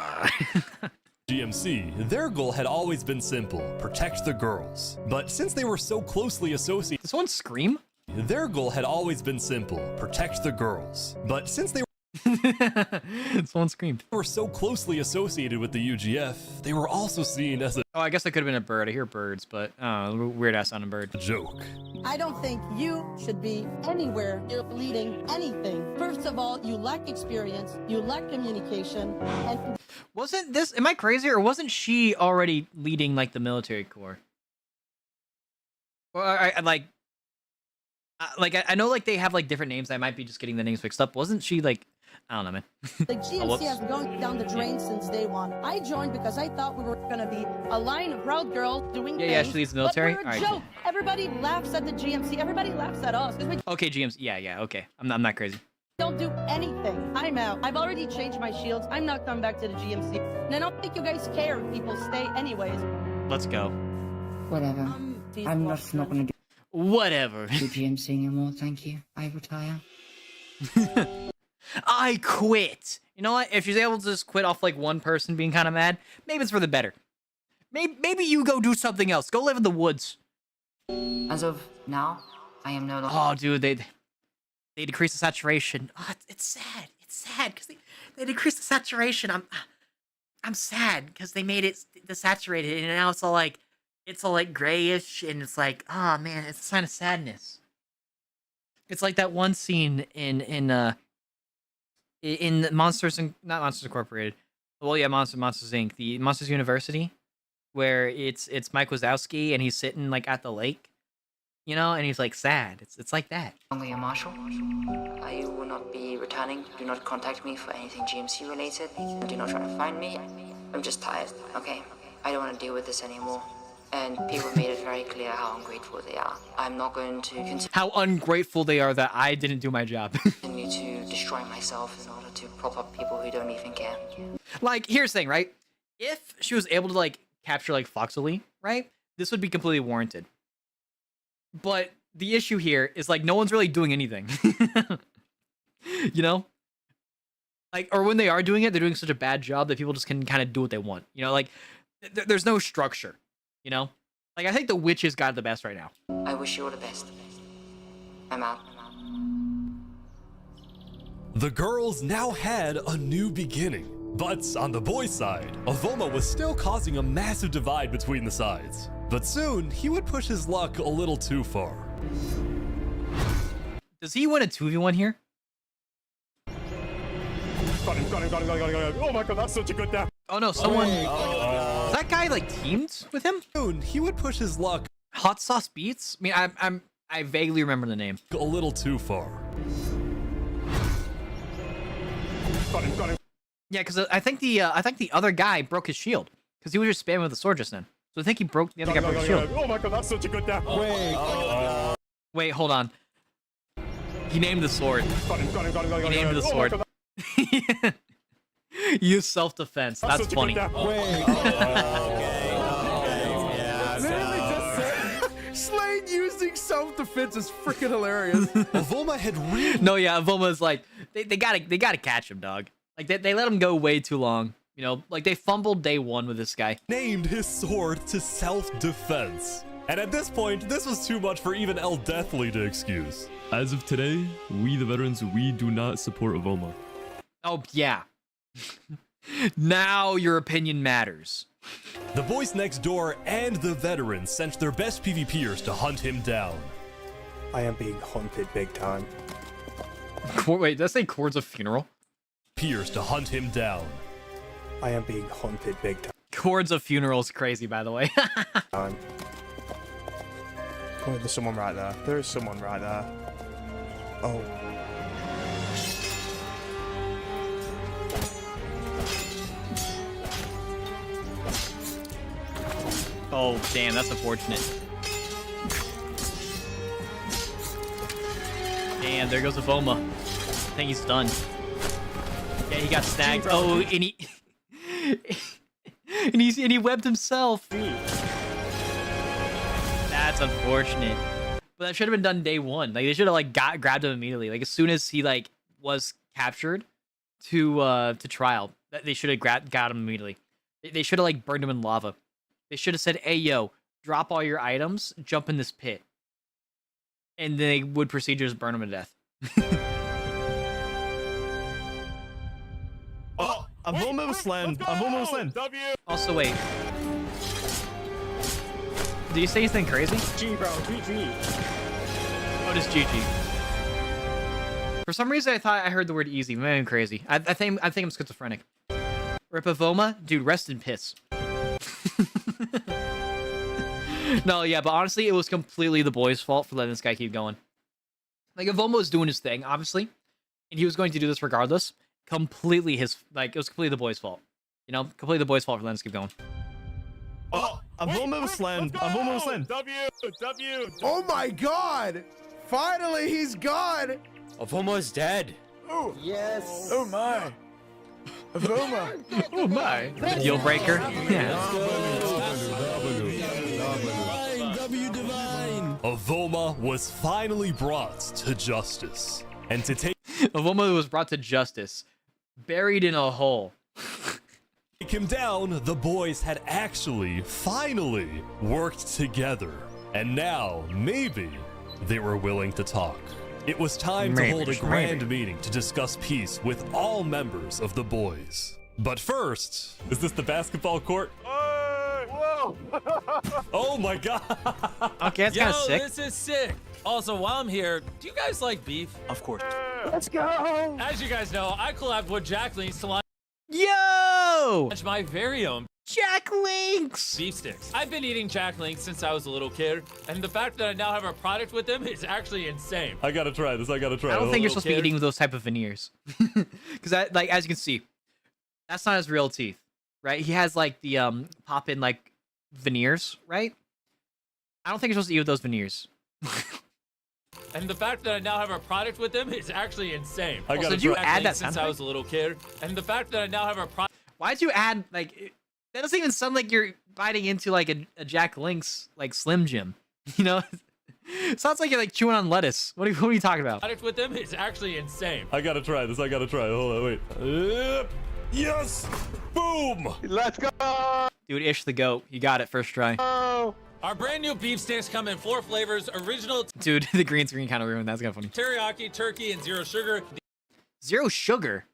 GMC, their goal had always been simple, protect the girls. But since they were so closely associated... Does someone scream? Their goal had always been simple, protect the girls. But since they were... Someone screamed. They were so closely associated with the UGF, they were also seen as a Oh, I guess that could have been a bird. I hear birds, but weird ass sounding bird. joke. I don't think you should be anywhere near leading anything. First of all, you lack experience, you lack communication, and Wasn't this, am I crazy, or wasn't she already leading, like, the military corps? Well, I know, like, they have, like, different names. I might be just getting the names mixed up. Wasn't she, like, I don't know, man. the GMC has gone down the drain since day one. I joined because I thought we were going to be a line of proud girls doing Yeah, things, she leads the military? but we're a Alright, joke. Everybody laughs at the GMC. Everybody laughs at us. 'Cause we Okay, GMs. Yeah, okay. I'm not crazy. don't do anything. I'm out. I've already changed my shields. I'm not coming back to the GMC. And I don't think you guys care if people stay anyways. Let's go. Whatever. I'm not gonna do Whatever. GMC anymore, thank you. I retire. I quit. You know what? If she's able to just quit off, like, one person being kind of mad, maybe it's for the better. Maybe you go do something else. Go live in the woods. As of now, I am no longer. Oh, dude, they decrease the saturation. Oh, it's sad. It's sad because they decreased the saturation. I'm sad because they made it desaturated, and now it's all like grayish, and it's like, oh man, it's a sign of sadness. It's like that one scene in Monsters and not Monsters Incorporated. Well, yeah, Monsters Inc. The Monsters University, where it's Mike Wazowski and he's sitting like at the lake, you know, and he's like sad. It's like that. Only a marshal. I will not be returning. Do not contact me for anything GMC related. Do not try to find me. I'm just tired, okay? I don't want to deal with this anymore. And people made it very clear how ungrateful they are. I'm not going to continue. How ungrateful they are that I didn't do my job. Continue to destroy myself in order to prop up people who don't even care. Like, here's the thing, right? If she was able to, like, capture, like, Foxley, right? This would be completely warranted. But the issue here is, like, no one's really doing anything. You know? Like, or when they are doing it, they're doing such a bad job that people just can kind of do what they want. You know, like, there's no structure. You know? Like, I think the witches got the best right now. I wish you all the best. I'm out. The girls now had a new beginning. But on the boys' side, Avoma was still causing a massive divide between the sides. But soon, he would push his luck a little too far. Does he win a 2v1 here? Got him. Oh my god, that's such a good death. Oh no, someone... Is that guy, like, teamed with him? Soon, he would push his luck... Hot Sauce Beats? I mean, I vaguely remember the name. A little too far. Got him. Yeah, because I think the other guy broke his shield. Because he was just spamming with the sword just then. So I think he broke... The other guy broke his shield. Oh my god, that's such a good death. Wait, hold on. He named the sword. Got him. He named the sword. Use self-defense. That's funny. Literally just said Slane using self-defense is freaking hilarious. Avoma had really... No, yeah, Avoma's like, they gotta catch him, dog. Like, they let him go way too long. You know, like, they fumbled day one with this guy. Named his sword to self-defense. And at this point, this was too much for even El Deathly to excuse. As of today, we, the veterans, we do not support Avoma. Oh, yeah. Now your opinion matters. The boys next door and the veterans sent their best PvPers to hunt him down. I am being haunted big time. Wait, did I say Chords of Funeral? Peers to hunt him down. I am being haunted big time. Chords of Funeral is crazy, by the way. Oh, there's someone right there. There is someone right there. Oh. Oh, damn, that's unfortunate. And there goes Avoma. I think he's done. Yeah, he got snagged. Oh, and he... and he webbed himself. That's unfortunate. But that should have been done day one. Like, they should have, like, grabbed him immediately. Like, as soon as he, like, was captured to trial, they should have got him immediately. They should have, like, burned him in lava. They should have said, hey, yo, drop all your items, jump in this pit. And they would proceed to just burn him to death. I'm almost land. I'm almost land. Also, wait. Did you say anything crazy? G, bro. GG. What is GG? For some reason, I thought I heard the word easy. Maybe I'm crazy. I think I'm schizophrenic. Ripavoma? Dude, rest in piss. No, yeah, but honestly, it was completely the boys' fault for letting this guy keep going. Like, Avoma was doing his thing, obviously, and he was going to do this regardless. Completely his, like, it was completely the boys' fault. You know, completely the boys' fault for letting us keep going. Oh, I'm almost land. I'm almost land. W. Oh my god! Finally, he's gone! Avoma's dead. Oh. Yes. Oh my. Avoma. Oh my. Deal breaker? Yeah. Avoma was finally brought to justice. And to take Avoma was brought to justice. Buried in a hole. him down, the boys had actually, finally, worked together. And now, maybe, they were willing to talk. It was time to hold a grand meeting to discuss peace with all members of the boys. But first, is this the basketball court? Whoa. Oh my god. Okay, that's kind of sick. This is sick. Also, while I'm here, do you guys like beef? Of course. Let's go. As you guys know, I collabed with Jack Links to launch Yo! my very own Jack Links! beef sticks. I've been eating Jack Links since I was a little kid, and the fact that I now have a product with them is actually insane. I gotta try this. I gotta try I don't it. think you're supposed to be eating with those type of veneers. Because, like, as you can see, that's not his real teeth, right? He has, like, the, pop-in, like, veneers, right? I don't think you're supposed to eat with those veneers. And the fact that I now have a product with them is actually insane. I gotta did you try. add that since sound I was a little kid, and the fact that I now have a product. Why'd you add, like, that doesn't even sound like you're biting into, like, a Jack Links, like, Slim Jim, you know? It sounds like you're, like, chewing on lettuce. What are you talking about? Product with them is actually insane. I gotta try this. I gotta try it. Hold on, wait. Yes! Boom! Let's go. Dude, Ish the goat. You got it first try. Our brand new beef sticks come in 4 flavors: original Dude, the green screen kind of ruined. That's kind of funny. teriyaki, turkey, and zero sugar. Zero sugar?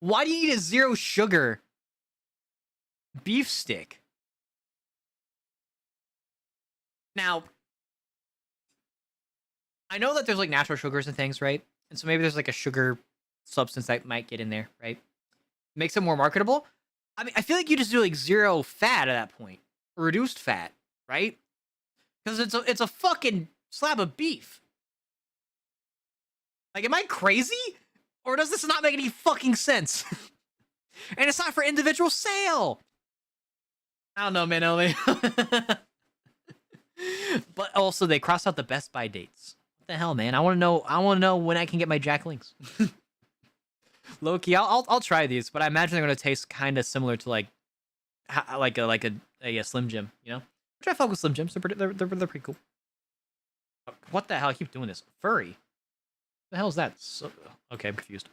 Why do you need a zero sugar beef stick? Now, I know that there's like natural sugars and things, right? And so maybe there's like a sugar substance that might get in there, right? Makes it more marketable. I mean, I feel like you just do like zero fat at that point, or reduced fat, right? Because it's a fucking slab of beef. Like, am I crazy? Or does this not make any fucking sense? And it's not for individual sale. I don't know, man. But also, they crossed out the Best Buy dates. What the hell, man? I want to know when I can get my Jack Links. Low-key, I'll try these, but I imagine they're gonna taste kind of similar to like a Slim Jim, you know? Which I fuck with Slim Jims. They're pretty cool. What the hell? I keep doing this. Furry. What the hell is that? Okay, I'm confused.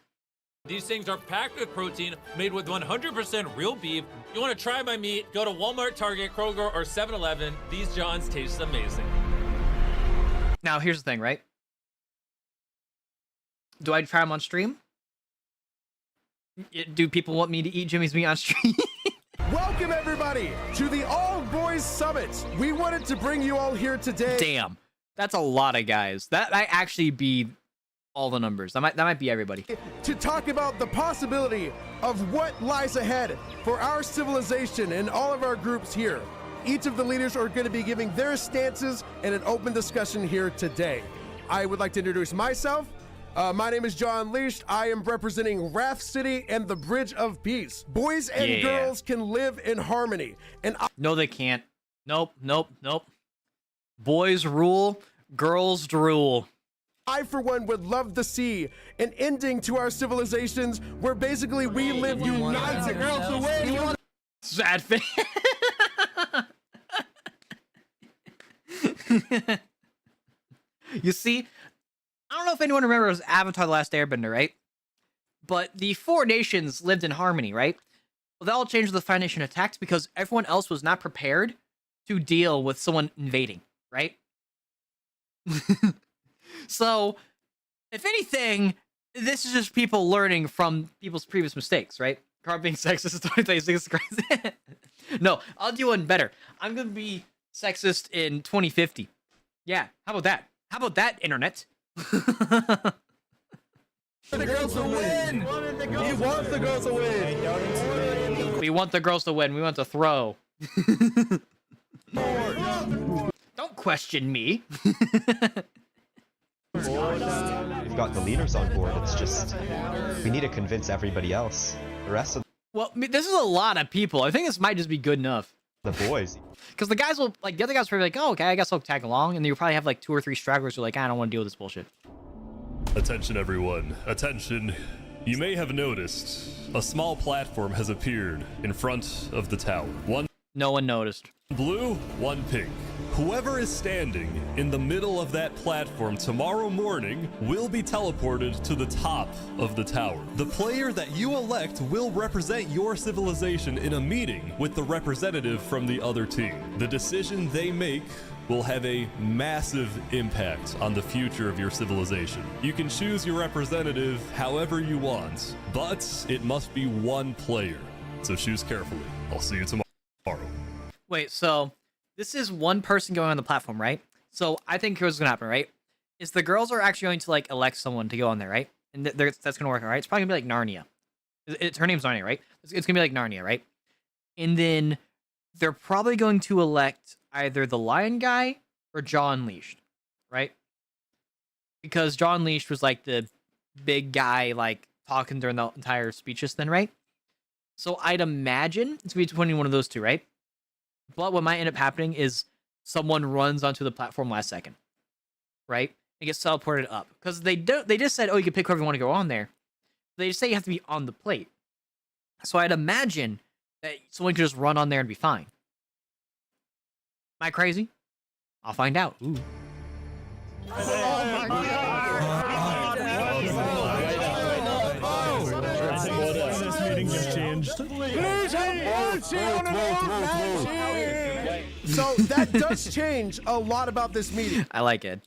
These things are packed with protein, made with 100% real beef. You want to try my meat? Go to Walmart, Target, Kroger, or 7-Eleven. These Johns taste amazing. Now, here's the thing, right? Do I try them on stream? Do people want me to eat Jimmy's meat on stream? Welcome, everybody, to the All Boys Summit. We wanted to bring you all here today. Damn. That's a lot of guys. That might actually be all the numbers. That might be everybody. To talk about the possibility of what lies ahead for our civilization and all of our groups here. Each of the leaders are going to be giving their stances in an open discussion here today. I would like to introduce myself. My name is John Leash. I am representing Wrath City and the Bridge of Peace. Boys and girls can live in harmony. And no, they can't. Nope. Boys rule, girls drool. I, for one, would love to see an ending to our civilizations where basically we live united. Girls away. Sad face. You see, I don't know if anyone remembers Avatar: The Last Airbender, right? But the 4 nations lived in harmony, right? Well, they all changed when the 5 nation attacked because everyone else was not prepared to deal with someone invading, right? So, if anything, This is just people learning from people's previous mistakes, right? Car being sexist in 2026 is crazy. No, I'll do one better. I'm gonna be sexist in 2050. Yeah, how about that? How about that, internet? The girls to win. He wants the girls to win. We want the girls to win. We want to throw. Don't question me. We've got the leaders on board. It's just we need to convince everybody else. The rest of Well, I mean, this is a lot of people. I think this might just be good enough. the boys. Because the guys will, like, the other guys will be like, oh, okay, I guess I'll tag along. And then you'll probably have like 2 or 3 stragglers who are like, I don't want to deal with this bullshit. Attention, everyone. Attention. You may have noticed a small platform has appeared in front of the tower. No one noticed. Blue, 1 pink. Whoever is standing in the middle of that platform tomorrow morning will be teleported to the top of the tower. The player that you elect will represent your civilization in a meeting with the representative from the other team. The decision they make will have a massive impact on the future of your civilization. You can choose your representative however you want, but it must be 1 player. So choose carefully. I'll see you tomorrow. Wait, so this is 1 person going on the platform, right? So I think here's what's gonna happen, right? Is the girls are actually going to like elect someone to go on there, right? And that's gonna work, all right? It's probably gonna be like Narnia. Her name's Narnia, right? It's gonna be like Narnia, right? And then they're probably going to elect either the lion guy or Jaw Unleashed, right? Because Jaw Unleashed was like the big guy, like talking during the entire speeches, then, right? So I'd imagine it's gonna be between one of those 2, right? But what might end up happening is someone runs onto the platform last second, right? And gets teleported up. Because they just said, oh, you can pick whoever you want to go on there. They just say you have to be on the plate. So I'd imagine that someone could just run on there and be fine. Am I crazy? I'll find out. Ooh. This meeting just changed. So that does change a lot about this meeting. I like it.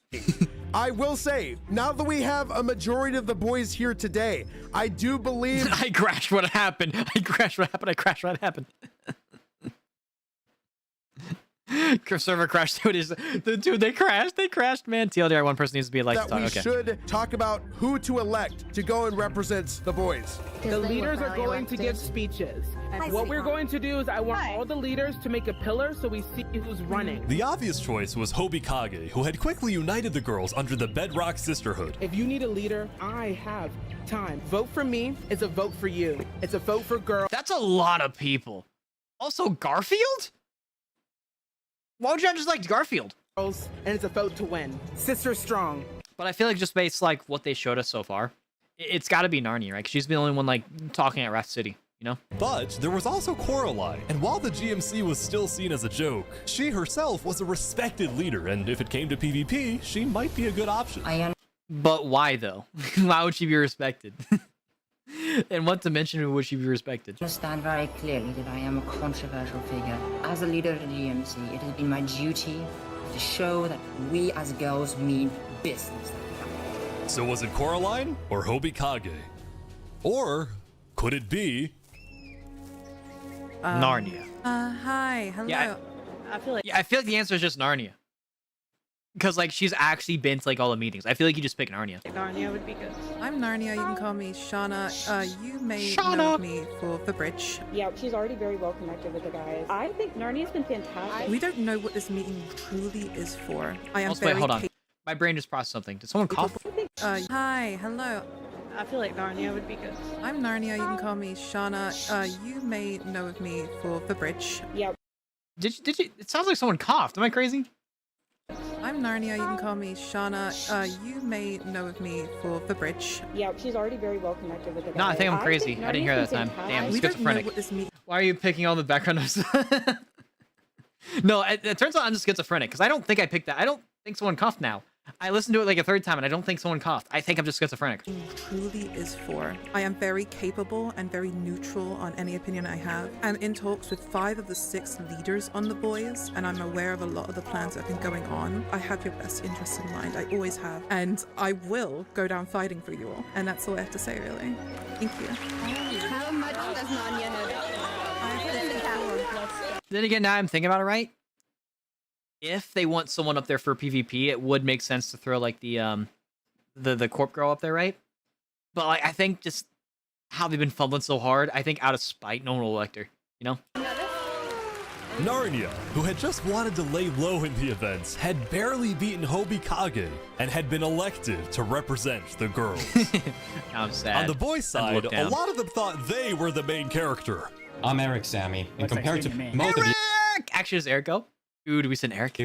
I will say, now that we have a majority of the boys here today, I do believe... I crashed what happened. I crashed what happened. Server crashed. Dude, they crashed, man. TLDR, 1 person needs to be like that we should talk about who to elect to go and represent the boys. The leaders are going to give speeches. And what we're going to do is I want all the leaders to make a pillar so we see who's running. The obvious choice was Hobikage, who had quickly united the girls under the Bedrock Sisterhood. If you need a leader, I have time. Vote for me is a vote for you. It's a vote for girls. That's a lot of people. Also, Garfield? Why would you not just like Garfield? And it's a vote to win. Sister strong. But I feel like just based like what they showed us so far, it's got to be Narnia, right? 'Cause she's the only one like talking at Wrath City, you know? But there was also Coraline, and while the GMC was still seen as a joke, she herself was a respected leader, and if it came to PvP, she might be a good option. But why though? Why would she be respected? In what dimension would she be respected? I understand very clearly that I am a controversial figure. As a leader of the GMC, it has been my duty to show that we as girls mean business. So was it Coraline or Hobikage? Or could it be Narnia? Hi, hello. Yeah, I feel like the answer is just Narnia. Because like she's actually been to like all the meetings. I feel like you just pick Narnia. Narnia would be good. I'm Narnia. You can call me Shauna. You may know me for the bridge. Yeah, she's already very well connected with the guys. I think Narnia's been fantastic. We don't know what this meeting truly is for. I am Also, wait, hold on. My brain just processed something. Did someone cough? Hi, hello. I feel like Narnia would be good. I'm Narnia. You can call me Shauna. You may know of me for the bridge. Yeah. Did you? It sounds like someone coughed. Am I crazy? I'm Narnia. You can call me Shauna. You may know of me for the bridge. Yeah, she's already very well connected with the guys. No, I think I'm crazy. I didn't hear that time. Damn, We don't know schizophrenic. what this means. Why are you picking all the background noise? No, it turns out I'm just schizophrenic because I don't think I picked that. I don't think someone coughed now. I listened to it like a third time and I don't think someone coughed. I think I'm just schizophrenic. Truly is for. I am very capable and very neutral on any opinion I have. I'm in talks with 5 of the 6 leaders on the boys, and I'm aware of a lot of the plans that have been going on. I have your best interests in mind. I always have. And I will go down fighting for you all. And that's all I have to say, really. Thank you. How much does Nanya know? Then again, now I'm thinking about it, right? If they want someone up there for PvP, it would make sense to throw like the corp girl up there, right? But like, I think just how they've been fumbling so hard, I think out of spite, no one will elect her, you know? Narnia, who had just wanted to lay low in the events, had barely beaten Hobikage and had been elected to represent the girls. I'm sad. On the boys' side, a lot of them thought they were the main character. I'm Eric, Sammy, and compared to most of you... Actually, does Eric go? Ooh, do we send Eric?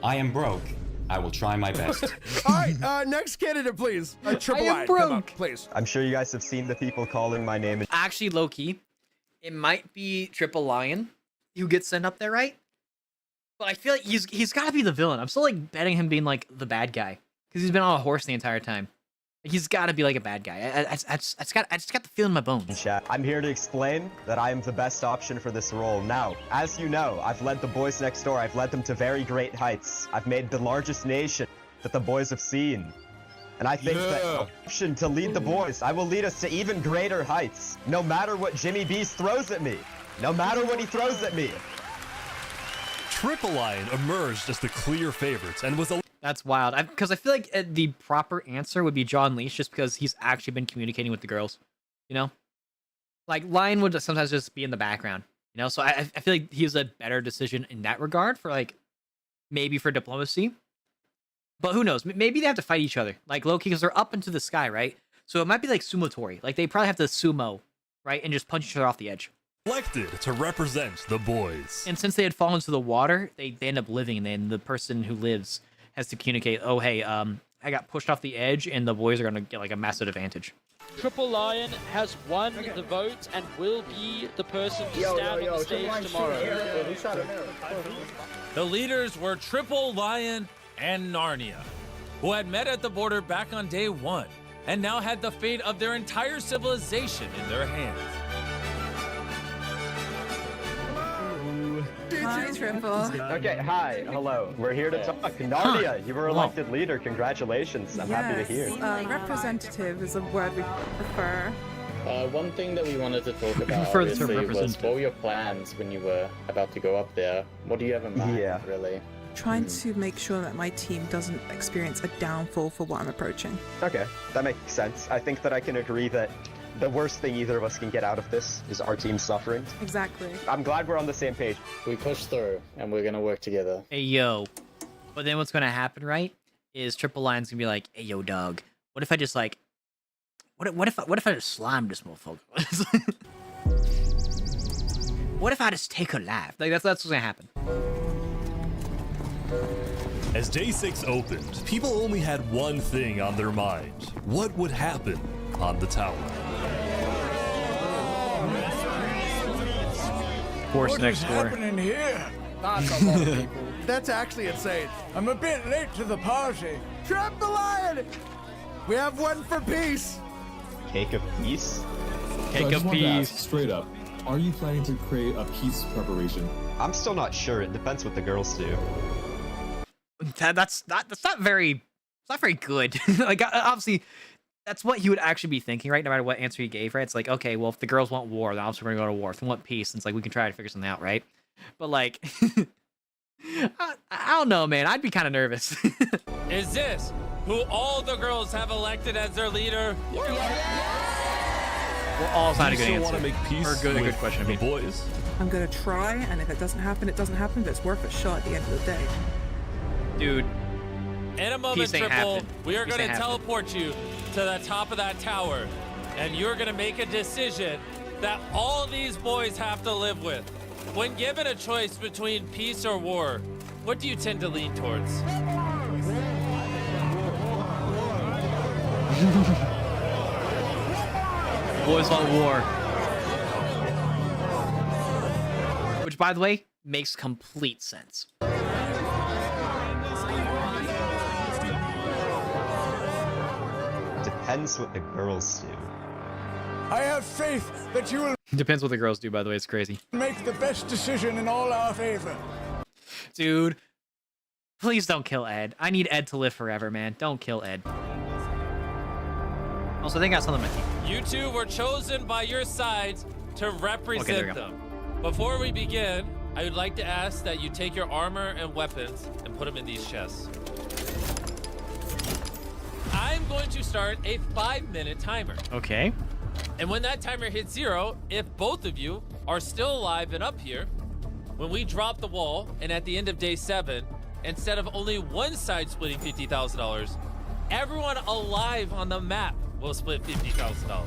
I am broke. I will try my best. All right, next candidate, please. Triple I, come up, please. I'm sure you guys have seen the people calling my name. Actually, low-key, it might be Triple Lion who gets sent up there, right? But I feel like he's got to be the villain. I'm still like betting him being like the bad guy because he's been on a horse the entire time. He's got to be like a bad guy. I just got the feeling in my bones. I'm here to explain that I am the best option for this role. Now, as you know, I've led the boys next door. I've led them to very great heights. I've made the largest nation that the boys have seen. And I think that option to lead the boys, I will lead us to even greater heights. No matter what Jimmy Beast throws at me. No matter what he throws at me. Triple Lion emerged as the clear favorite and was That's wild. Because I feel like the proper answer would be John Leash, just because he's actually been communicating with the girls. You know? Like, Lion would sometimes just be in the background. You know? So I feel like he's a better decision in that regard for, like, maybe for diplomacy. But who knows? Maybe they have to fight each other. Like, low-key, because they're up into the sky, right? So it might be like sumotori. Like, they probably have to sumo, right? And just punch each other off the edge. Elected to represent the boys. And since they had fallen to the water, they end up living, and then the person who lives has to communicate, oh, hey, I got pushed off the edge, and the boys are going to get, like, a massive advantage. Triple Lion has won the vote and will be the person to stand on the stage tomorrow. The leaders were Triple Lion and Narnia, who had met at the border back on day 1, and now had the fate of their entire civilization in their hands. Hi, Triple. Okay, hi, hello. We're here to talk. Narnia, you were elected leader. Congratulations. I'm happy to hear. Representative is a word we prefer. One thing that we wanted to talk about obviously was what were your plans when you were about to go up there? What do you have in mind, really? Trying to make sure that my team doesn't experience a downfall for what I'm approaching. Okay, that makes sense. I think that I can agree that the worst thing either of us can get out of this is our team suffering. Exactly. I'm glad we're on the same page. We push through, and we're gonna work together. Hey, yo. But then what's gonna happen, right, is Triple Lion's gonna be like, hey, yo, dog, what if I just, like, what if I just slime this motherfucker? What if I just take her life? Like, that's what's gonna happen. As Day 6 opened, people only had one thing on their mind. What would happen on the tower? Force next door. What's happening here? That's a lot of people. That's actually insane. I'm a bit late to the party. Trap the lion! We have one for peace. Cake of peace? Cake of peace. Straight up, are you planning to create a peace preparation? I'm still not sure. It depends what the girls do. That's not very good. Like, obviously, that's what he would actually be thinking, right? No matter what answer he gave, right? It's like, okay, well, if the girls want war, then obviously we're gonna go to war. If they want peace, it's like we can try to figure something out, right? But like, I don't know, man. I'd be kind of nervous. Is this who all the girls have elected as their leader? We're all not a good answer. Want to make peace or a good question. The boys. I'm gonna try, and if it doesn't happen, it doesn't happen. But it's worth a shot at the end of the day. Dude. In a moment, Triple, we are going to teleport you to the top of that tower, and you're going to make a decision that all these boys have to live with. When given a choice between peace or war, what do you tend to lean towards? Boys want war. Which, by the way, makes complete sense. depends what the girls do. I have faith that you will Depends what the girls do, by the way. It's crazy. make the best decision in all our favor. Dude, please don't kill Ed. I need Ed to live forever, man. Don't kill Ed. Also, they got something. You two were chosen by your sides to represent them. Before we begin, I would like to ask that you take your armor and weapons and put them in these chests. I'm going to start a 5-minute timer. Okay. And when that timer hits 0, if both of you are still alive and up here, when we drop the wall and at the end of day 7, instead of only one side splitting $50,000, everyone alive on the map will split $50,000.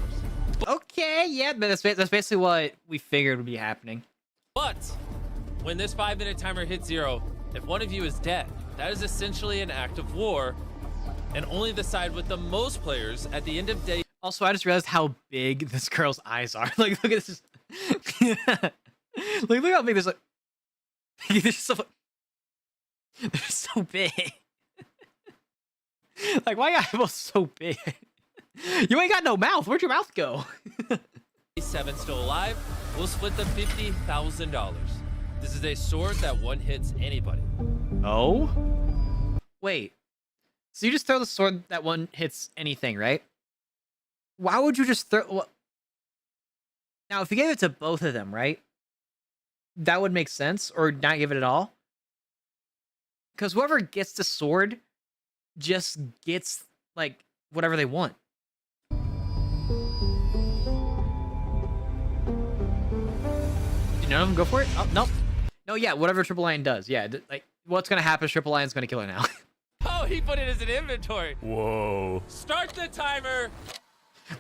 Okay, yeah, but that's basically what we figured would be happening. But when this 5-minute timer hits 0, if one of you is dead, that is essentially an act of war, and only the side with the most players at the end of day. Also, I just realized how big this girl's eyes are. Like, look at this. Look how big this. They're so big. Like, why are your eyeballs so big? You ain't got no mouth. Where'd your mouth go? 7 still alive. We'll split the $50,000. This is a sword that one hits anybody. Oh? Wait. So you just throw the sword that one hits anything, right? Why would you just throw... Well, now, if you gave it to both of them, right? That would make sense. Or not give it at all. Because whoever gets the sword just gets, like, whatever they want. Did none of them go for it? Oh, nope. No, yeah, whatever Triple Lion does. Yeah, like, what's going to happen is Triple Lion's going to kill her now. Oh, he put it as an inventory. Whoa. Start the timer.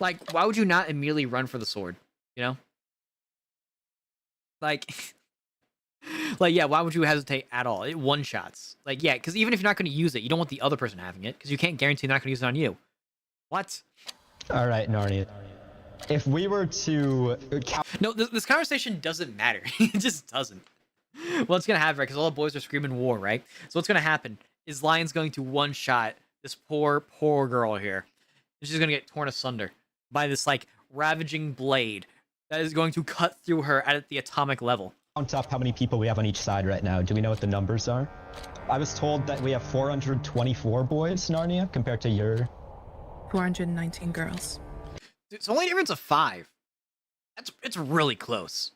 Like, why would you not immediately run for the sword? You know? Like, yeah, why would you hesitate at all? It one-shots. Like, yeah, because even if you're not going to use it, you don't want the other person having it, because you can't guarantee they're not going to use it on you. What? All right, Narnia. If we were to... No, this conversation doesn't matter. It just doesn't. What's going to happen, right? Because all the boys are screaming war, right? So what's going to happen is Lion's going to one-shot this poor girl here. And she's going to get torn asunder by this, like, ravaging blade that is going to cut through her at the atomic level. Count up how many people we have on each side right now. Do we know what the numbers are? I was told that we have 424 boys, Narnia, compared to your... 419 girls. Dude, it's only a difference of 5. It's really close.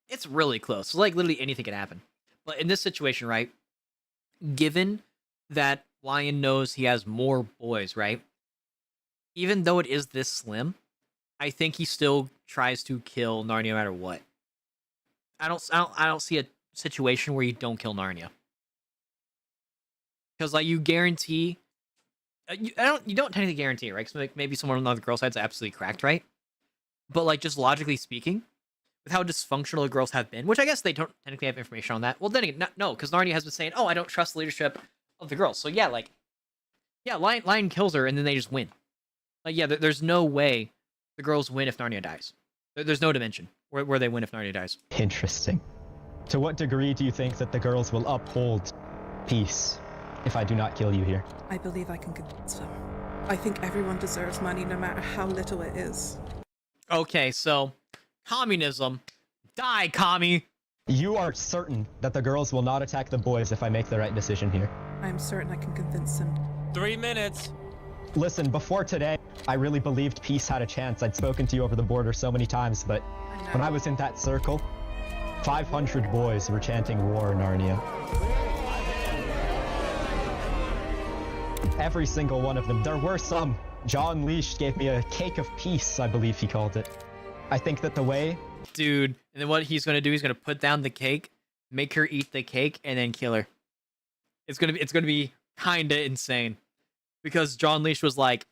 It's really close. So, like, literally anything can happen. But in this situation, right, given that Lion knows he has more boys, right, even though it is this slim, I think he still tries to kill Narnia no matter what. I don't see a situation where you don't kill Narnia. Because, like, you guarantee... you don't technically guarantee it, right? Because like, maybe someone on the girl side's absolutely cracked, right? But, like, just logically speaking, with how dysfunctional the girls have been, which I guess they don't technically have information on that. Well, then again, no, because Narnia has been saying, oh, I don't trust the leadership of the girls. So, yeah, like... Yeah, Lion kills her, and then they just win. Like, yeah, there's no way the girls win if Narnia dies. There's no dimension where they win if Narnia dies. Interesting. To what degree do you think that the girls will uphold peace if I do not kill you here? I believe I can convince them. I think everyone deserves money no matter how little it is. Okay, so communism. Die, commie! You are certain that the girls will not attack the boys if I make the right decision here? I am certain I can convince them. 3 minutes. Listen, before today, I really believed peace had a chance. I'd spoken to you over the border so many times, but when I was in that circle, 500 boys were chanting war, Narnia. Every single one of them. There were some. John Leash gave me a cake of peace, I believe he called it. I think that the way... Dude, and then what he's going to do, he's going to put down the cake, make her eat the cake, and then kill her. It's going to be kind of insane. Because John Leash was, like,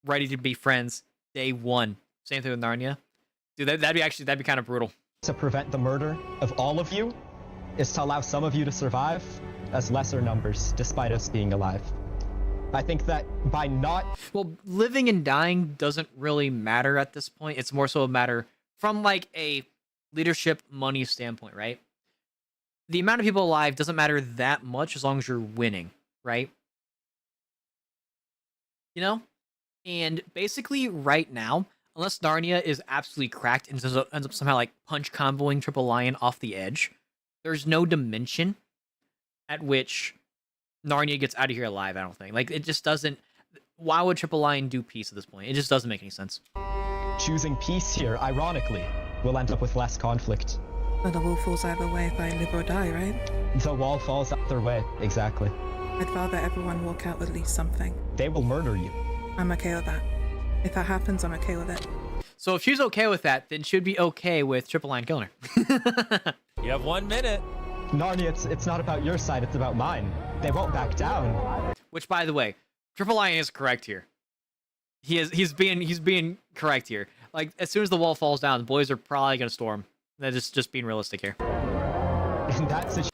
ready to be friends day 1. Same thing with Narnia. Dude, that'd be kind of brutal. To prevent the murder of all of you is to allow some of you to survive as lesser numbers, despite us being alive. I think that by not... Well, living and dying doesn't really matter at this point. It's more so a matter from, like, a leadership money standpoint, right? The amount of people alive doesn't matter that much as long as you're winning, right? You know? And basically right now, unless Narnia is absolutely cracked and ends up somehow like punch comboing Triple Lion off the edge, there's no dimension at which Narnia gets out of here alive, I don't think. Like, it just doesn't... Why would Triple Lion do peace at this point? It just doesn't make any sense. Choosing peace here, ironically, will end up with less conflict. But the wall falls either way if I live or die, right? The wall falls either way, exactly. I'd rather everyone walk out with at least something. They will murder you. I'm okay with that. If that happens, I'm okay with it. So if she's okay with that, then she'd be okay with Triple Lion killing her. You have 1 minute. Narnia, it's not about your side, it's about mine. They won't back down. Which, by the way, Triple Lion is correct here. He's being correct here. Like, as soon as the wall falls down, the boys are probably gonna storm. That is just being realistic here. And that's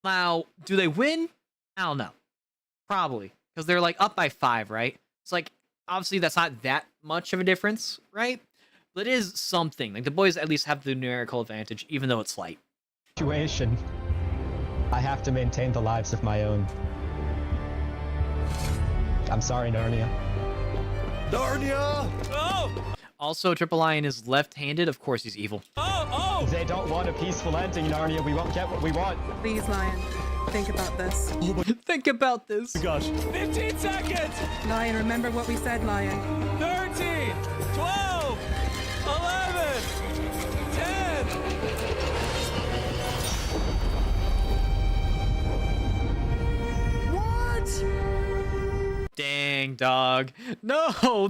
now, do they win? I don't know. Probably. Because they're like up by 5, right? It's like, obviously that's not that much of a difference, right? But it is something. Like, the boys at least have the numerical advantage, even though it's slight. Situation. I have to maintain the lives of my own. I'm sorry, Narnia. Narnia! Oh! Also, Triple Lion is left-handed. Of course, he's evil. Oh! They don't want a peaceful ending, Narnia. We won't get what we want. Please, Lion. Think about this. Think about this. Oh gosh. 15 seconds! Lion, remember what we said, Lion. 13, 12, 11, 10. What? Dang, dog. No!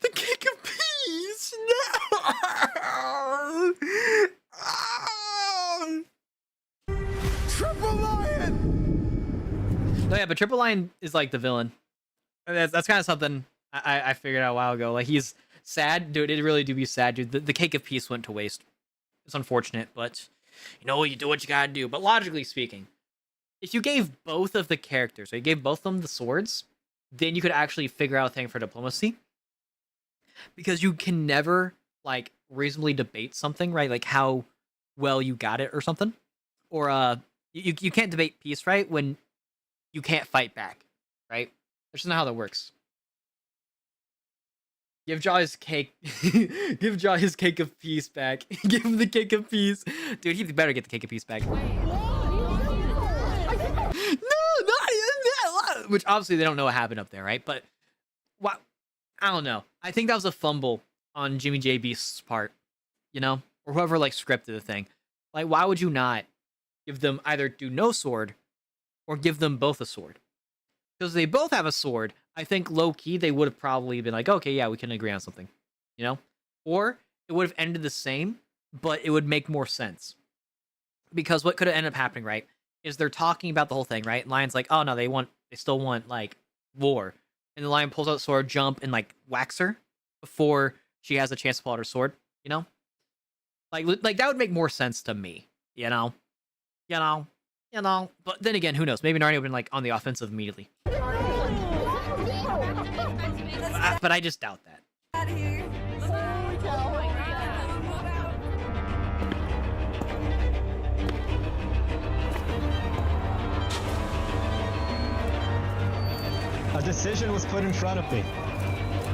The kick of peace! No! Triple Lion! No, yeah, but Triple Lion is like the villain. That's kind of something I figured out a while ago. Like, he's sad. Dude, it really do be sad, dude. The cake of peace went to waste. It's unfortunate, but you know, you do what you gotta do. But logically speaking, if you gave both of the characters, so you gave both of them the swords, then you could actually figure out a thing for diplomacy. Because you can never, like, reasonably debate something, right? Like, how well you got it or something. Or, you can't debate peace, right? When you can't fight back, right? That's just not how that works. Give Jaw his cake. Give Jaw his cake of peace back. Give him the cake of peace. Dude, he better get the cake of peace back. Which obviously they don't know what happened up there, right? But wow, I don't know. I think that was a fumble on Jimmy J Beast's part, you know, or whoever like scripted the thing. Like, why would you not give them either do no sword or give them both a sword? Because they both have a sword. I think low key they would have probably been like, okay, yeah, we can agree on something, you know, or it would have ended the same, but it would make more sense. Because what could have ended up happening, right, is they're talking about the whole thing, right? Lion's like, oh no, they still want like war, and the Lion pulls out the sword, jump, and like whacks her before she has a chance to pull out her sword. You know, like that would make more sense to me. You know. But then again, who knows? Maybe Narnia would have been like on the offensive immediately. But I just doubt that. A decision was put in front of me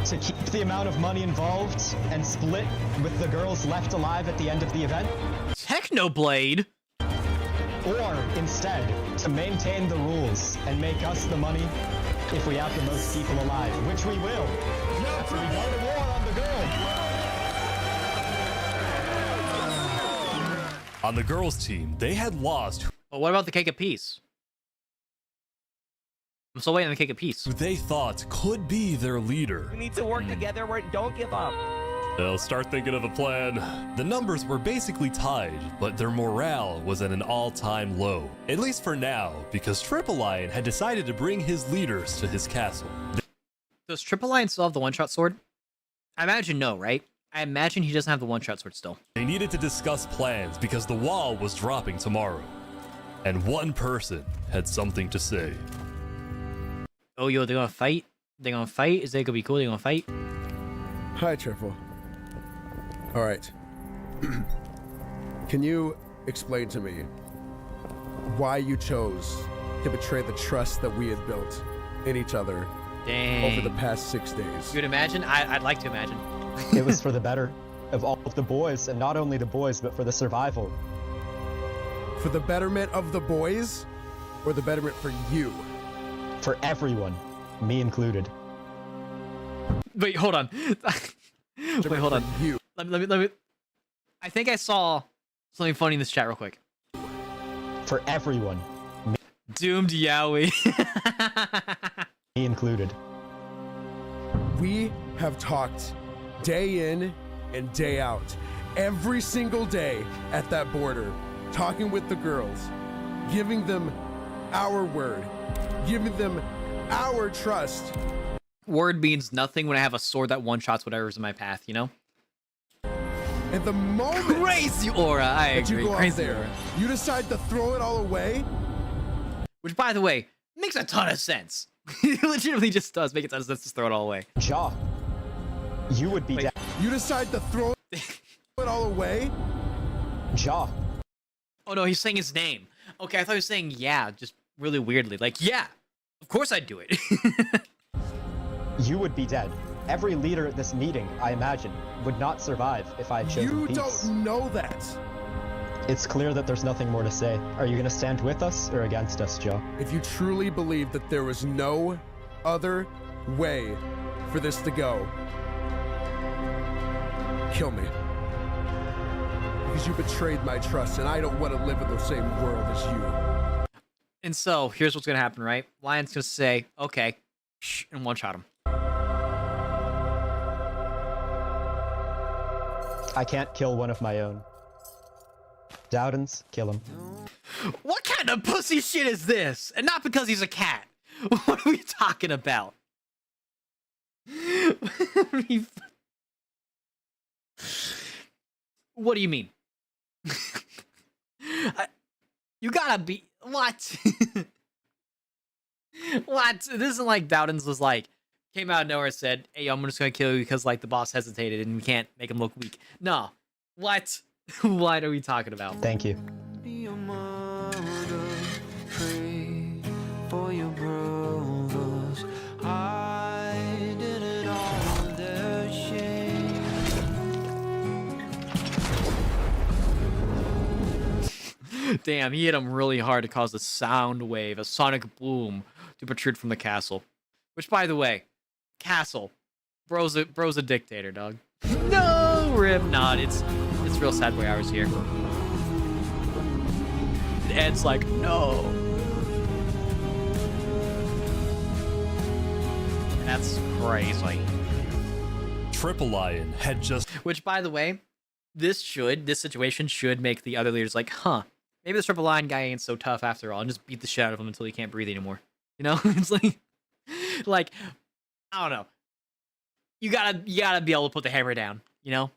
to keep the amount of money involved and split with the girls left alive at the end of the event. Technoblade! Or instead, to maintain the rules and make us the money if we have the most people alive, which we will. After we go to war on the girls. On the girls' team, they had lost. But what about the cake of peace? I'm still waiting on the cake of peace. Who they thought could be their leader. We need to work together. Don't give up. They'll start thinking of a plan. The numbers were basically tied, but their morale was at an all-time low. At least for now, because Triple Lion had decided to bring his leaders to his castle. Does Triple Lion still have the one-shot sword? I imagine no, right? I imagine he doesn't have the one-shot sword still. They needed to discuss plans because the wall was dropping tomorrow. And one person had something to say. Oh, yo, they're gonna fight? They're gonna fight? Is that gonna be cool? They're gonna fight? Hi, Triple. All right. Can you explain to me why you chose to betray the trust that we had built in each other Dang. over the past 6 days. You would imagine? I'd like to imagine. It was for the better of all of the boys, and not only the boys, but for the survival. For the betterment of the boys, or the betterment for you? For everyone, me included. Wait, hold on. Wait, hold on. You. Let me. I think I saw something funny in this chat real quick. For everyone. Doomed Yowie. Me included. We have talked day in and day out, every single day at that border, talking with the girls, giving them our word, giving them our trust. Word means nothing when I have a sword that one-shots whatever's in my path, you know? And the moment crazy aura, I that you agree. go out Crazy there, aura. you decide to throw it all away. Which, by the way, makes a ton of sense. It legitimately just does make a ton of sense to throw it all away. Jaw, you would be dead. You decide to throw it all away. Jaw. Oh no, he's saying his name. Okay, I thought he was saying yeah, just really weirdly. Like, yeah, of course I'd do it. You would be dead. Every leader at this meeting, I imagine, would not survive if I had chosen peace. You don't know that. It's clear that there's nothing more to say. Are you gonna stand with us or against us, Joe? If you truly believe that there was no other way for this to go, kill me. Because you betrayed my trust, and I don't want to live in the same world as you. And so, here's what's gonna happen, right? Lion's gonna say, okay, shh, and one-shot him. I can't kill one of my own. Dowdens, kill him. What kind of pussy shit is this? And not because he's a cat. What are we talking about? What do you mean? You gotta be... What? What? This isn't like Dowdens was like, came out of nowhere and said, hey, I'm just gonna kill you because like the boss hesitated and we can't make him look weak. No. What? What are we talking about? Thank you. Damn, he hit him really hard to cause a sound wave, a sonic boom, to protrude from the castle. Which, by the way, castle, bro's a dictator, dog. No, rip, not. It's real sad boy hours here. And Ed's like, no. That's crazy. Triple Lion had just... Which, by the way, this situation should make the other leaders like, huh, maybe this Triple Lion guy ain't so tough after all, and just beat the shit out of him until he can't breathe anymore. You know? It's like, I don't know. You gotta be able to put the hammer down, you know?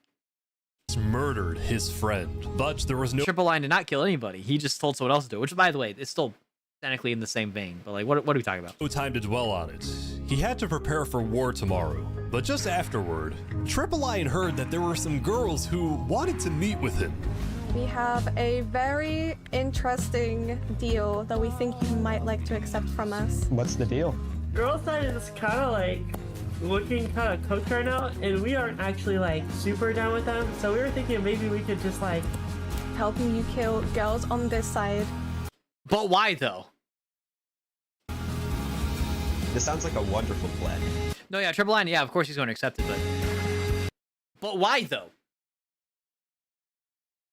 Murdered his friend, but there was no... Triple Lion did not kill anybody. He just told someone else to do it, which, by the way, is still technically in the same vein. But, like, what are we talking about? No time to dwell on it. He had to prepare for war tomorrow. But just afterward, Triple Lion heard that there were some girls who wanted to meet with him. We have a very interesting deal that we think you might like to accept from us. What's the deal? Girl side is kind of like looking kind of cooked right now, and we aren't actually like super down with them. So we were thinking maybe we could just like helping you kill girls on this side. But why though? This sounds like a wonderful plan. No, yeah, Triple Lion, yeah, of course he's going to accept it, but why though?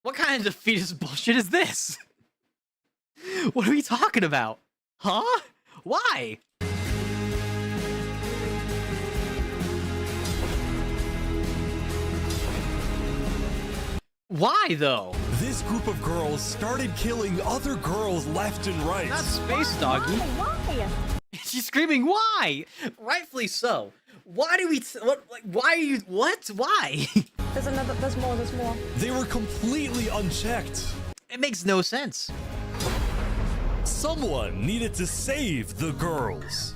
What kind of defeatist bullshit is this? What are we talking about? Huh? Why? Why though? This group of girls started killing other girls left and right. Not Space Doggy. Why? She's screaming, why? Rightfully so. Why do we, why are you, what? Why? There's more. They were completely unchecked. It makes no sense. Someone needed to save the girls.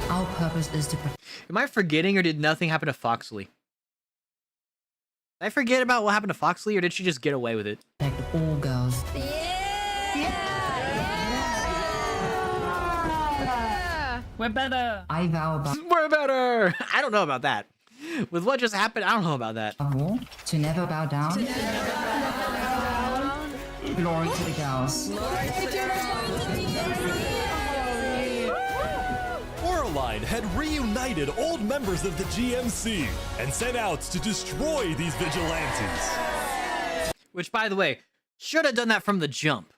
Our purpose is to... Am I forgetting, or did nothing happen to Foxley? Did I forget about what happened to Foxley, or did she just get away with it? Protect all girls. We're better. I vow by We're better. I don't know about that. With what just happened, I don't know about that. to never bow down. Glory to the girls. Coraline had reunited old members of the GMC and set out to destroy these vigilantes. Which, by the way, should have done that from the jump.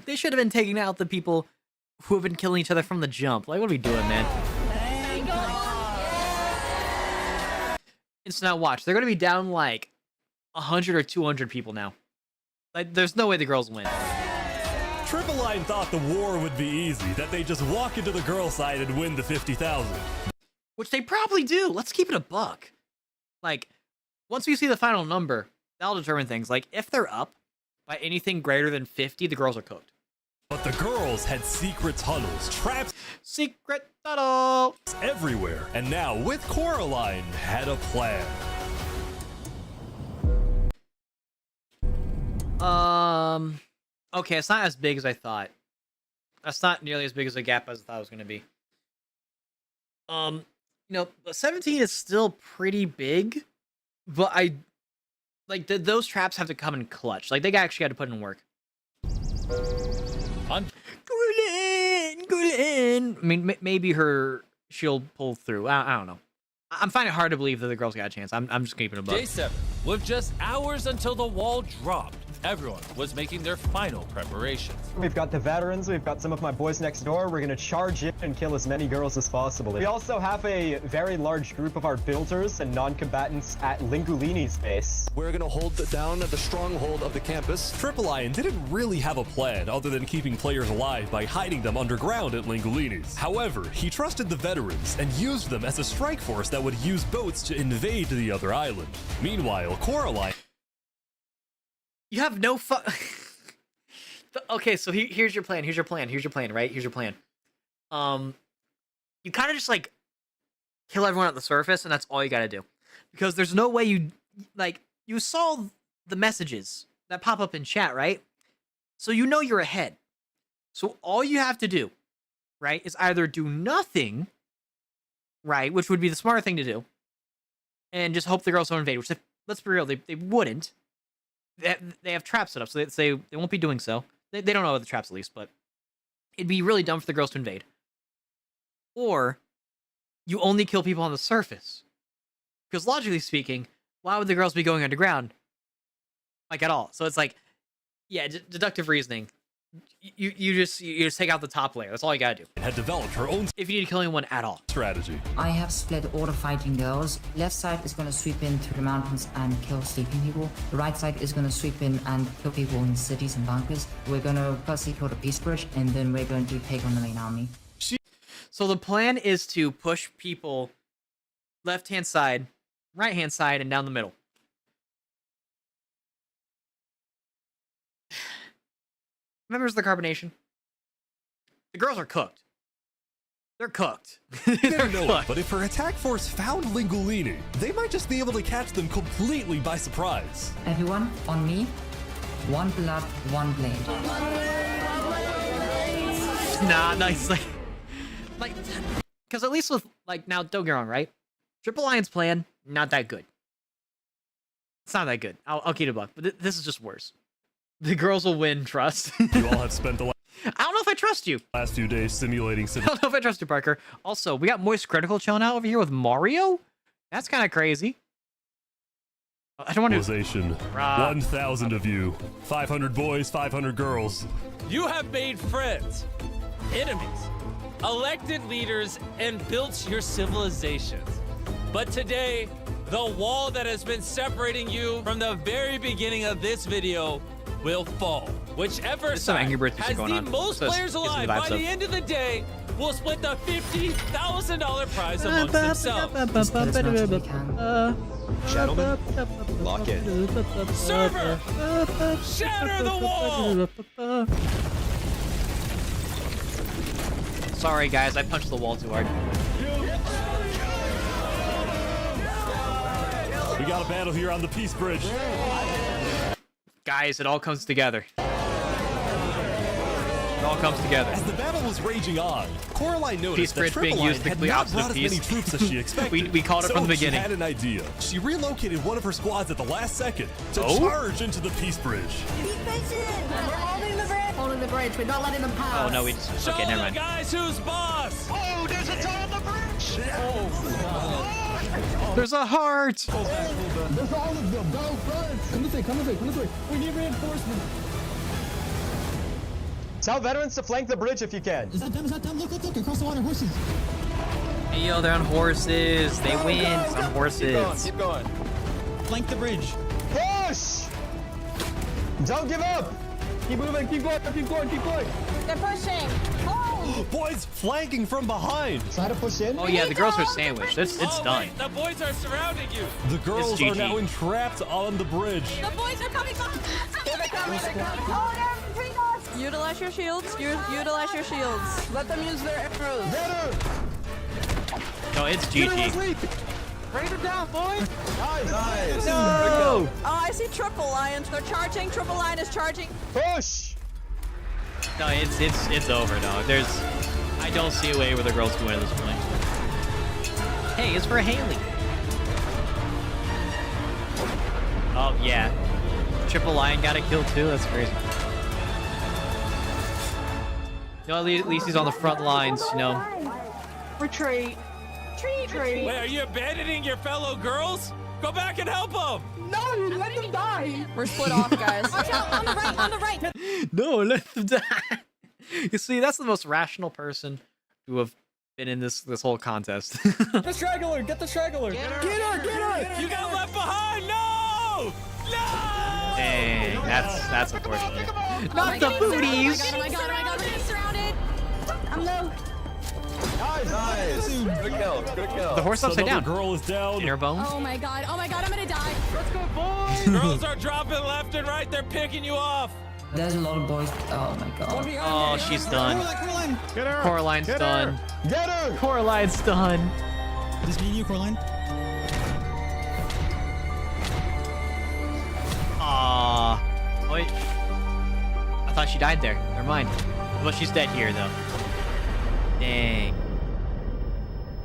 They should have been taking out the people who have been killing each other from the jump. Like, what are we doing, man? And so now watch. They're going to be down like 100 or 200 people now. Like, there's no way the girls win. Triple-Line thought the war would be easy, that they just walk into the girl side and win the 50,000. Which they probably do. Let's keep it a buck. Like, once we see the final number, that'll determine things. Like, if they're up by anything greater than 50, the girls are cooked. But the girls had secret tunnels, traps, secret tunnel everywhere. And now, with Coraline, had a plan. Okay, it's not as big as I thought. That's not nearly as big as a gap as I thought it was going to be. You know, 17 is still pretty big, but those traps have to come in clutch. Like, they actually had to put in work. Gulin! I mean, maybe she'll pull through. I don't know. I'm finding it hard to believe that the girls got a chance. I'm just keeping it a buck. Day 7, with just hours until the wall dropped, everyone was making their final preparations. We've got the veterans, we've got some of my boys next door. We're gonna charge in and kill as many girls as possible. We also have a very large group of our builders and non-combatants at Lingulini's base. We're gonna hold down the stronghold of the campus. Triple-Line didn't really have a plan other than keeping players alive by hiding them underground at Lingulini's. However, he trusted the veterans and used them as a strike force that would use boats to invade the other island. Meanwhile, Coraline... You have no Okay, so here's your plan. Here's your plan, right? Here's your plan. You kind of just, like, kill everyone at the surface, and that's all you gotta do. Because there's no way you saw the messages that pop up in chat, right? So you know you're ahead. So all you have to do, right, is either do nothing, right, which would be the smarter thing to do, and just hope the girls don't invade, which, let's be real, they wouldn't. They have traps set up, so they won't be doing so. They don't know about the traps, at least, but it'd be really dumb for the girls to invade. Or you only kill people on the surface. Because logically speaking, why would the girls be going underground? Like, at all. So it's like, yeah, deductive reasoning. You just take out the top layer. That's all you gotta do. Had developed her own if you need to kill anyone at all. Strategy. I have split all the fighting girls. Left side is gonna sweep in through the mountains and kill sleeping people. The right side is gonna sweep in and kill people in cities and bunkers. We're gonna firstly kill the peace bridge, and then we're going to take on the main army. So the plan is to push people left-hand side, right-hand side, and down the middle. Members of the carbonation. The girls are cooked. They're cooked. They're cooked. But if her attack force found Lingulini, they might just be able to catch them completely by surprise. Everyone, on me. One blood, one blade. Nah, nice. Like, because at least with, like, now, don't get me wrong, right? Triple-Line's plan, not that good. It's not that good. I'll keep it a buck, but this is just worse. The girls will win, trust. You all have spent the I don't know if I trust you. last few days simulating I don't know if I trust you, Parker. Also, we got Moist Critical chilling out over here with Mario? That's kind of crazy. I don't want to... Civilization. 1,000 of you. 500 boys, 500 girls. You have made friends, enemies, elected leaders, and built your civilizations. But today, the wall that has been separating you from the very beginning of this video will fall. Whichever side has the most players alive by the end of the day will split the $50,000 prize amongst themselves. Gentlemen, lock in. Server, shatter the wall! Sorry, guys, I punched the wall too hard. We got a battle here on the Peace Bridge. Guys, it all comes together. It all comes together. As the battle was raging on, Coraline noticed that Peace Bridge being Triple used, the had complete not opposite brought of as peace. many troops as she expected. we called it from the beginning. She had an idea. She relocated one of her squads at the last second to charge into the Peace Bridge. We're holding the bridge. Holding the bridge. We're not letting them pass. Oh no, we just Show okay. Never the mind. guys who's boss. Oh, there's a toe on the bridge! Oh, There's a heart. There's all of them. Go first. Come this way. Come this way. Come this way. We need reinforcements. Tell veterans to flank the bridge if you can. Is that them? Is that them? Look, look, look. Across the water, horses. Hey, yo, they're on horses. They win on horses. Keep going. Flank the bridge. Push! Don't give up! Keep moving. Keep going. Keep going. Keep going. They're pushing. Oh! Boys flanking from behind. Try to push in. Oh yeah, the girls are sandwiched. It's done. Wait, the boys are surrounding you. The girls It's are GG. now entrapped on the bridge. The boys are coming back. They're coming. They're coming. Oh, they're between us. Utilize your shields. Utilize your shields. Let them use their arrows. No, it's GG. Bring them down, boys. Nice. No. Oh, I see triple lions. They're charging. Triple lion is charging. Push! No, it's over, dog. I don't see a way where the girls can win at this point. Hey, it's for Haley. Oh yeah, Triple Lion got a kill too. That's crazy. You know, at least he's on the front lines. You know. Retreat. Retreat. Wait, are you abandoning your fellow girls? Go back and help them. No, let them die. We're split off, guys. Watch out, on the right, on the right. No, let them die. You see, that's the most rational person to have been in this whole contest. The straggler. Get the straggler. Get her. Get her. You got left behind. No. No. Dang, that's unfortunate. Oh Not the booties. Oh my god, we're getting surrounded. I'm low. Nice. Good kill. Good kill. The horse upside down. Girl is down. Inner bone. Oh my god, I'm gonna die. Let's go, boys. Girls are dropping left and right. They're picking you off. There's a lot of boys. Oh my god. Oh, she's done. Coraline. Get her. Coraline's Get done. her. Get her! Coraline's done. This me and you, Coraline. Wait. I thought she died there. Never mind. Well, she's dead here, though. Dang.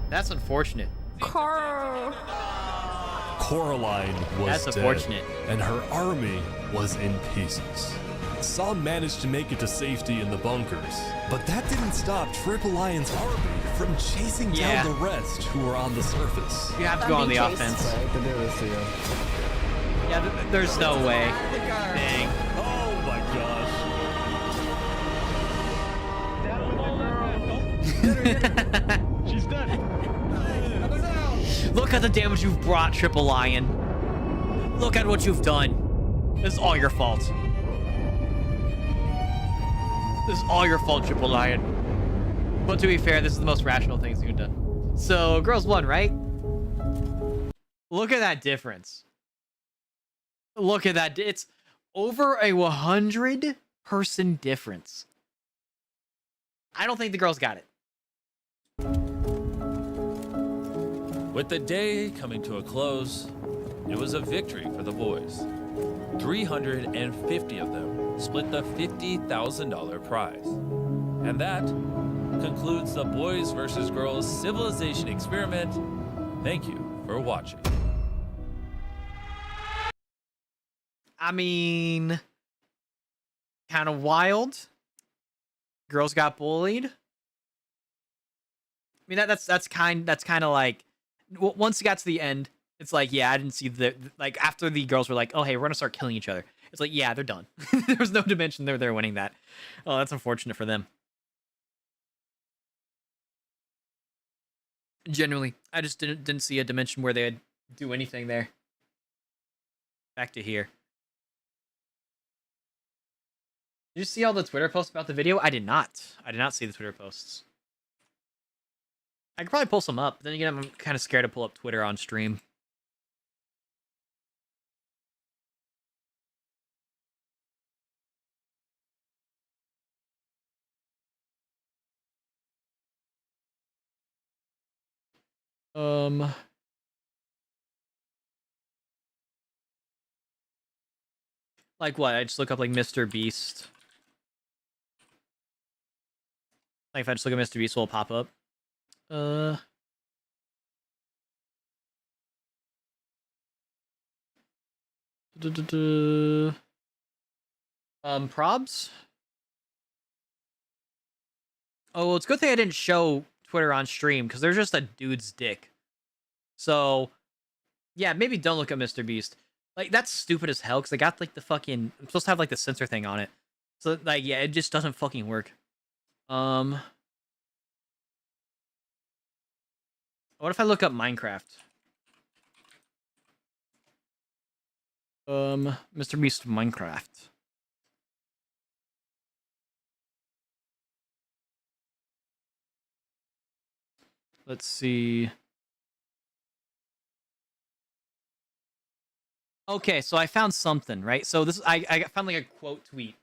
That's unfortunate. Carl. Coraline was That's dead, unfortunate. and her army was in pieces. Some managed to make it to safety in the bunkers, but that didn't stop Triple Lion's army from chasing down the rest who were on the surface. You have to go on the offense. Yeah, there's no way. Dang. Oh my gosh. She's dead. Look at the damage you've brought, Triple Lion. Look at what you've done. This is all your fault. This is all your fault, Triple Lion. But to be fair, this is the most rational things you've done. So, girls won, right? Look at that difference. Look at that. It's over a 100-person difference. I don't think the girls got it. With the day coming to a close, it was a victory for the boys. 350 of them split the $50,000 prize. And that concludes the Boys versus Girls Civilization Experiment. Thank you for watching. I mean, kind of wild. Girls got bullied. I mean, that's kind of like, once you got to the end, it's like, yeah, I didn't see like after the girls were like, oh hey, we're gonna start killing each other. It's like, yeah, they're done. There was no dimension they're winning that. Oh, that's unfortunate for them. Genuinely, I just didn't see a dimension where they'd do anything there. Back to here. Did you see all the Twitter posts about the video? I did not. I did not see the Twitter posts. I could probably pull some up. But then again, I'm kind of scared to pull up Twitter on stream. Like what? I just look up like MrBeast. Like if I just look at MrBeast, will pop up. Probs? Oh, well, it's a good thing I didn't show Twitter on stream, because there's just a dude's dick. So, yeah, maybe don't look at MrBeast. Like, that's stupid as hell, because they got, like, the fucking... I'm supposed to have, like, the censor thing on it. So, like, yeah, it just doesn't fucking work. What if I look up Minecraft? MrBeast Minecraft. Let's see. Okay, so I found something, right? So this I found like a quote tweet.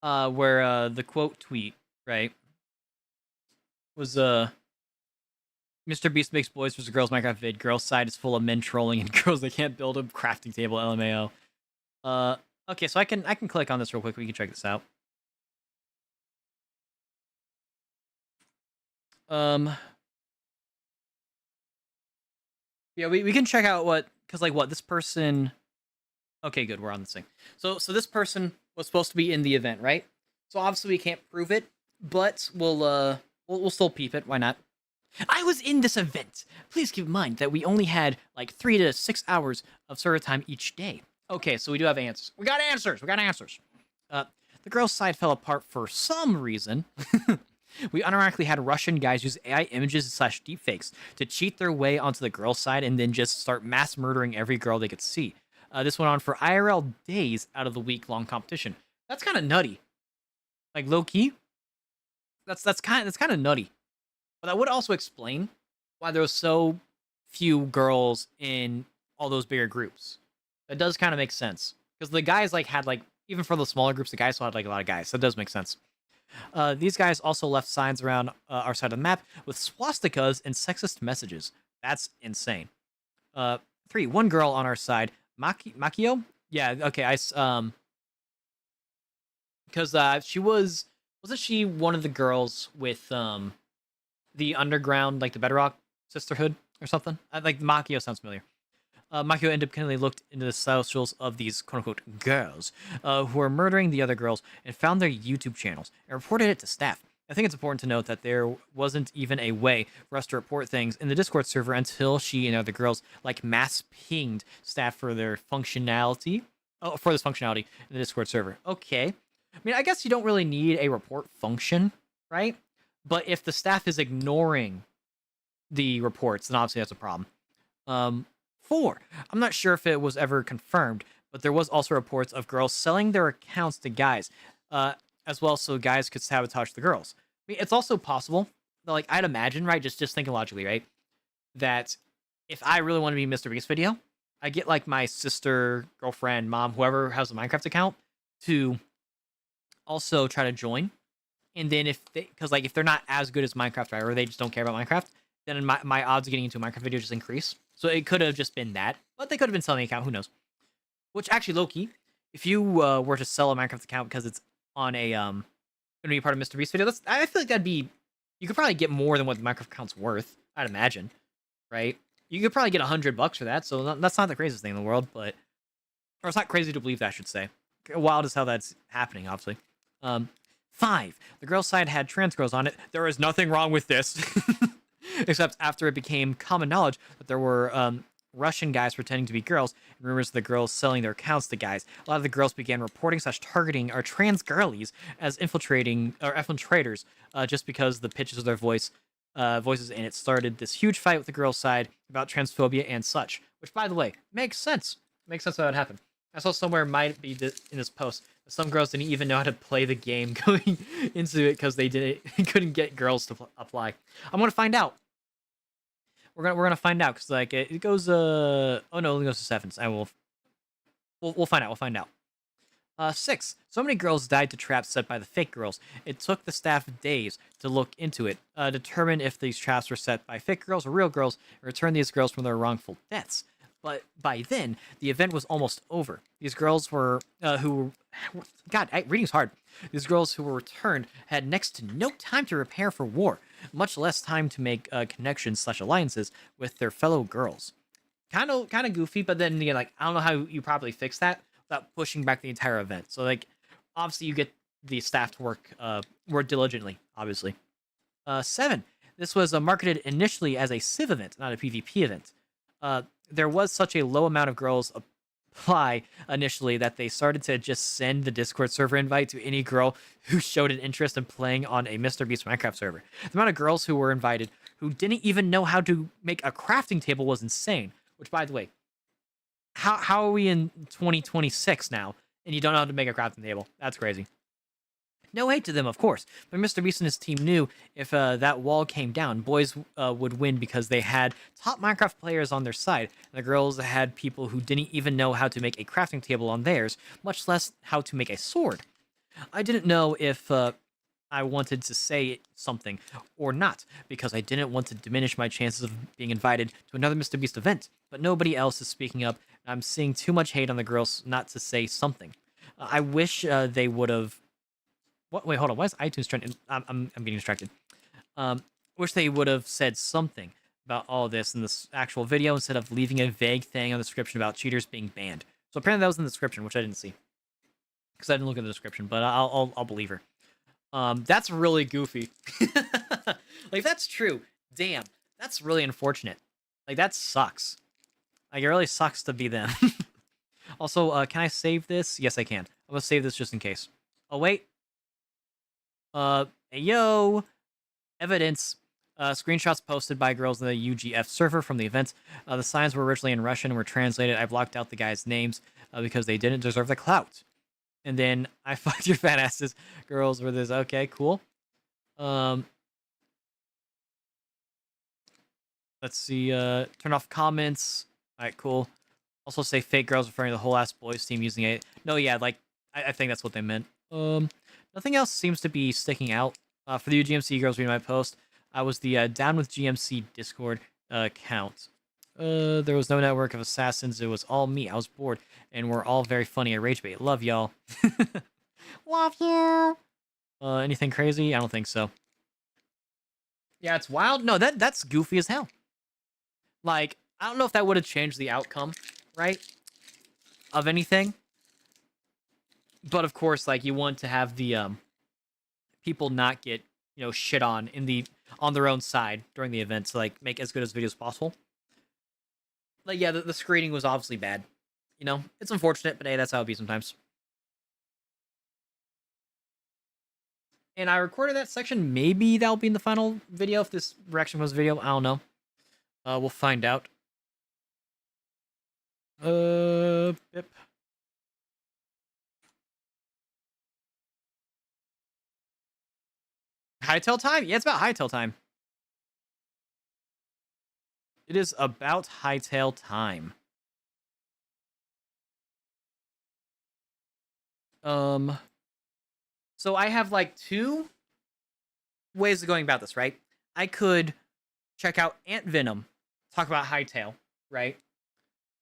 Where the quote tweet, right, was MrBeast makes boys versus girls Minecraft vid. Girls side is full of men trolling and girls that can't build a crafting table, LMAO. Okay, so I can click on this real quick. We can check this out. Yeah, we can check out what, because like what this person. Okay, good, we're on this thing. So this person was supposed to be in the event, right? So obviously we can't prove it, but we'll still peep it. Why not? I was in this event. Please keep in mind that we only had like 3 to 6 hours of server time each day. Okay, so we do have answers. We got answers. We got answers. The girls' side fell apart for some reason. We unironically had Russian guys use AI images / deepfakes to cheat their way onto the girls' side and then just start mass murdering every girl they could see. This went on for IRL days out of the week-long competition. That's kind of nutty. Like low-key. That's kind of nutty. But that would also explain why there was so few girls in all those bigger groups. That does kind of make sense. Because the guys like had like, even for the smaller groups, the guys still had like a lot of guys. So that does make sense. These guys also left signs around our side of the map with swastikas and sexist messages. That's insane. 3, one girl on our side, Makio? Yeah, okay, because she wasn't she one of the girls with the underground, like the Bedrock Sisterhood or something? Like Makio sounds familiar. Makio independently looked into the socials of these quote-unquote girls who were murdering the other girls and found their YouTube channels and reported it to staff. I think it's important to note that there wasn't even a way for us to report things in the Discord server until she and other girls like mass pinged staff for their functionality. Oh, for this functionality in the Discord server. Okay. I mean, I guess you don't really need a report function, right? But if the staff is ignoring the reports, then obviously that's a problem. 4, I'm not sure if it was ever confirmed, but there was also reports of girls selling their accounts to guys, as well so guys could sabotage the girls. I mean, it's also possible, like, I'd imagine, right, just thinking logically, right, that if I really want to be MrBeast's video, I get, like, my sister, girlfriend, mom, whoever has a Minecraft account to also try to join, and then if they, because, like, if they're not as good as Minecraft, right, or they just don't care about Minecraft, then my odds of getting into a Minecraft video just increase. So it could have just been that, but they could have been selling the account, who knows. Which, actually, low-key, if you were to sell a Minecraft account because it's on a, going to be part of MrBeast's video, I feel like that'd be, you could probably get more than what the Minecraft account's worth, I'd imagine, right? You could probably get $100 for that, so that's not the craziest thing in the world, but, or it's not crazy to believe that, I should say. Wild as how that's happening, obviously. 5, the girls' side had trans girls on it. There is nothing wrong with this. Except after it became common knowledge that there were Russian guys pretending to be girls, and rumors of the girls selling their accounts to guys. A lot of the girls began reporting / targeting our trans girlies as infiltrators, just because the pitches of their voices, and it started this huge fight with the girls' side about transphobia and such. Which, by the way, makes sense. Makes sense how that happened. I saw somewhere, might be in this post, that some girls didn't even know how to play the game going into it because they couldn't get girls to apply. I'm gonna find out. We're gonna find out because like it goes oh no, it only goes to 7. So we'll find out. We'll find out. 6. So many girls died to traps set by the fake girls. It took the staff days to look into it, determine if these traps were set by fake girls or real girls, and return these girls from their wrongful deaths. But by then, the event was almost over. These girls were, reading's hard. These girls who were returned had next to no time to prepare for war, much less time to make connections/alliances with their fellow girls. Kind of goofy, but then, you know, like, I don't know how you probably fix that without pushing back the entire event. So, like, obviously you get the staff to work diligently, obviously. 7. This was marketed initially as a Civ event, not a PvP event. There was such a low amount of girls apply initially that they started to just send the Discord server invite to any girl who showed an interest in playing on a MrBeast Minecraft server. The amount of girls who were invited who didn't even know how to make a crafting table was insane. Which, by the way, how are we in 2026 now and you don't know how to make a crafting table? That's crazy. No hate to them, of course, but MrBeast and his team knew if that wall came down, boys would win because they had top Minecraft players on their side, and the girls had people who didn't even know how to make a crafting table on theirs, much less how to make a sword. I didn't know if I wanted to say something or not, because I didn't want to diminish my chances of being invited to another MrBeast event, but nobody else is speaking up, and I'm seeing too much hate on the girls not to say something. I wish they would have... Wait, hold on. Why is iTunes trending? I'm getting distracted. Wish they would have said something about all this in this actual video instead of leaving a vague thing on the description about cheaters being banned. So apparently that was in the description, which I didn't see because I didn't look at the description. But I'll believe her. That's really goofy. Like, that's true. Damn, that's really unfortunate. Like, that sucks. Like, it really sucks to be them. Also, can I save this? Yes, I can. I'm gonna save this just in case. Oh wait. Hey, yo, evidence. Screenshots posted by girls in the UGF server from the event. The signs were originally in Russian and were translated. I blocked out the guys' names because they didn't deserve the clout. And then I fucked your fat asses. Girls were this. Okay, cool. Let's see. Turn off comments. All right, cool. Also say fake girls referring to the whole ass boys team using it. No, yeah, like I think that's what they meant. Nothing else seems to be sticking out. For the UGMC girls reading my post, I was the Down with GMC Discord account. There was no network of assassins. It was all me. I was bored, and we're all very funny. I rage bait. Love y'all. Love you. Anything crazy? I don't think so. Yeah, it's wild. No, that's goofy as hell. Like, I don't know if that would have changed the outcome, right? Of anything. But of course, like, you want to have the people not get, you know, shit on on their own side during the event to, like, make as good as videos as possible. Like, yeah, the screening was obviously bad. You know, it's unfortunate, but hey, that's how it be sometimes. And I recorded that section. Maybe that'll be in the final video if this reaction was video. I don't know. We'll find out. Yep. HYTALE time? Yeah, it's about HYTALE time. It is about HYTALE time. So I have like 2 ways of going about this, right? I could check out Ant Venom, talk about HYTALE, right?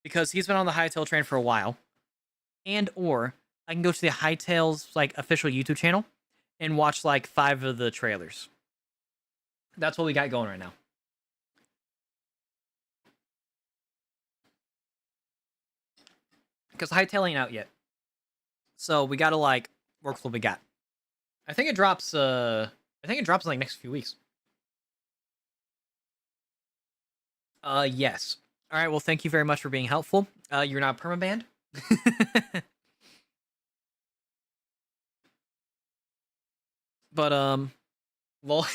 Because he's been on the HYTALE train for a while. And or I can go to the HYTALE's like official YouTube channel and watch like 5 of the trailers. That's what we got going right now. Because HYTALE ain't out yet. So we gotta like work with what we got. I think it drops in like next few weeks. Yes. Alright, well thank you very much for being helpful. You're not permabanned. But well,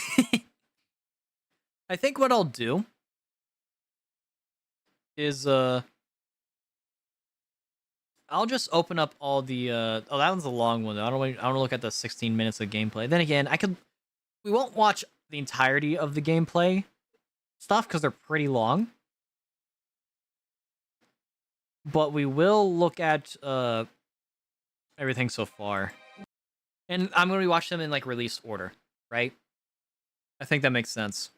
I think what I'll do is I'll just open up all the oh, that one's a long one. I don't want to look at the 16 minutes of gameplay. Then again, we won't watch the entirety of the gameplay stuff because they're pretty long. But we will look at everything so far. And I'm going to watch them in like release order, right? I think that makes sense.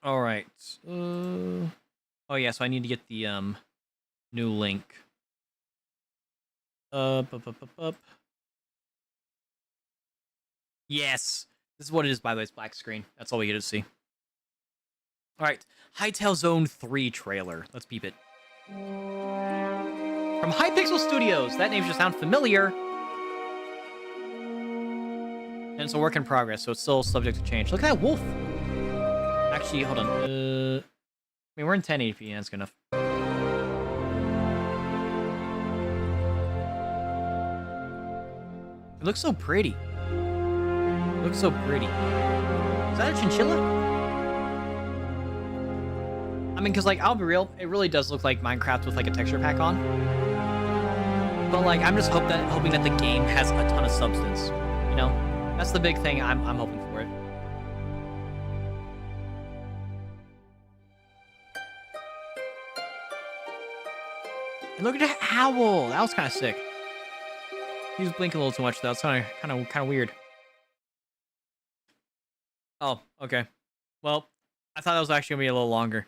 All right. Oh yeah, so I need to get the new link. Up. Yes. This is what it is, by the way. It's black screen. That's all we get to see. All right. HYTALE Zone 3 trailer. Let's peep it. From Hypixel Studios. That name should sound familiar. And it's a work in progress, so it's still subject to change. Look at that wolf. Actually, hold on. I mean, we're in 1080p, and that's good enough. It looks so pretty. It looks so pretty. Is that a chinchilla? I mean, because, like, I'll be real, it really does look like Minecraft with, like, a texture pack on. But, like, I'm just hoping that the game has a ton of substance, you know? That's the big thing I'm hoping for it. And look at that owl! That was kind of sick. He was blinking a little too much, though. It's kind of weird. Oh, okay. Well, I thought that was actually gonna be a little longer.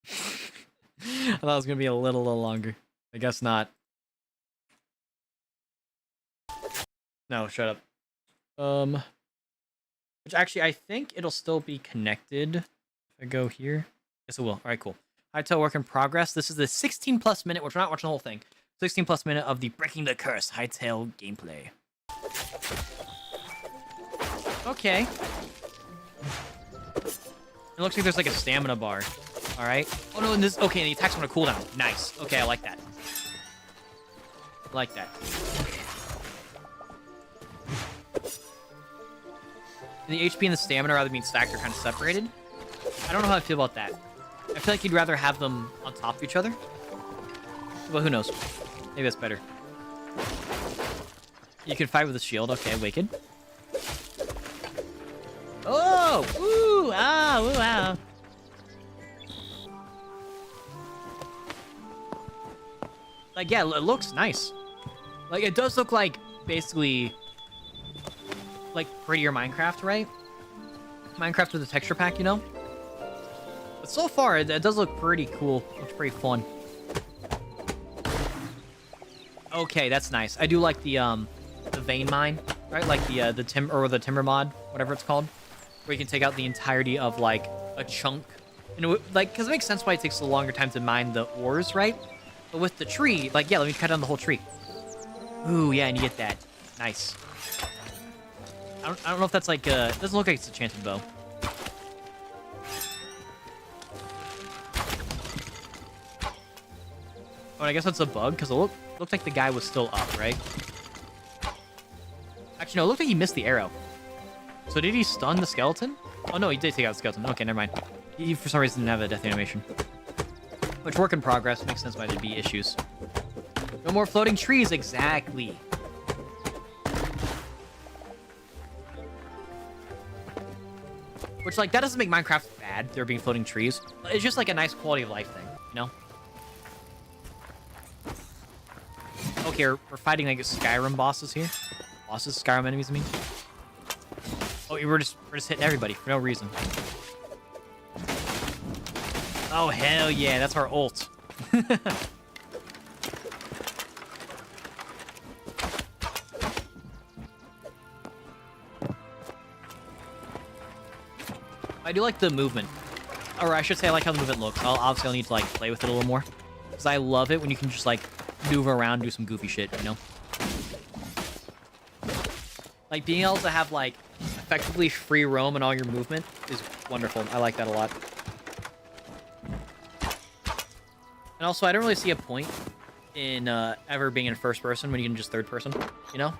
I thought it was gonna be a little longer. I guess not. No, shut up. Which actually, I think it'll still be connected. If I go here, yes, it will. All right, cool. HYTALE work in progress. This is the 16+ minute, which we're not watching the whole thing. 16+ minute of the Breaking the Curse HYTALE gameplay. Okay. It looks like there's like a stamina bar. All right. Oh no, and this. Okay, and the attacks on a cooldown. Nice. Okay, I like that. I like that. The HP and the stamina, rather being stacked, are kind of separated. I don't know how I feel about that. I feel like you'd rather have them on top of each other. But who knows? Maybe that's better. You can fight with a shield. Okay, wicked. Oh! Ooh! Ah! Ooh! Ah! Like, yeah, it looks nice. Like, it does look like, basically, like, prettier Minecraft, right? Minecraft with a texture pack, you know? But so far, it does look pretty cool. Looks pretty fun. Okay, that's nice. I do like the vein mine, right? Like the timber mod, whatever it's called, where you can take out the entirety of like a chunk. You know, like, because it makes sense why it takes a longer time to mine the ores, right? But with the tree, like, yeah, let me cut down the whole tree. Ooh, yeah, and you get that. Nice. I don't know if that's like it doesn't look like it's a enchanted bow. Oh, I guess that's a bug, because it looked like the guy was still up, right? Actually, no, it looked like he missed the arrow. So did he stun the skeleton? Oh, no, he did take out the skeleton. Okay, never mind. He, for some reason, didn't have a death animation. Which, work in progress. Makes sense why there'd be issues. No more floating trees, exactly. Which, like, that doesn't make Minecraft bad, there being floating trees. It's just, like, a nice quality of life thing, you know? Okay, we're fighting, like, Skyrim bosses here. Bosses? Skyrim enemies, I mean. Oh, we're just hitting everybody for no reason. Oh, hell yeah, that's our ult. I do like the movement. Or I should say I like how the movement looks. Obviously, I'll need to, like, play with it a little more. Because I love it when you can just, like, maneuver around, do some goofy shit, you know? Like, being able to have, like, effectively free roam in all your movement is wonderful. I like that a lot. And also, I don't really see a point in ever being in first person when you can just third person, you know?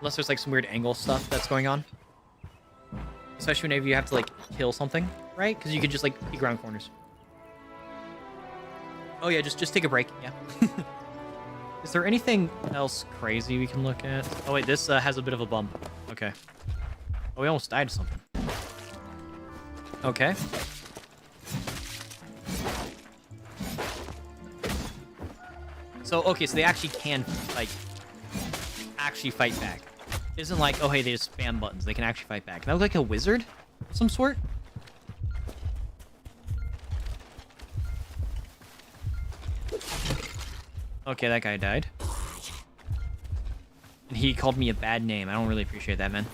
Unless there's, like, some weird angle stuff that's going on. Especially whenever you have to, like, kill something, right? Because you can just, like, peek around corners. Oh, yeah, just take a break, yeah. Is there anything else crazy we can look at? Oh, wait, this has a bit of a bump. Okay. Oh, we almost died to something. Okay. So, okay, so they actually can, like, actually fight back. It isn't like, oh, hey, they just spam buttons. They can actually fight back. That looks like a wizard of some sort. Okay, that guy died. And he called me a bad name. I don't really appreciate that, man.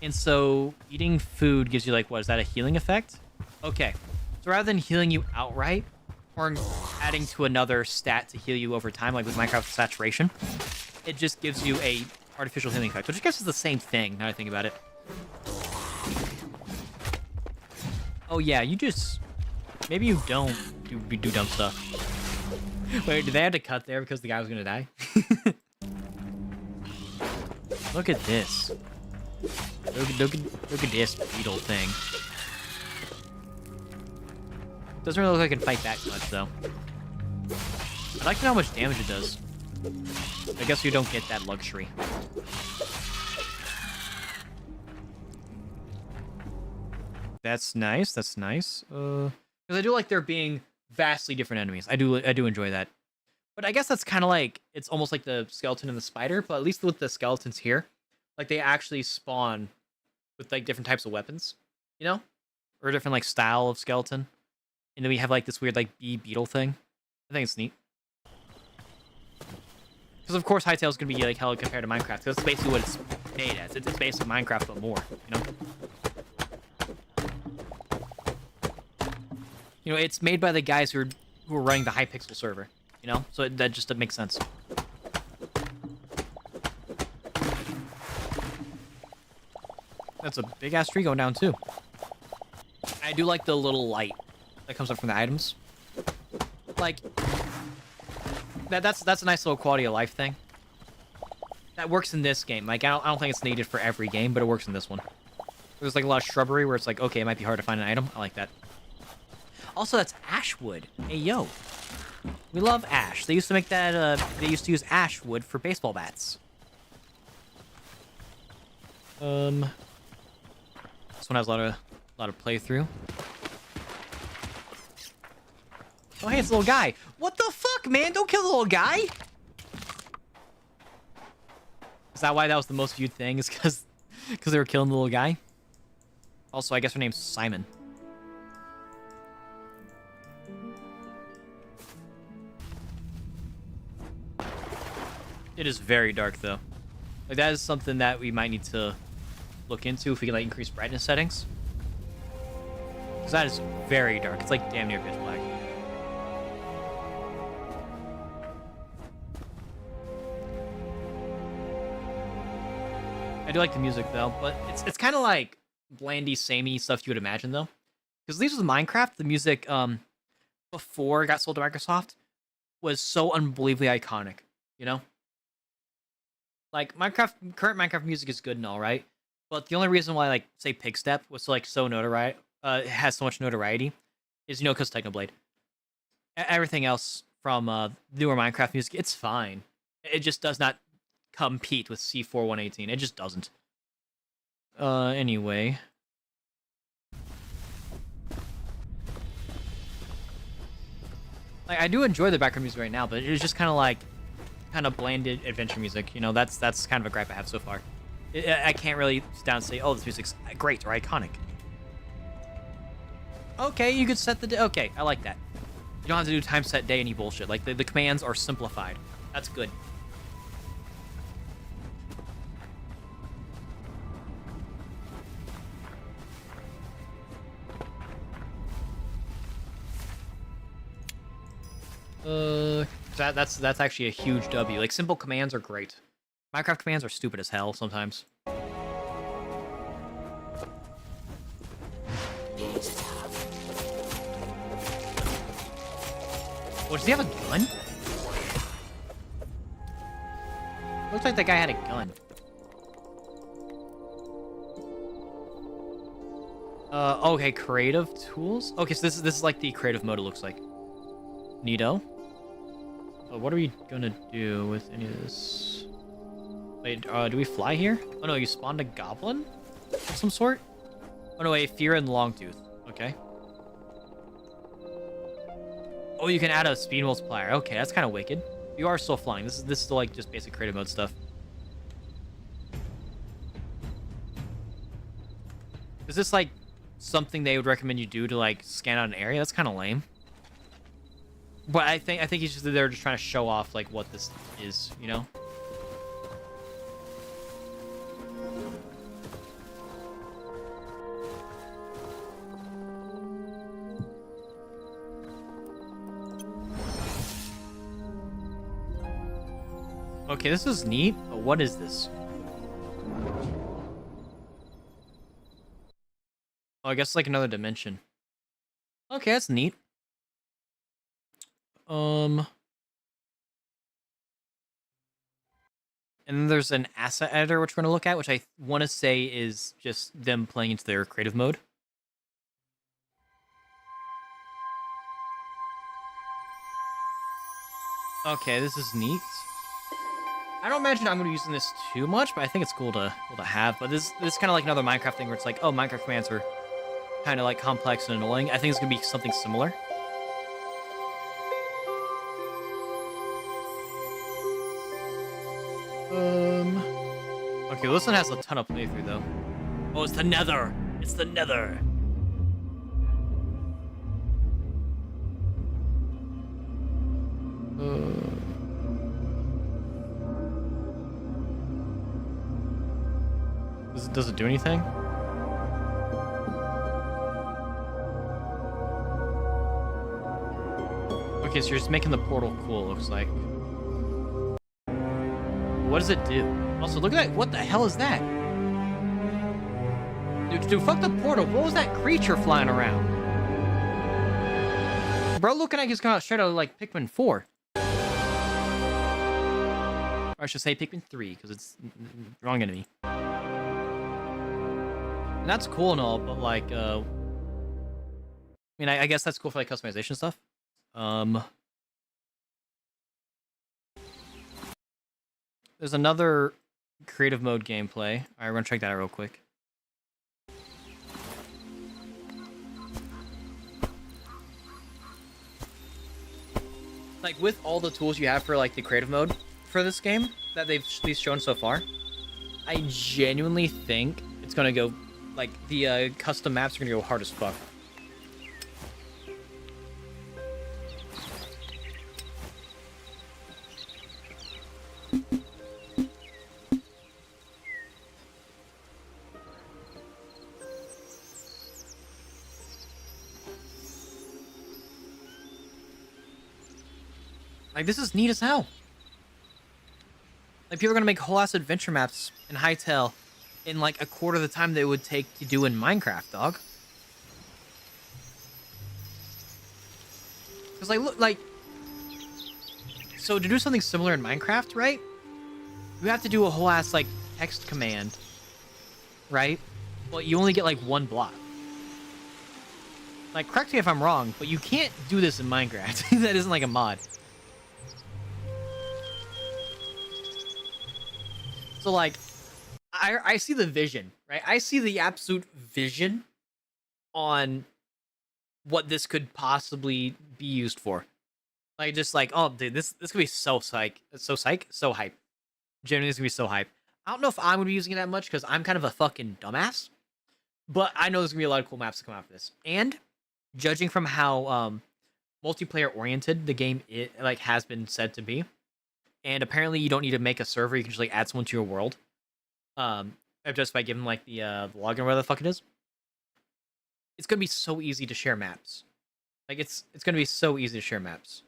And so, eating food gives you, like, what, is that a healing effect? Okay. So rather than healing you outright, or adding to another stat to heal you over time, like with Minecraft Saturation, it just gives you a artificial healing effect, which I guess is the same thing, now I think about it. Oh yeah, you just... Maybe you don't do dumb stuff. Wait, did they have to cut there because the guy was gonna die? Look at this. Look at this beetle thing. Doesn't really look like it can fight back much, though. I'd like to know how much damage it does. I guess you don't get that luxury. That's nice, that's nice. Because I do like there being vastly different enemies. I do enjoy that. But I guess that's kind of like, it's almost like the skeleton and the spider, but at least with the skeletons here, like they actually spawn with like different types of weapons, you know? Or a different like style of skeleton. And then we have like this weird like bee beetle thing. I think it's neat. Because of course HYTALE is going to be like hella compared to Minecraft. Because that's basically what it's made as. It's basically Minecraft but more, you know? You know, it's made by the guys who are running the Hypixel server, you know? So that just makes sense. That's a big-ass tree going down, too. I do like the little light that comes up from the items. Like, that's a nice little quality of life thing. That works in this game. Like, I don't think it's needed for every game, but it works in this one. There's, like, a lot of shrubbery where it's like, okay, it might be hard to find an item. I like that. Also, that's ash wood. Hey, yo. We love ash. They used to make that, they used to use ash wood for baseball bats. This one has a lot of playthrough. Oh, hey, it's a little guy. What the fuck, man? Don't kill the little guy. Is that why that was the most viewed thing? Is because they were killing the little guy? Also, I guess her name's Simon. It is very dark, though. Like, that is something that we might need to look into if we can, like, increase brightness settings. Because that is very dark. It's, like, damn near pitch black. I do like the music, though, but it's kind of like blandy, samey stuff you would imagine, though. Because at least with Minecraft, the music, before it got sold to Microsoft, was so unbelievably iconic, you know? Like, current Minecraft music is good and all, right? But the only reason why, like, say Pigstep was, like, so has so much notoriety is, you know, because Technoblade. Everything else from newer Minecraft music, it's fine. It just does not compete with C4-118. It just doesn't. Anyway. Like, I do enjoy the background music right now, but it's just kind of like, blanded adventure music. You know, that's kind of a gripe I have so far. I can't really sit down and say, oh, this music's great or iconic. Okay, you could set the day. Okay, I like that. You don't have to do time set day any bullshit. Like, the commands are simplified. That's good. That's actually a huge W. Like, simple commands are great. Minecraft commands are stupid as hell sometimes. Oh, does he have a gun? Looks like that guy had a gun. Okay, creative tools? Okay, so this is like the creative mode, it looks like. Neato. Oh, what are we gonna do with any of this? Wait, do we fly here? Oh no, you spawned a goblin of some sort? Oh no, wait, Fear and Longtooth. Okay. Oh, you can add a speed multiplier. Okay, that's kind of wicked. You are still flying. This is still like just basic creative mode stuff. Is this like something they would recommend you do to like scan out an area. That's kind of lame. But I think he's just they're just trying to show off like what this is, you know? Okay, this is neat, but what is this? Oh, I guess like another dimension. Okay, that's neat. And then there's an asset editor which we're going to look at, which I want to say is just them playing into their creative mode. Okay, this is neat. I don't imagine I'm going to be using this too much, but I think it's cool to have. But this is kind of like another Minecraft thing where it's like, oh, Minecraft commands are kind of like complex and annoying. I think it's going to be something similar. Okay, well, this one has a ton of playthrough though. Oh, it's the Nether. It's the Nether. Does it do anything? Okay, so you're just making the portal cool, looks like. What does it do? Also, look at that. What the hell is that? Dude, fuck the portal. What was that creature flying around? Bro, looking like he's got straight out of, like, Pikmin 4. Or I should say Pikmin 3, because it's wrong enemy. And that's cool and all, but, like, I mean, I guess that's cool for, like, customization stuff. There's another creative mode gameplay. Alright, we're gonna check that out real quick. Like, with all the tools you have for, like, the creative mode for this game that they've shown so far, I genuinely think it's gonna go, like, the custom maps are gonna go hard as fuck. Like, this is neat as hell. Like, people are gonna make whole-ass adventure maps in HYTALE in, like, a quarter of the time they would take to do in Minecraft, dog. Because, like, look, like... So, to do something similar in Minecraft, right? You have to do a whole-ass, like, text command. Right? Well, you only get, like, one block. Like, correct me if I'm wrong, but you can't do this in Minecraft. That isn't, like, a mod. So, like, I see the vision, right? I see the absolute vision on what this could possibly be used for. Like, just like, oh, dude, this could be so psych. So psych? So hype. Genuinely, this could be so hype. I don't know if I'm going to be using it that much because I'm kind of a fucking dumbass. But I know there's going to be a lot of cool maps to come out for this. And judging from how multiplayer-oriented the game like has been said to be, and apparently you don't need to make a server, you can just like add someone to your world. Just by giving like the login or whatever the fuck it is. It's gonna be so easy to share maps. Like it's gonna be so easy to share maps.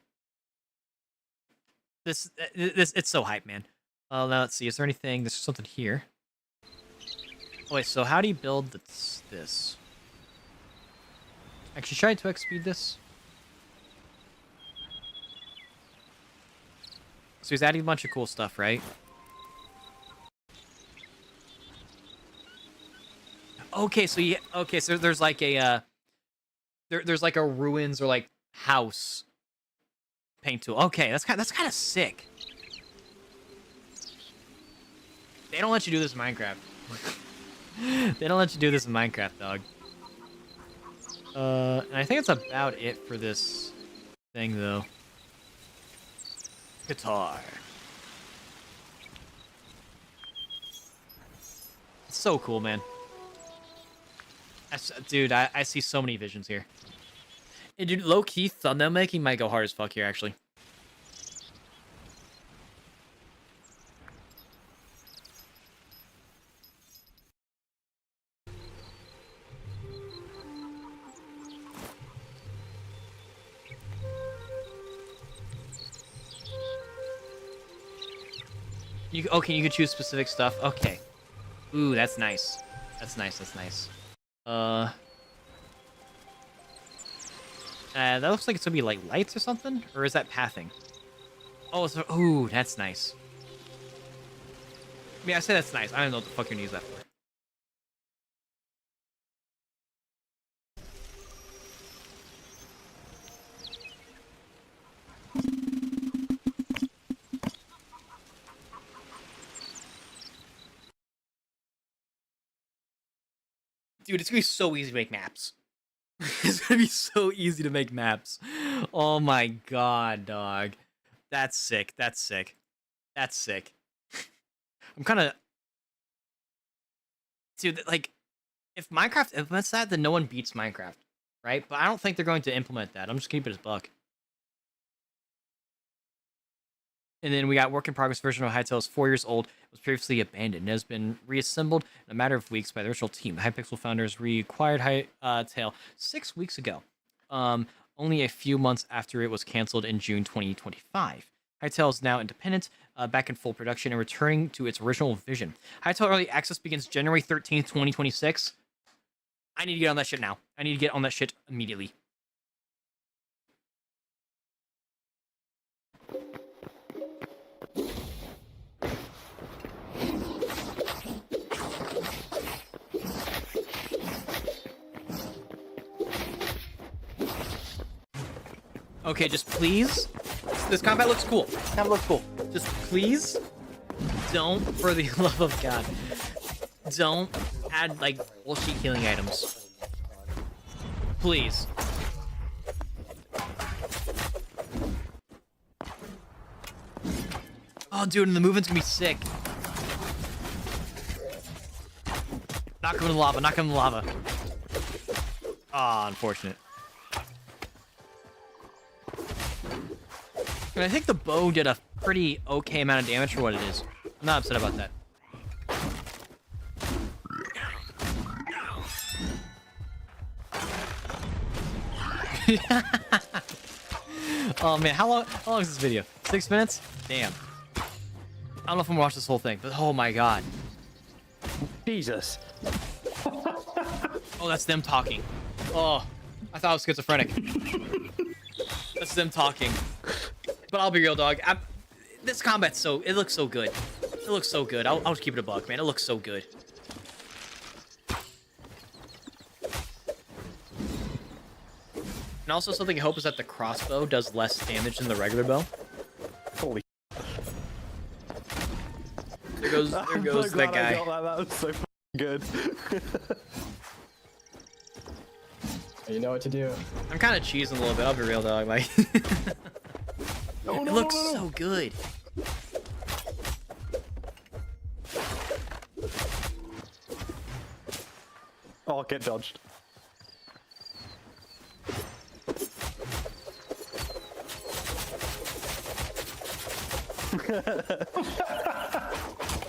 This it's so hype, man. Now let's see, is there anything, there's something here. Oh wait, so how do you build this? Actually, should I 2x speed this? So he's adding a bunch of cool stuff, right? Okay, so so there's like a there's like a ruins or like house paint tool. Okay, that's kind of sick. They don't let you do this in Minecraft. They don't let you do this in Minecraft, dog. And I think that's about it for this thing, though. Guitar. It's so cool, man. Dude, I see so many visions here. And dude, low-key, thumbnail making might go hard as fuck here, actually. Okay, you can choose specific stuff. Okay. Ooh, that's nice. That's nice, that's nice. That looks like it's gonna be like lights or something? Or is that pathing? Oh, so, ooh, that's nice. I mean, I say that's nice. I don't know what the fuck you're gonna use that for. Dude, it's gonna be so easy to make maps. It's gonna be so easy to make maps. Oh my god, dog. That's sick. That's sick. That's sick. I'm kind of... Dude, like, if Minecraft implements that, then no one beats Minecraft, right? But I don't think they're going to implement that. I'm just gonna keep it as buck. And then we got work in progress version of HYTALE is 4 years old. It was previously abandoned and has been reassembled in a matter of weeks by the original team. Hypixel founders reacquired HYTALE 6 weeks ago, only a few months after it was canceled in June 2025. HYTALE is now independent, back in full production, and returning to its original vision. HYTALE Early Access begins January 13th, 2026. I need to get on that shit now. I need to get on that shit immediately. Okay, just please. This combat looks cool. Combat looks cool. Just please don't, for the love of God, don't add like bullshit healing items. Please. Oh, dude, and the movement's gonna be sick. Knock him in the lava. Knock him in the lava. Ah, unfortunate. And I think the bow did a pretty okay amount of damage for what it is. I'm not upset about that. Oh man, how long is this video? 6 minutes? Damn. I don't know if I'm gonna watch this whole thing, but oh my god. Jesus. Oh, that's them talking. Oh, I thought I was schizophrenic. That's them talking. But I'll be real, dog. This combat's it looks so good. It looks so good. I'll just keep it a buck, man. It looks so good. And also something I hope is that the crossbow does less damage than the regular bow. Holy. There goes that guy. That was so good. You know what to do. I'm kind of cheesing a little bit. I'll be real, dog. Like, it looks so good. Oh, get dodged.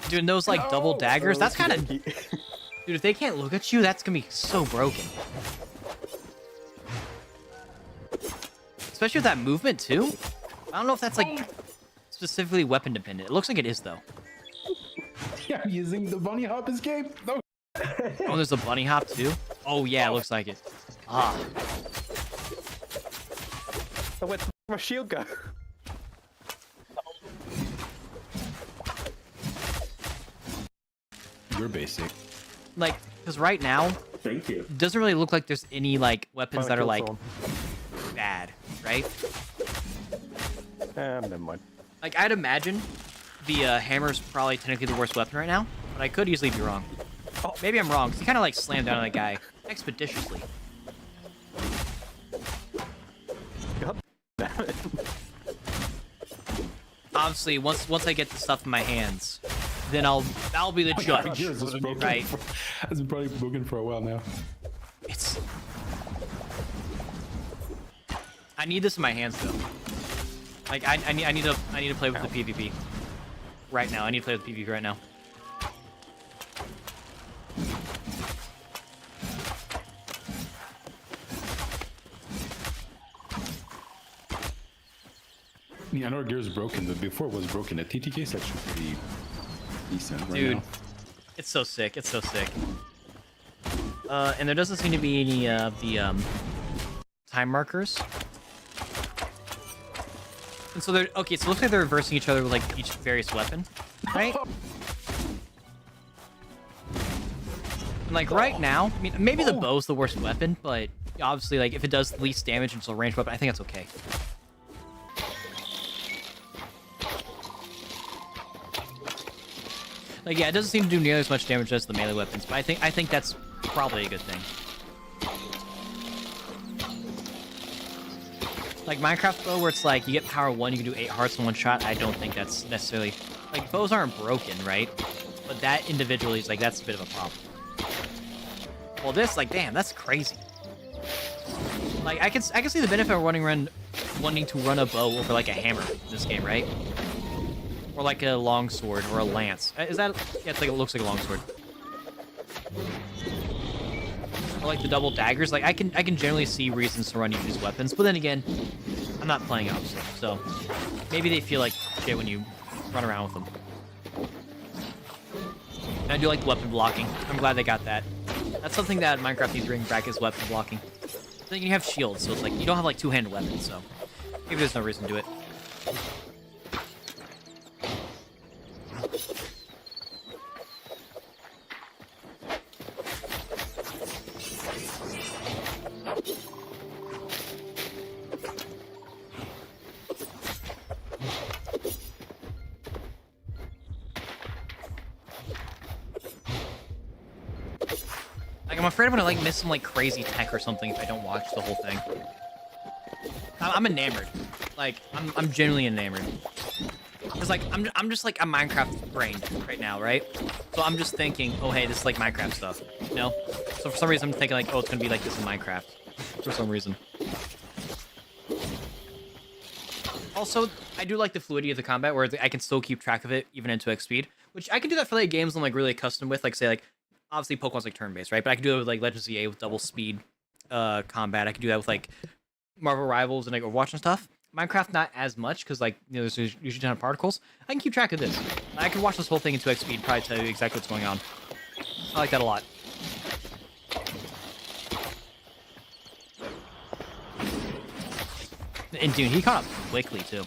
Dude, and those like double daggers, that's kind of... Dude, if they can't look at you, that's gonna be so broken. Especially with that movement too. I don't know if that's like specifically weapon dependent. It looks like it is though. Yeah, I'm using the bunny hop escape. No. Oh, there's a bunny hop too? Oh yeah, it looks like it. Ah. Where'd my shield go? You're basic. Like, because right now, thank you. It doesn't really look like there's any like weapons that are like bad, right? Never mind. Like, I'd imagine the hammer's probably technically the worst weapon right now, but I could easily be wrong. Oh, maybe I'm wrong, because he kind of like slammed down on that guy expeditiously. God damn it. Obviously, once I get the stuff in my hands, then I'll be the judge, right? It's been probably broken for a while now. It's... I need this in my hands though. Like I need to play with the PvP right now. I need to play with the PvP right now. I know our gear is broken, but before it was broken, the TTK is actually pretty decent right Dude, now. it's so sick. It's so sick. And there doesn't seem to be any of the time markers. And so they're okay. So it looks like they're reversing each other with like each various weapon, right? And like right now, I mean, maybe the bow's the worst weapon, but obviously, like if it does the least damage and it's a ranged weapon, I think that's okay. Like yeah, it doesn't seem to do nearly as much damage as the melee weapons, but I think that's probably a good thing. Like Minecraft bow, where it's like you get power 1, you can do 8 hearts in one shot. I don't think that's necessarily like bows aren't broken, right? But that individually is like that's a bit of a problem. Well, this like damn, that's crazy. Like I can see the benefit of wanting to run a bow over like a hammer in this game, right? Or like a longsword or a lance. Is that? Yeah, it's like it looks like a longsword. Or like the double daggers. Like I can generally see reasons to run each of these weapons, but then again, I'm not playing obviously, so maybe they feel like shit when you run around with them. And I do like the weapon blocking. I'm glad they got that. That's something that Minecraft needs to bring back is weapon blocking. Then you have shields, so it's like you don't have like two-handed weapons, so maybe there's no reason to do it. Like, I'm afraid I'm gonna like miss some like crazy tech or something if I don't watch the whole thing. I'm enamored. Like, I'm genuinely enamored. Cause like I'm just like a Minecraft brain right now, right? So I'm just thinking, oh hey, this is like Minecraft stuff, you know? So for some reason I'm thinking like, oh, it's gonna be like this in Minecraft. For some reason. Also, I do like the fluidity of the combat where I can still keep track of it even in 2x speed, which I can do that for like games I'm like really accustomed with, like say like obviously Pokemon's like turn-based, right? But I can do it with like Legends of EA with double speed combat. I can do that with like Marvel Rivals and like Overwatch and stuff. Minecraft not as much because like you know there's usually a ton of particles. I can keep track of this. I can watch this whole thing in 2x speed, probably tell you exactly what's going on. I like that a lot. And dude, he caught up quickly too.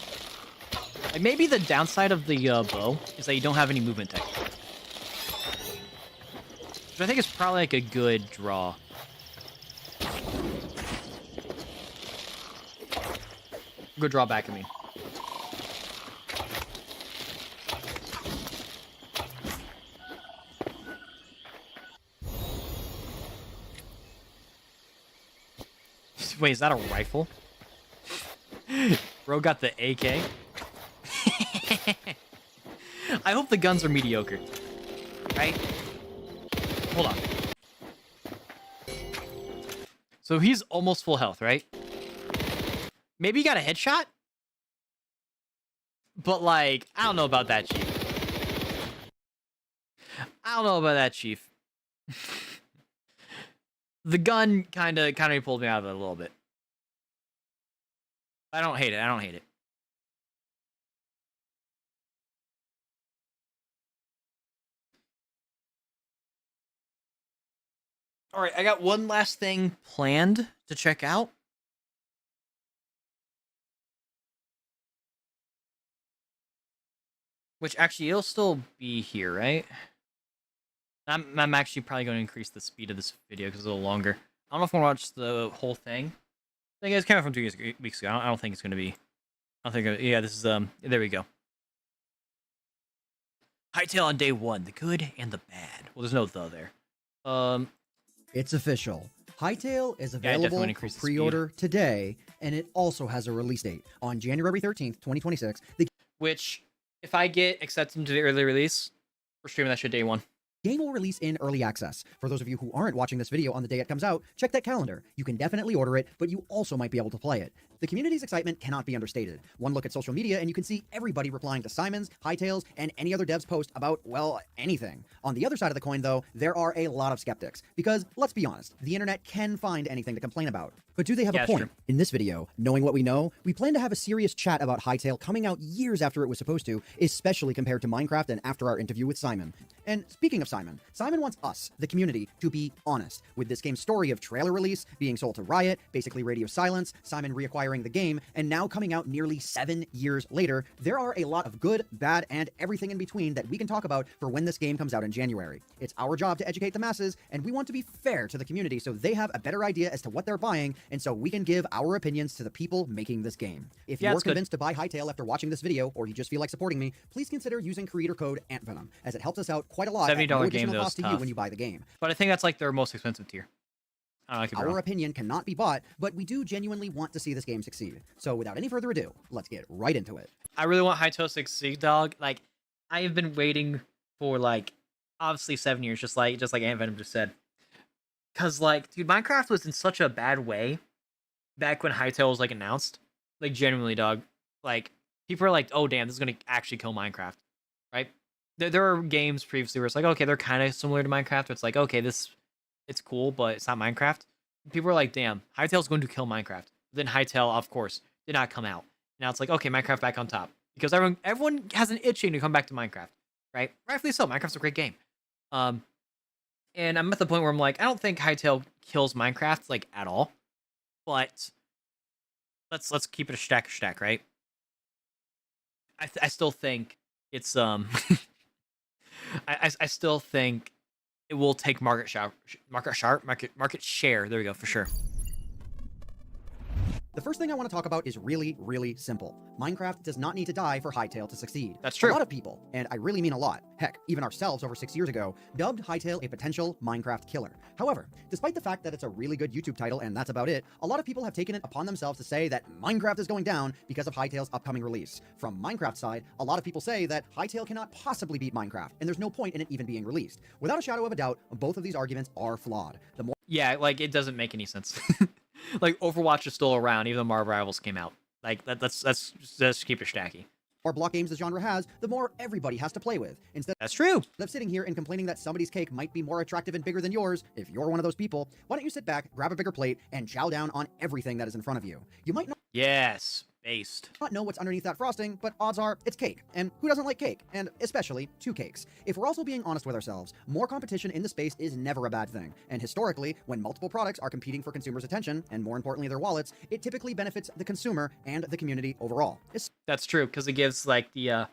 Like maybe the downside of the bow is that you don't have any movement tech. Which I think is probably like a good draw. Good draw back, I mean. Wait, is that a rifle? Bro got the AK. I hope the guns are mediocre. Right? Hold on. So he's almost full health, right? Maybe he got a headshot? But like, I don't know about that, Chief. I don't know about that, Chief. The gun kind of pulled me out of it a little bit. I don't hate it. I don't hate it. All right, I got one last thing planned to check out. Which actually, it'll still be here, right? I'm actually probably going to increase the speed of this video because it's a little longer. I don't know if I want to watch the whole thing. I think it came out from 2 weeks ago. I don't think it's going to be... I don't think... Yeah, this is... There we go. HYTALE on day 1. The good and the bad. Well, there's no "the" there. It's official. HYTALE is available for pre-order today, and it also has a release date on January 13th, 2026. Which, if I get accepted into the early release, we're streaming that shit day 1. Game will release in early access. For those of you who aren't watching this video on the day it comes out, check that calendar. You can definitely order it, but you also might be able to play it. The community's excitement cannot be understated. One look at social media and you can see everybody replying to Simon's, HYTALE's, and any other dev's post about, well, anything. On the other side of the coin, though, there are a lot of skeptics. Because, let's be honest, the internet can find anything to complain about. But do they have a point? True. In this video, knowing what we know, we plan to have a serious chat about HYTALE coming out years after it was supposed to, especially compared to Minecraft and after our interview with Simon. And speaking of Simon wants us, the community, to be honest. With this game's story of trailer release, being sold to Riot, basically radio silence, Simon reacquiring the game, and now coming out nearly 7 years later, there are a lot of good, bad, and everything in between that we can talk about for when this game comes out in January. It's our job to educate the masses, and we want to be fair to the community so they have a better idea as to what they're buying, and so we can give our opinions to the people making this game. If you're convinced to buy HYTALE after watching this video, or you just feel like supporting me, please consider using creator code AntVenom, as it helps us out quite a lot. $70 no game cost to you when you buy the game. But I think that's like their most expensive tier. Our opinion cannot be bought, but we do genuinely want to see this game succeed. So without any further ado, let's get right into it. I really want HYTALE to succeed, dog. Like, I have been waiting for, like, obviously 7 years, just like AntVenom just said. Because, like, dude, Minecraft was in such a bad way back when HYTALE was, like, announced. Like, genuinely, dog. Like, people are like, oh, damn, this is going to actually kill Minecraft. Right? There are games previously where it's like, okay, they're kind of similar to Minecraft. It's like, okay, it's cool, but it's not Minecraft. People are like, damn, HYTALE's going to kill Minecraft. Then HYTALE, of course, did not come out. Now it's like, okay, Minecraft back on top. Because everyone has an itching to come back to Minecraft, right? Rightfully so. Minecraft's a great game. And I'm at the point where I'm like, I don't think HYTALE kills Minecraft, like, at all. But let's keep it a stack, right? I still think it's I still think it will take market share. There we go, for sure. The first thing I want to talk about is really, really simple. Minecraft does not need to die for HYTALE to succeed. That's true. A lot of people, and I really mean a lot, heck, even ourselves over 6 years ago, dubbed HYTALE a potential Minecraft killer. However, despite the fact that it's a really good YouTube title and that's about it, a lot of people have taken it upon themselves to say that Minecraft is going down because of HYTALE's upcoming release. From Minecraft's side, a lot of people say that HYTALE cannot possibly beat Minecraft, and there's no point in it even being released. Without a shadow of a doubt, both of these arguments are flawed. Yeah, like, it doesn't make any sense. Like, Overwatch is still around, even though Marvel Rivals came out. Like, let's keep it stacky. More block games the genre has, the more everybody has to play with. That's true. Instead of sitting here and complaining that somebody's cake might be more attractive and bigger than yours, if you're one of those people, why don't you sit back, grab a bigger plate, and chow down on everything that is in front of you? You might not not know what's underneath that frosting, but odds are it's cake. And who doesn't like cake? And especially two cakes. If we're also being honest with ourselves, more competition in the space is never a bad thing. And historically, when multiple products are competing for consumers' attention, and more importantly their wallets, it typically benefits the consumer and the community overall. That's true, because it gives, like, the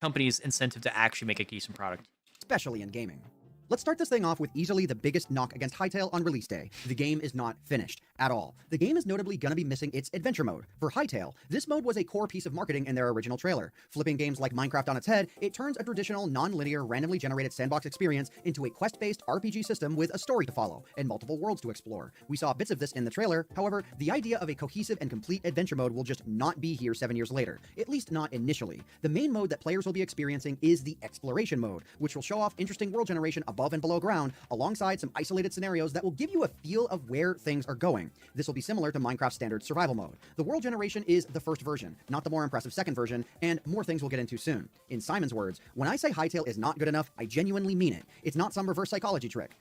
companies incentive to actually make a decent product. Especially in gaming. Let's start this thing off with easily the biggest knock against HYTALE on release day. The game is not finished at all. The game is notably gonna be missing its adventure mode. For HYTALE, this mode was a core piece of marketing in their original trailer. Flipping games like Minecraft on its head, it turns a traditional, non-linear, randomly generated sandbox experience into a quest-based RPG system with a story to follow and multiple worlds to explore. We saw bits of this in the trailer, however, the idea of a cohesive and complete adventure mode will just not be here 7 years later, at least not initially. The main mode that players will be experiencing is the exploration mode, which will show off interesting world generation above and below ground, alongside some isolated scenarios that will give you a feel of where things are going. This will be similar to Minecraft's standard survival mode. The world generation is the first version, not the more impressive second version, and more things we'll get into soon. In Simon's words, when I say HYTALE is not good enough, I genuinely mean it. It's not some reverse psychology trick.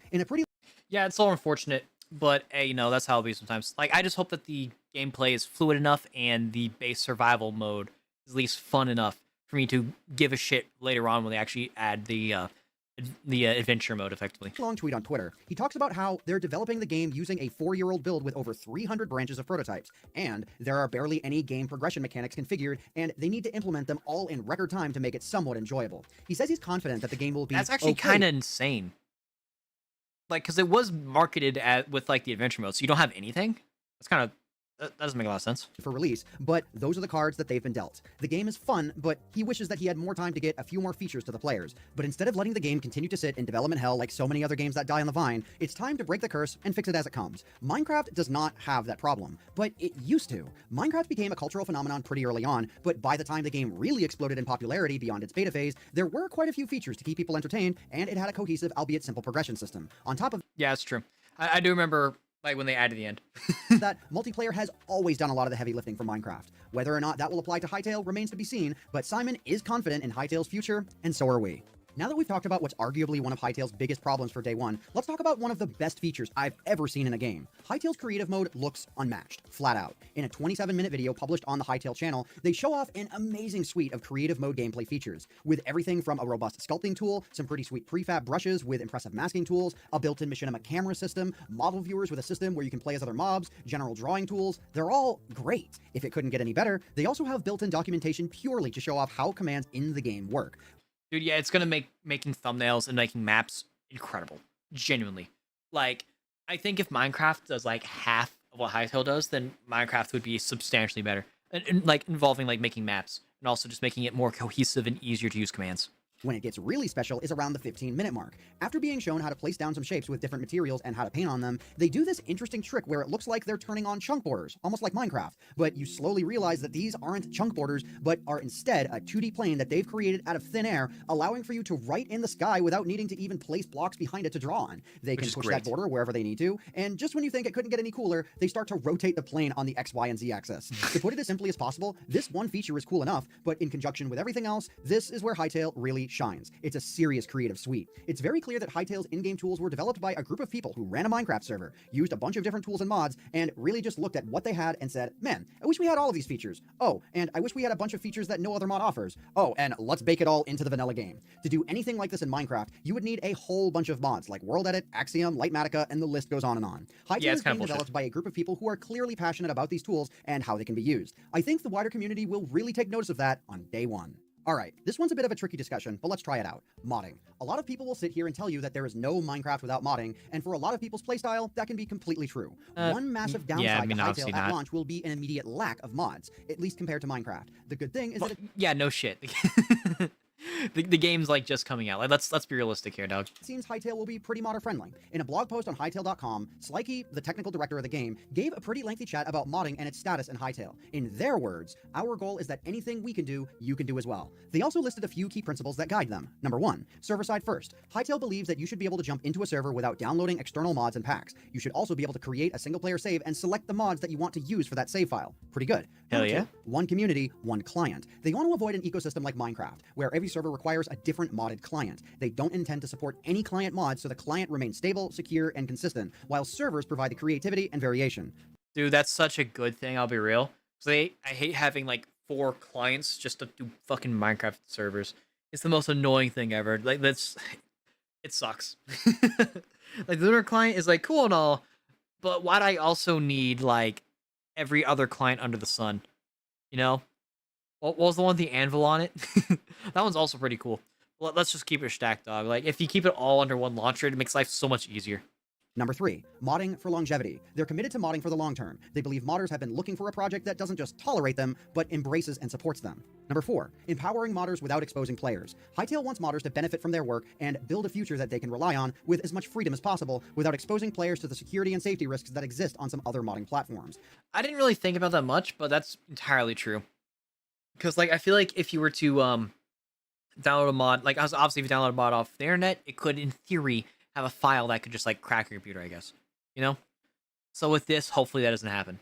Yeah, it's so unfortunate, but hey, you know, that's how it'll be sometimes. Like, I just hope that the gameplay is fluid enough and the base survival mode is at least fun enough for me to give a shit later on when they actually add the adventure mode, effectively. Long tweet on Twitter, he talks about how they're developing the game using a 4-year-old build with over 300 branches of prototypes, and there are barely any game progression mechanics configured, and they need to implement them all in record time to make it somewhat enjoyable. He says he's confident that the game will be That's actually kind of insane. Like, because it was marketed with, like, the adventure mode, so you don't have anything? That's kind of That doesn't make a lot of sense. For release, but those are the cards that they've been dealt. The game is fun, but he wishes that he had more time to get a few more features to the players. But instead of letting the game continue to sit in development hell like so many other games that die on the vine, it's time to break the curse and fix it as it comes. Minecraft does not have that problem, but it used to. Minecraft became a cultural phenomenon pretty early on, but by the time the game really exploded in popularity beyond its beta phase, there were quite a few features to keep people entertained, and it had a cohesive, albeit simple progression system. On top of Yeah, it's true. I do remember like when they added the end. that, multiplayer has always done a lot of the heavy lifting for Minecraft. Whether or not that will apply to Hytale remains to be seen, but Simon is confident in Hytale's future, and so are we. Now that we've talked about what's arguably one of Hytale's biggest problems for day one, let's talk about one of the best features I've ever seen in a game. Hytale's creative mode looks unmatched, flat out. In a 27-minute video published on the Hytale channel, they show off an amazing suite of creative mode gameplay features, with everything from a robust sculpting tool, some pretty sweet prefab brushes with impressive masking tools, a built-in machinima camera system, model viewers with a system where you can play as other mobs, general drawing tools. They're all great. If it couldn't get any better, they also have built-in documentation purely to show off how commands in the game work. Dude, yeah, it's gonna make making thumbnails and making maps incredible. Genuinely. Like, I think if Minecraft does like half of what Hytale does, then Minecraft would be substantially better. And like involving like making maps and also just making it more cohesive and easier to use commands. When it gets really special is around the 15-minute mark. After being shown how to place down some shapes with different materials and how to paint on them, they do this interesting trick where it looks like they're turning on chunk borders, almost like Minecraft. But you slowly realize that these aren't chunk borders, but are instead a 2D plane that they've created out of thin air, allowing for you to write in the sky without needing to even place blocks behind it to draw on. They can push that border wherever they need to, and just when you think it couldn't get any cooler, they start to rotate the plane on the X, Y, and Z axis. To put it as simply as possible, this one feature is cool enough, but in conjunction with everything else, this is where Hytale really shines. It's a serious creative suite. It's very clear that Hytale's in-game tools were developed by a group of people who ran a Minecraft server, used a bunch of different tools and mods, and really just looked at what they had and said, man, I wish we had all of these features. Oh, and I wish we had a bunch of features that no other mod offers. Oh, and let's bake it all into the vanilla game. To do anything like this in Minecraft, you would need a whole bunch of mods like World Edit, Axiom, Lightmatica, and the list goes on and on. Hytale is being developed by a group of people who are clearly passionate about these tools and how they can be used. I think the wider community will really take notice of that on day one. Alright, this one's a bit of a tricky discussion, but let's try it out. Modding. A lot of people will sit here and tell you that there is no Minecraft without modding, and for a lot of people's playstyle, that can be completely true. One massive downside to Hytale at launch will be an immediate lack of mods, at least compared to Minecraft. The good thing is that yeah, no shit. The game's like just coming out. Like, let's be realistic here, dog. It seems Hytale will be pretty modder friendly. In a blog post on hytale.com, Slikey, the technical director of the game, gave a pretty lengthy chat about modding and its status in Hytale. In their words, our goal is that anything we can do, you can do as well. They also listed a few key principles that guide them. Number 1, server side first. Hytale believes that you should be able to jump into a server without downloading external mods and packs. You should also be able to create a single player save and select the mods that you want to use for that save file. Pretty good. Hell yeah. 2, one community, one client. They want to avoid an ecosystem like Minecraft, where every server requires a different modded client. They don't intend to support any client mods, so the client remains stable, secure, and consistent, while servers provide the creativity and variation. Dude, that's such a good thing, I'll be real. So I hate having like 4 clients just to do fucking Minecraft servers. It's the most annoying thing ever. Like, it sucks. Like, the Lunar client is like cool and all, but why'd I also need like every other client under the sun? You know? What was the one with the anvil on it? That one's also pretty cool. Let's just keep it stacked, dog. Like, if you keep it all under one launcher, it makes life so much easier. Number 3, modding for longevity. They're committed to modding for the long term. They believe modders have been looking for a project that doesn't just tolerate them, but embraces and supports them. Number 4, empowering modders without exposing players. Hytale wants modders to benefit from their work and build a future that they can rely on with as much freedom as possible without exposing players to the security and safety risks that exist on some other modding platforms. I didn't really think about that much, but that's entirely true. Because, like, I feel like if you were to download a mod, like, obviously if you download a mod off the internet, it could, in theory, have a file that could just, like, crack your computer, I guess. You know? So with this, hopefully that doesn't happen.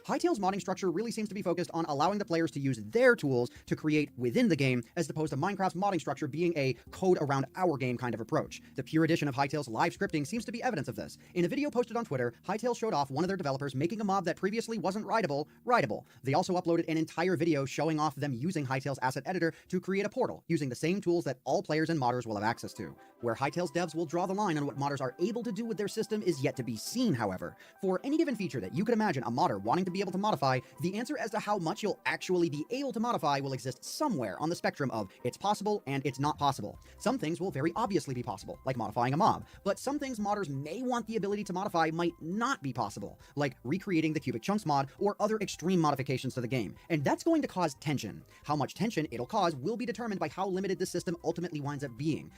Hytale's modding structure really seems to be focused on allowing the players to use their tools to create within the game, as opposed to Minecraft's modding structure being a code around our game kind of approach. The pure edition of Hytale's live scripting seems to be evidence of this. In a video posted on Twitter, Hytale showed off one of their developers making a mob that previously wasn't writable. They also uploaded an entire video showing off them using Hytale's asset editor to create a portal, using the same tools that all players and modders will have access to. Where Hytale's devs will draw the line on what modders are able to do with their system is yet to be seen, however. For any given feature that you could imagine a modder wanting to be be able to modify, the answer as to how much you'll actually be able to modify will exist somewhere on the spectrum of it's possible and it's not possible. Some things will very obviously be possible, like modifying a mob, but some things modders may want the ability to modify might not be possible, like recreating the cubic chunks mod or other extreme modifications to the game, and that's going to cause tension. How much tension it'll cause will be determined by how limited the system ultimately winds up being.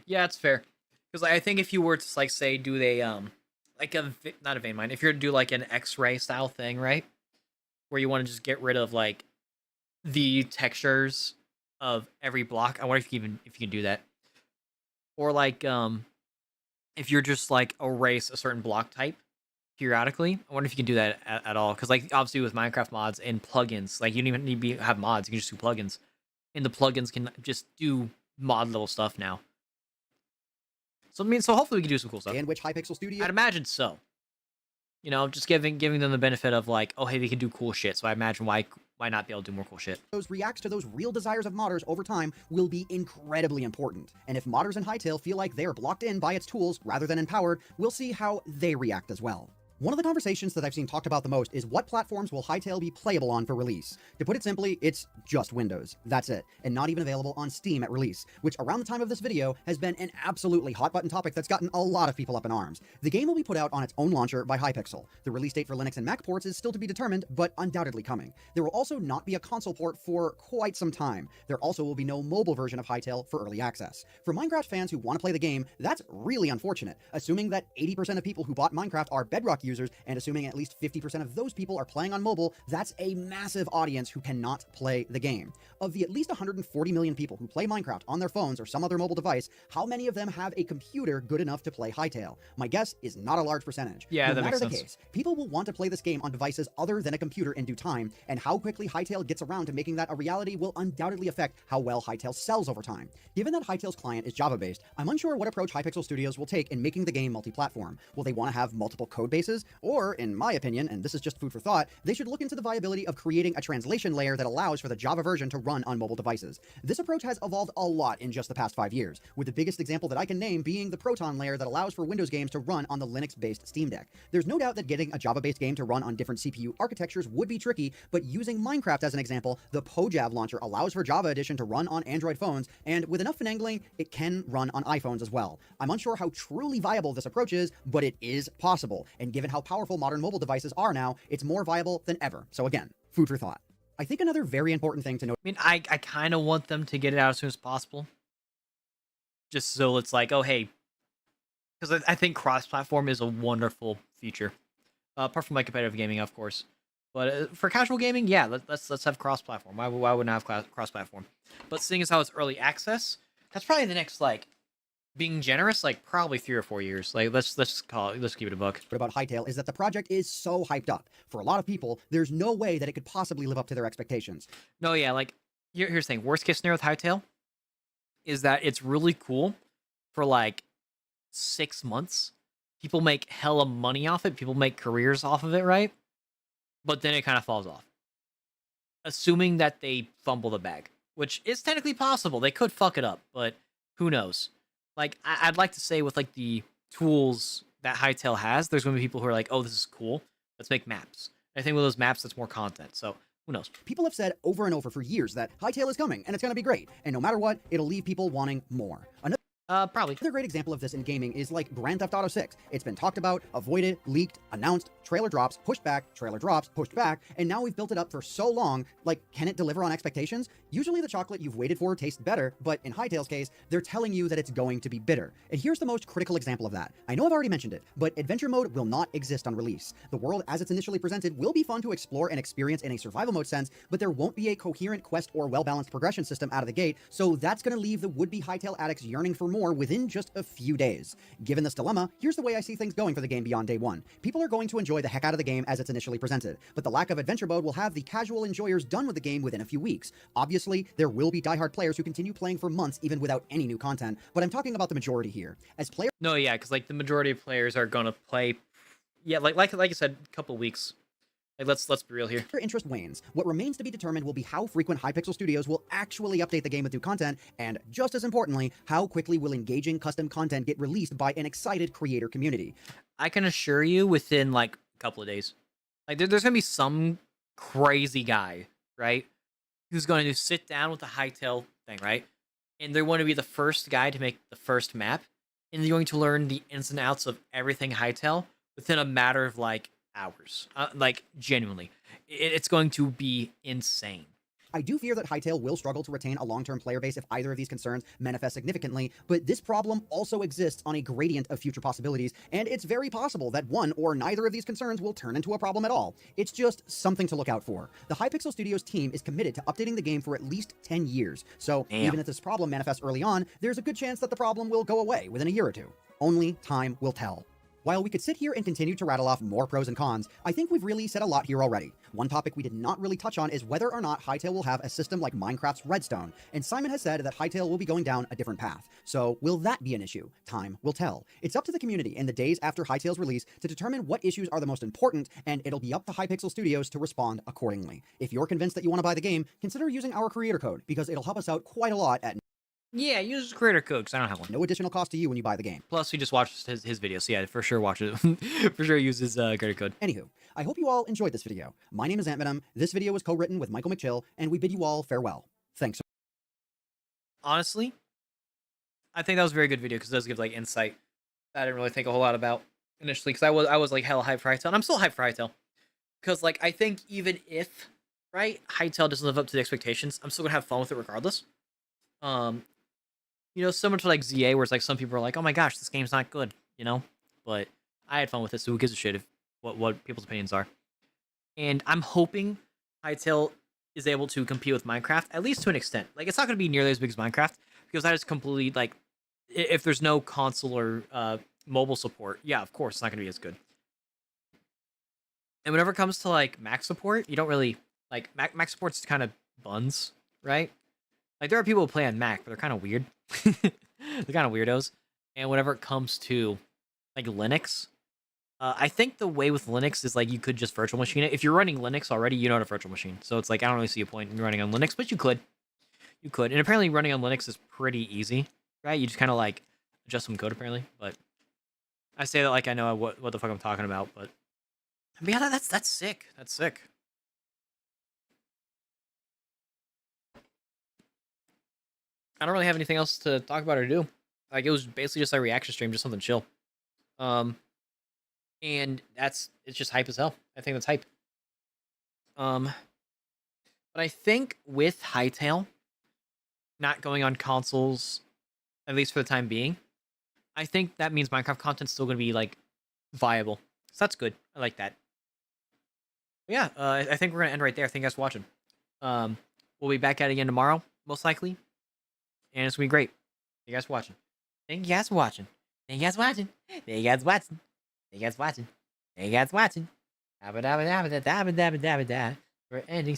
Yeah, it's fair. Because I think if you were to, like, say, do like not a vein mine, if you're to do, like, an X-ray style thing, right? Where you want to just get rid of, like, the textures of every block. I wonder if you can do that. Or, like, if you're just, like, erase a certain block type periodically. I wonder if you can do that at all. Because, like, obviously with Minecraft mods and plugins, like, you don't even need to have mods. You can just do plugins. And the plugins can just do mod level stuff now. So, I mean, so hopefully we can do some cool stuff. In which Hypixel Studio... I'd imagine so. You know, just giving them the benefit of, like, oh, hey, they can do cool shit. So I imagine why not be able to do more cool shit? Those reacts to those real desires of modders over time will be incredibly important. And if modders in HYTALE feel like they are blocked in by its tools rather than empowered, we'll see how they react as well. One of the conversations that I've seen talked about the most is what platforms will HYTALE be playable on for release. To put it simply, it's just Windows. That's it. And not even available on Steam at release, which around the time of this video has been an absolutely hot button topic that's gotten a lot of people up in arms. The game will be put out on its own launcher by Hypixel. The release date for Linux and Mac ports is still to be determined, but undoubtedly coming. There will also not be a console port for quite some time. There also will be no mobile version of HYTALE for early access. For Minecraft fans who want to play the game, that's really unfortunate, assuming that 80% of people who bought Minecraft are Bedrock users, and assuming at least 50% of those people are playing on mobile, that's a massive audience who cannot play the game. Of the at least 140 million people who play Minecraft on their phones or some other mobile device, how many of them have a computer good enough to play HYTALE? My guess is not a large percentage. Yeah, that makes sense. No matter the case, people will want to play this game on devices other than a computer in due time, and how quickly HYTALE gets around to making that a reality will undoubtedly affect how well HYTALE sells over time. Given that HYTALE's client is Java-based, I'm unsure what approach Hypixel Studios will take in making the game multi-platform. Will they want to have multiple code bases? Or, in my opinion, and this is just food for thought, they should look into the viability of creating a translation layer that allows for the Java version to run on mobile devices. This approach has evolved a lot in just the past 5 years, with the biggest example that I can name being the Proton layer that allows for Windows games to run on the Linux-based Steam Deck. There's no doubt that getting a Java-based game to run on different CPU architectures would be tricky, but using Minecraft as an example, the Pojav launcher allows for Java Edition to run on Android phones, and with enough finagling, it can run on iPhones as well. I'm unsure how truly viable this approach is, but it is possible, and given how powerful modern mobile devices are now, it's more viable than ever. So again, food for thought. I think another very important thing to note... I mean, I kind of want them to get it out as soon as possible. Just so it's like, oh, hey. Because I think cross-platform is a wonderful feature. Apart from, like, competitive gaming, of course. But for casual gaming, yeah, let's have cross-platform. Why wouldn't I have cross-platform? But seeing as how it's early access, that's probably the next, like, being generous, like, probably 3 or 4 years. Like, let's keep it a buck. What about HYTALE is that the project is so hyped up. For a lot of people, there's no way that it could possibly live up to their expectations. No, yeah, like, here's the thing. Worst case scenario with HYTALE is that it's really cool for, like, 6 months. People make hella money off it. People make careers off of it, right? But then it kind of falls off. Assuming that they fumble the bag, which is technically possible. They could fuck it up, but who knows? Like, I'd like to say with, like, the tools that HYTALE has, there's going to be people who are like, oh, this is cool. Let's make maps. I think with those maps, that's more content. So, who knows? People have said over and over for years that HYTALE is coming, and it's going to be great. And no matter what, it'll leave people wanting more. Probably. Another great example of this in gaming is like Grand Theft Auto 6. It's been talked about, avoided, leaked, announced, trailer drops, pushed back, trailer drops, pushed back, and now we've built it up for so long, like, can it deliver on expectations? Usually the chocolate you've waited for tastes better, but in HYTALE's case, they're telling you that it's going to be bitter. And here's the most critical example of that. I know I've already mentioned it, but adventure mode will not exist on release. The world as it's initially presented will be fun to explore and experience in a survival mode sense, but there won't be a coherent quest or well-balanced progression system out of the gate, so that's going to leave the would-be HYTALE addicts yearning for more within just a few days. Given this dilemma, here's the way I see things going for the game beyond day one. People are going to enjoy the heck out of the game as it's initially presented, but the lack of adventure mode will have the casual enjoyers done with the game within a few weeks. Obviously, there will be diehard players who continue playing for months even without any new content, but I'm talking about the majority here. As players... No, yeah, because, like, the majority of players are going to play... Yeah, like I said, a couple weeks. Like, let's be real here. Interest wanes. What remains to be determined will be how frequent Hypixel Studios will actually update the game with new content, and just as importantly, how quickly will engaging custom content get released by an excited creator community. I can assure you within, like, a couple of days. Like, there's gonna be some crazy guy, right, who's going to sit down with the HYTALE thing, right? And they're going to be the first guy to make the first map, and they're going to learn the ins and outs of everything HYTALE within a matter of, like, hours. Like, genuinely. It's going to be insane. I do fear that HYTALE will struggle to retain a long-term player base if either of these concerns manifest significantly, but this problem also exists on a gradient of future possibilities, and it's very possible that one or neither of these concerns will turn into a problem at all. It's just something to look out for. The Hypixel Studios team is committed to updating the game for at least 10 years, so even if this problem manifests early on, there's a good chance that the problem will go away within a year or two. Only time will tell. While we could sit here and continue to rattle off more pros and cons, I think we've really said a lot here already. One topic we did not really touch on is whether or not HYTALE will have a system like Minecraft's Redstone, and Simon has said that HYTALE will be going down a different path. So will that be an issue? Time will tell. It's up to the community in the days after HYTALE's release to determine what issues are the most important, and it'll be up to Hypixel Studios to respond accordingly. If you're convinced that you want to buy the game, consider using our creator code, because it'll help us out quite a lot at Yeah, use creator code, because I don't have one. no additional cost to you when you buy the game. Plus, we just watched his video, so yeah, for sure watch it. For sure use his creator code. Anywho, I hope you all enjoyed this video. My name is Antvenom. This video was co-written with Michael McChill, and we bid you all farewell. Thanks. Honestly, I think that was a very good video, because it does give, like, insight that I didn't really think a whole lot about initially, because I was like, hella hyped for HYTALE, and I'm still hyped for HYTALE. Because, like, I think even if, right, HYTALE doesn't live up to the expectations, I'm still gonna have fun with it regardless. You know, similar to, like, ZA, where it's like, some people are like, oh my gosh, this game's not good, you know? But I had fun with it, so who gives a shit if what people's opinions are. And I'm hoping HYTALE is able to compete with Minecraft, at least to an extent. Like, it's not going to be nearly as big as Minecraft, because that is completely, like, if there's no console or mobile support, yeah, of course, it's not going to be as good. And whenever it comes to, like, Mac support, you don't really, like, Mac support's kind of buns, right? Like, there are people who play on Mac, but they're kind of weird. They're kind of weirdos. And whenever it comes to, like, Linux, I think the way with Linux is, like, you could just virtual machine it. If you're running Linux already, you know how to virtual machine. So it's like, I don't really see a point in running on Linux, but you could. You could. And apparently running on Linux is pretty easy, right? You just kind of, like, adjust some code, apparently. But I say that like I know what the fuck I'm talking about, but yeah, that's sick. That's sick. I don't really have anything else to talk about or do. Like, it was basically just a reaction stream, just something chill. And it's just hype as hell. I think that's hype. But I think with HYTALE not going on consoles, at least for the time being, I think that means Minecraft content's still gonna be, like, viable. So that's good. I like that. But yeah, I think we're gonna end right there. Thank you guys for watching. We'll be back at it again tomorrow, most likely. And it's gonna be great. Thank you guys for watching. Thank you guys for watching. Thank you guys for watching. Thank you guys for watching. Thank you guys for watching. Thank you guys for watching. We're ending.